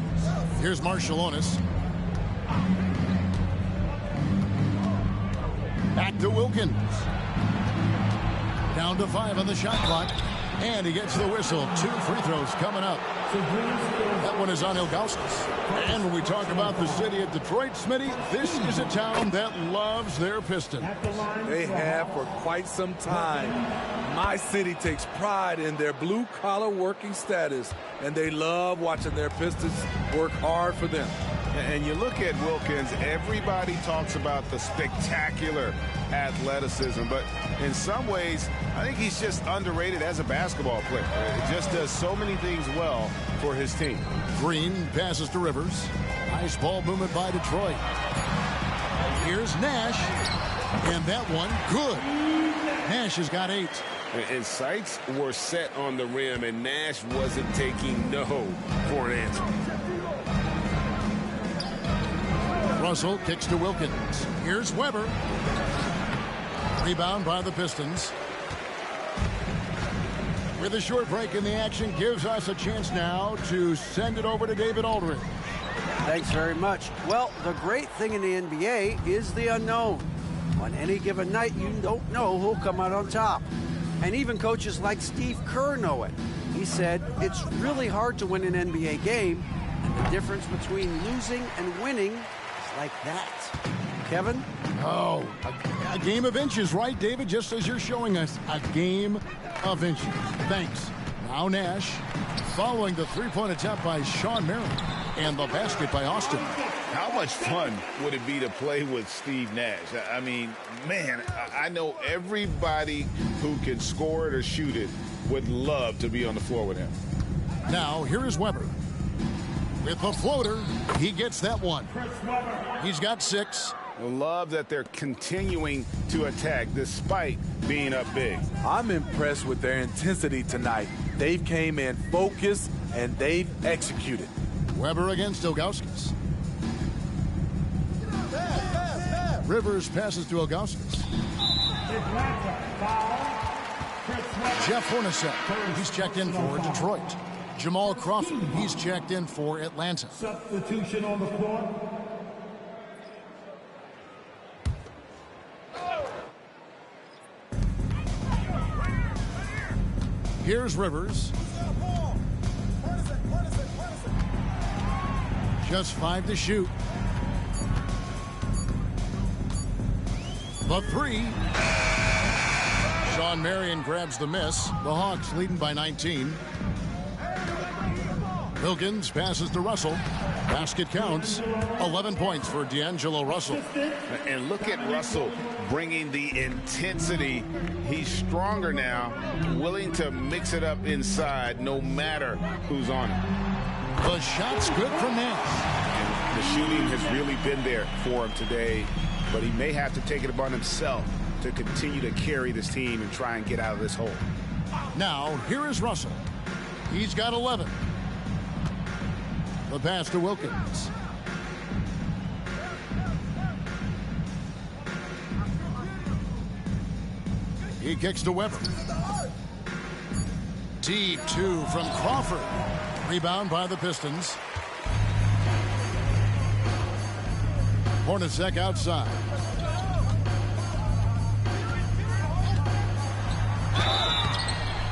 Here's Marshallonis. Back to Wilkins. Down to 5 on the shot clock. And he gets the whistle. 2 free throws coming up That one is on Ilgauskas. And when we talk about the city of Detroit, Smitty, this is a town that loves their Pistons. They have for quite some time. My city takes pride in their blue-collar working status, and they love watching their Pistons work hard for them. And you look at Wilkins, everybody talks about the spectacular athleticism, but in some ways, I think he's just underrated as a basketball player. He just does so many things well for his team. Green passes to Rivers. Nice ball movement by Detroit. Here's Nash. And that one, good. Nash has got 8. And sights were set on the rim, and Nash wasn't taking no for an answer. Russell kicks to Wilkins. Here's Weber. Rebound by the Pistons. With a short break in the action, gives us a chance now to send it over to David Aldridge. Thanks very much. Well, the great thing in the NBA is the unknown. On any given night, you don't know who'll come out on top. And even coaches like Steve Kerr know it. He said, it's really hard to win an NBA game, and the difference between losing and winning is like that. Kevin? Oh, a game of inches, right, David? Just as you're showing us, a game of inches. Thanks. Now Nash, following the three-point attempt by Sean Marion, and the basket by Austin. How much fun would it be to play with Steve Nash? I mean, man, I know everybody who can score it or shoot it would love to be on the floor with him. Now, here is Weber. With the floater, he gets that one. He's got 6. I love that they're continuing to attack despite being up big. I'm impressed with their intensity tonight. They've came in focused, and they've executed. Weber against Ilgauskas. Rivers passes to Ilgauskas. Jeff Hornacek, he's checked in for Detroit. Jamal Crawford, he's checked in for Atlanta. Substitution on the floor. Here's Rivers. Just 5 to shoot. The 3. Sean Marion grabs the miss. The Hawks leading by 19. Wilkins passes to Russell. Basket counts. 11 points for D'Angelo Russell. And look at Russell bringing the intensity. He's stronger now, willing to mix it up inside no matter who's on it. The shot's good from Nash. The shooting has really been there for him today, but he may have to take it upon himself to continue to carry this team and try and get out of this hole. Now, here is Russell. He's got 11. The pass to Wilkins. He kicks to Weber. Deep 2 from Crawford. Rebound by the Pistons. Hornacek outside.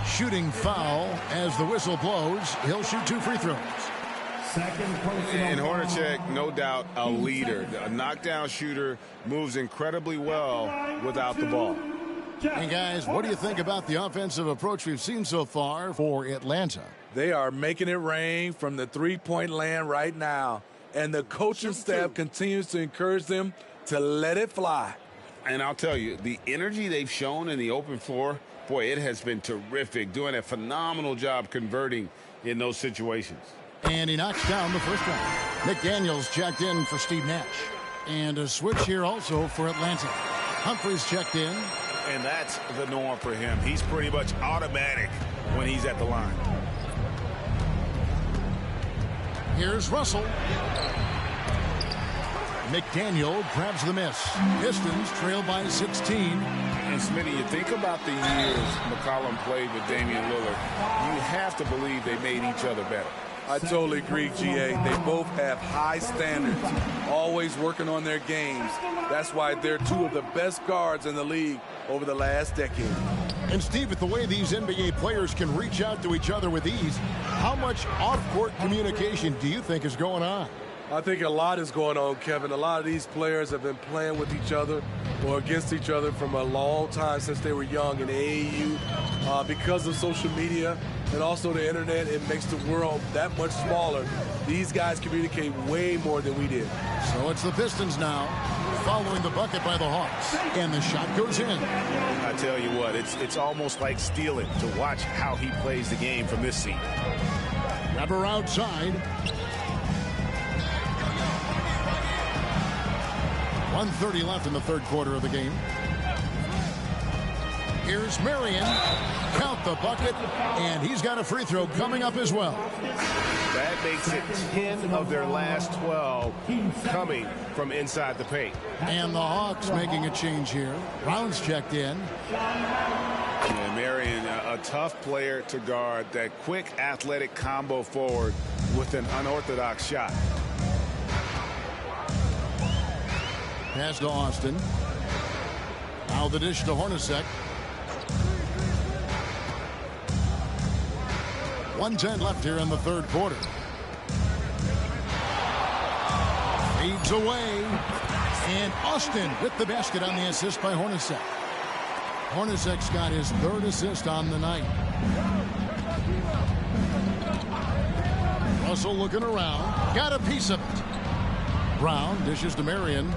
Shooting foul as the whistle blows. He'll shoot 2 free throws. And Hornacek, no doubt, a leader. A knockdown shooter, moves incredibly well without the ball. And guys, what do you think about the offensive approach we've seen so far for Atlanta? They are making it rain from the three-point land right now. And the coaching staff continues to encourage them to let it fly. And I'll tell you, the energy they've shown in the open floor, boy, it has been terrific. Doing a phenomenal job converting in those situations. And he knocks down the first one. McDaniels checked in for Steve Nash. And a switch here also for Atlanta. Humphries checked in. And that's the norm for him. He's pretty much automatic when he's at the line. Here's Russell. McDaniel grabs the miss. Pistons trail by 16. And Smitty, you think about the years McCollum played with Damian Lillard, you have to believe they made each other better. I totally agree, GA. They both have high standards, always working on their games. That's why they're 2 of the best guards in the league over the last decade. And Steve, with the way these NBA players can reach out to each other with ease, how much off-court communication do you think is going on? I think a lot is going on, Kevin. A lot of these players have been playing with each other or against each other from a long time since they were young in AAU. Because of social media and also the internet, it makes the world that much smaller. These guys communicate way more than we did. So it's the Pistons now, following the bucket by the Hawks. And the shot goes in. I tell you what, it's almost like stealing to watch how he plays the game from this seat. Weber outside. 1:30 left in the third quarter of the game. Here's Marion. Count the bucket, and he's got a free throw coming up as well. That makes it 10 of their last 12 coming from inside the paint. And the Hawks making a change here. Brown's checked in. And Marion, a tough player to guard. That quick athletic combo forward with an unorthodox shot. Pass to Austin. Now the dish to Hornacek. 1:10 left here in the third quarter. Feeds away. And Austin with the basket on the assist by Hornacek. Hornacek's got his third assist on the night. Russell looking around. Got a piece of it. Brown dishes to Marion.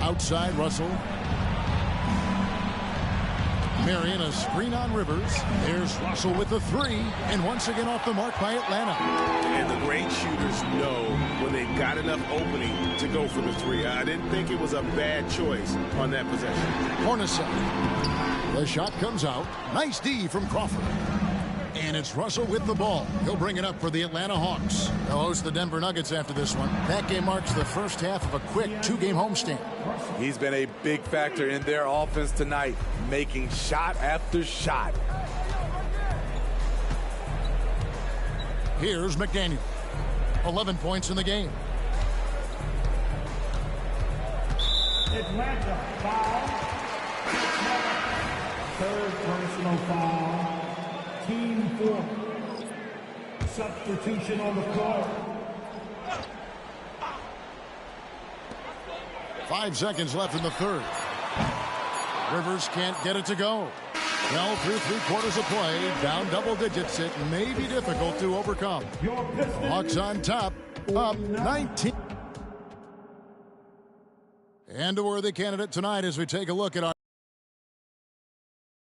Outside Russell. Marion, a screen on Rivers. There's Russell with the three. And once again off the mark by Atlanta. And the great shooters know when they've got enough opening to go for the three. I didn't think it was a bad choice on that possession. Hornacek. The shot comes out. Nice D from Crawford. And it's Russell with the ball. He'll bring it up for the Atlanta Hawks. They'll host the Denver Nuggets after this one. That game marks the first half of a quick two-game homestand. He's been a big factor in their offense tonight, making shot after shot. Here's McDaniel. 11 points in the game. Atlanta foul. Third personal foul. Team 4. Substitution on the floor. 5 seconds left in the third. Rivers can't get it to go. Well, through 3 quarters of play, down double digits, it may be difficult to overcome. Hawks on top, up 19. And a worthy candidate tonight as we take a look at our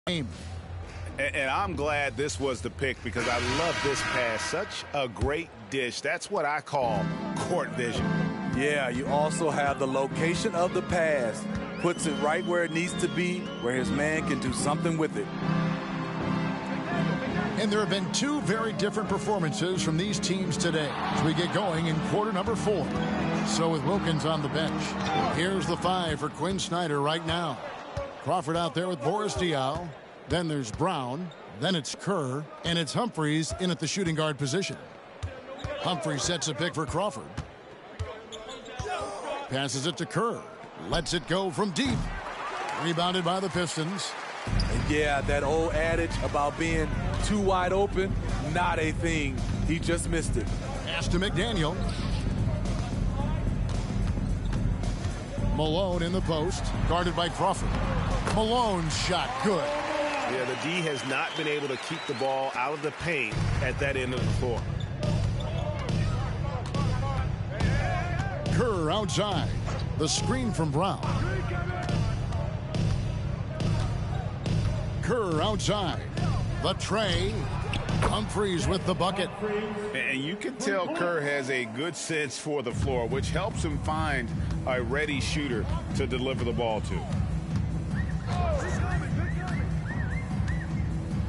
game. And I'm glad this was the pick because I love this pass. Such a great dish. That's what I call court vision. Yeah, you also have the location of the pass. Puts it right where it needs to be, where his man can do something with it. And there have been 2 very different performances from these teams today as we get going in quarter number 4. So with Wilkins on the bench, here's the 5 for Quinn Snyder right now. Crawford out there with Boris Diaw. Then there's Brown. Then it's Kerr. And it's Humphries in at the shooting guard position. Humphries sets a pick for Crawford. Passes it to Kerr. Lets it go from deep. Rebounded by the Pistons. And yeah, that old adage about being too wide open, not a thing. He just missed it. Pass to McDaniel. Malone in the post. Guarded by Crawford. Malone's shot good. Yeah, the D has not been able to keep the ball out of the paint at that end of the floor. Kerr outside. The screen from Brown. Kerr outside. The tray. Humphries with the bucket. And you can tell Kerr has a good sense for the floor, which helps him find a ready shooter to deliver the ball to.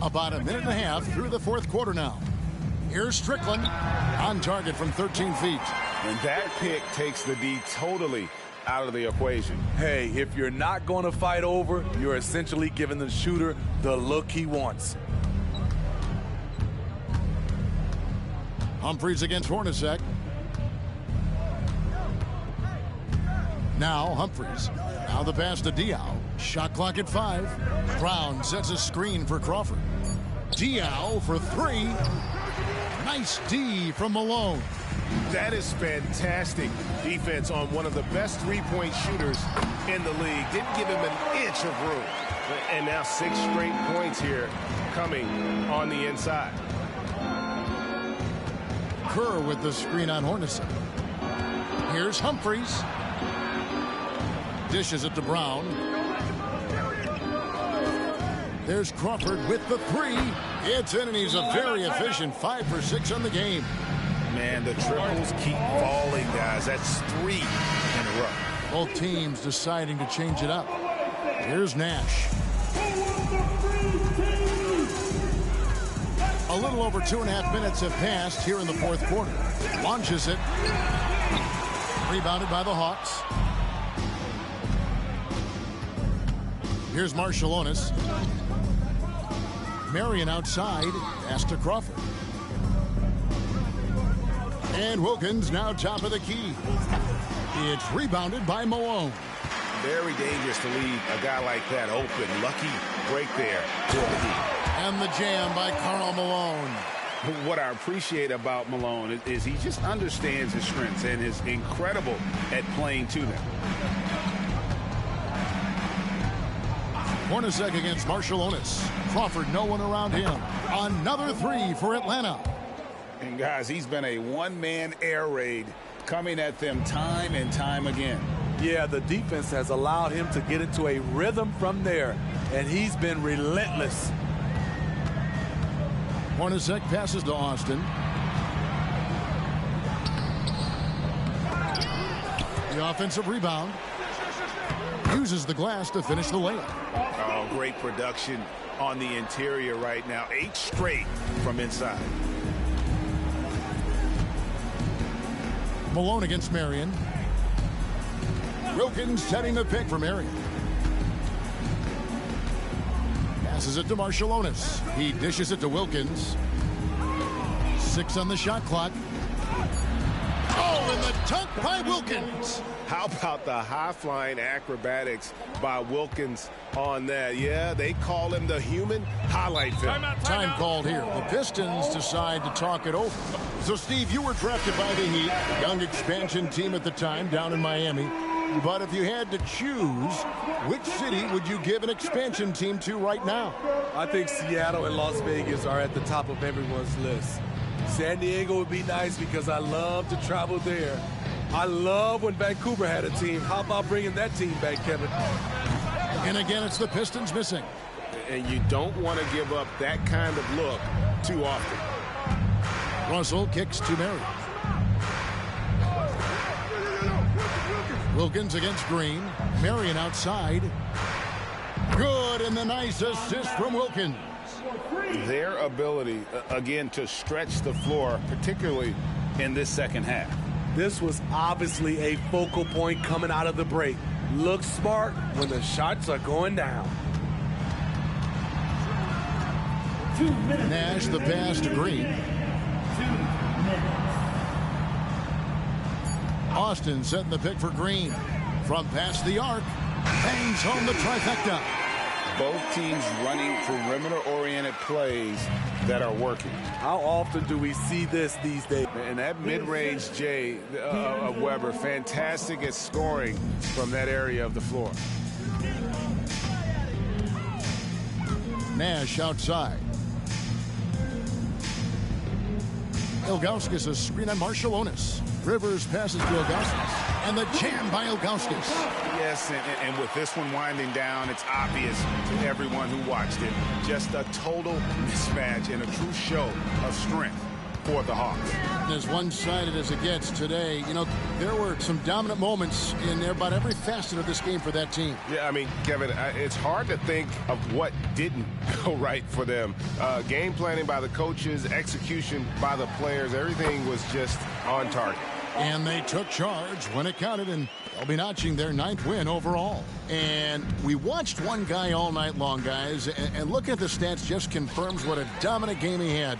About a minute and a half through the fourth quarter now. Here's Strickland on target from 13 feet. And that pick takes the D totally out of the equation. Hey, if you're not going to fight over, you're essentially giving the shooter the look he wants. Humphries against Hornacek. Now Humphries. Now the pass to Diao. Shot clock at 5. Brown sets a screen for Crawford. Diao for 3. Nice D from Malone. That is fantastic defense on one of the best three-point shooters in the league. Didn't give him an inch of room. And now 6 straight points here coming on the inside. Kerr with the screen on Hornacek. Here's Humphries. Dishes it to Brown. There's Crawford with the 3. It's in, and he's a very efficient 5 for 6 on the game. Man, the triples keep falling, guys. That's 3 in a row. Both teams deciding to change it up. Here's Nash. A little over 2.5 minutes have passed here in the fourth quarter. Launches it. Rebounded by the Hawks. Here's Marciulionis. Marion outside. Pass to Crawford. And Wilkins now top of the key. It's rebounded by Malone. Very dangerous to leave a guy like that open. Lucky break there for the Heat. And the jam by Karl Malone. What I appreciate about Malone is he just understands his strengths and is incredible at playing to them. Hornacek against Marciulionis. Crawford, no one around him. Another 3 for Atlanta. And guys, he's been a one-man air raid coming at them time and time again. Yeah, the defense has allowed him to get into a rhythm from there, and he's been relentless. Hornacek passes to Austin. The offensive rebound. Uses the glass to finish the layup. Oh, great production on the interior right now. 8 straight from inside. Malone against Marion. Wilkins setting the pick for Marion. Passes it to Marciulionis. He dishes it to Wilkins. 6 on the shot clock. Oh, and the dunk by Wilkins. How about the high-flying acrobatics by Wilkins on that? Yeah, they call him the human highlight film. Time called here. The Pistons decide to talk it over. So, Steve, you were drafted by the Heat, young expansion team at the time down in Miami. But if you had to choose, which city would you give an expansion team to right now? I think Seattle and Las Vegas are at the top of everyone's list. San Diego would be nice because I love to travel there. I love when Vancouver had a team. How about bringing that team back, Kevin? And again, it's the Pistons missing. And you don't want to give up that kind of look too often. Russell kicks to Marion. Wilkins against Green. Marion outside. Good, and the nice assist from Wilkins. Their ability, again, to stretch the floor, particularly in this second half. This was obviously a focal point coming out of the break. Look smart when the shots are going down. Nash the pass to Green. 2 minutes. Austin setting the pick for Green. From past the arc, bangs home the trifecta. Both teams running perimeter-oriented plays that are working. How often do we see this these days? And that mid-range J of Weber, fantastic at scoring from that area of the floor. Nash outside. Ilgauskas a screen on Marciulionis. Rivers passes to Ilgauskas. And the jam by Ilgauskas. Yes, and with this one winding down, it's obvious to everyone who watched it. Just a total mismatch and a true show of strength for the Hawks. As one-sided as it gets today, you know, there were some dominant moments in about every facet of this game for that team. Yeah, I mean, Kevin, it's hard to think of what didn't go right for them. Game planning by the coaches, execution by the players, everything was just on target. And they took charge when it counted, and they'll be notching their 9th win overall. And we watched one guy all night long, guys, and looking at the stats just confirms what a dominant game he had.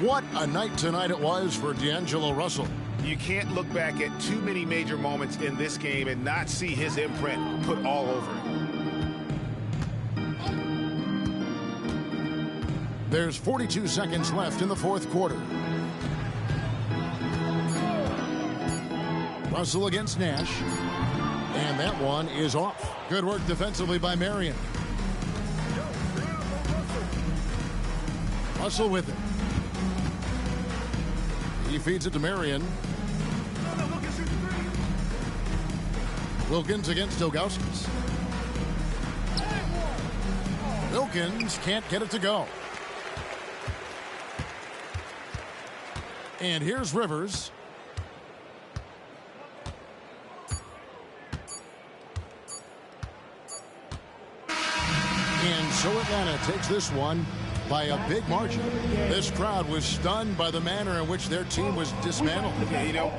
What a night tonight it was for D'Angelo Russell. You can't look back at too many major moments in this game and not see his imprint put all over it. There's 42 seconds left in the fourth quarter. Russell against Nash. And that one is off. Good work defensively by Marion. Russell with it. He feeds it to Marion. Wilkins against Ilgauskas. Wilkins can't get it to go. And here's Rivers. And so Atlanta takes this one by a big margin. This crowd was stunned by the manner in which their team was dismantled. Yeah, you know,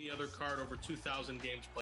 Any other card over 2,000 games played.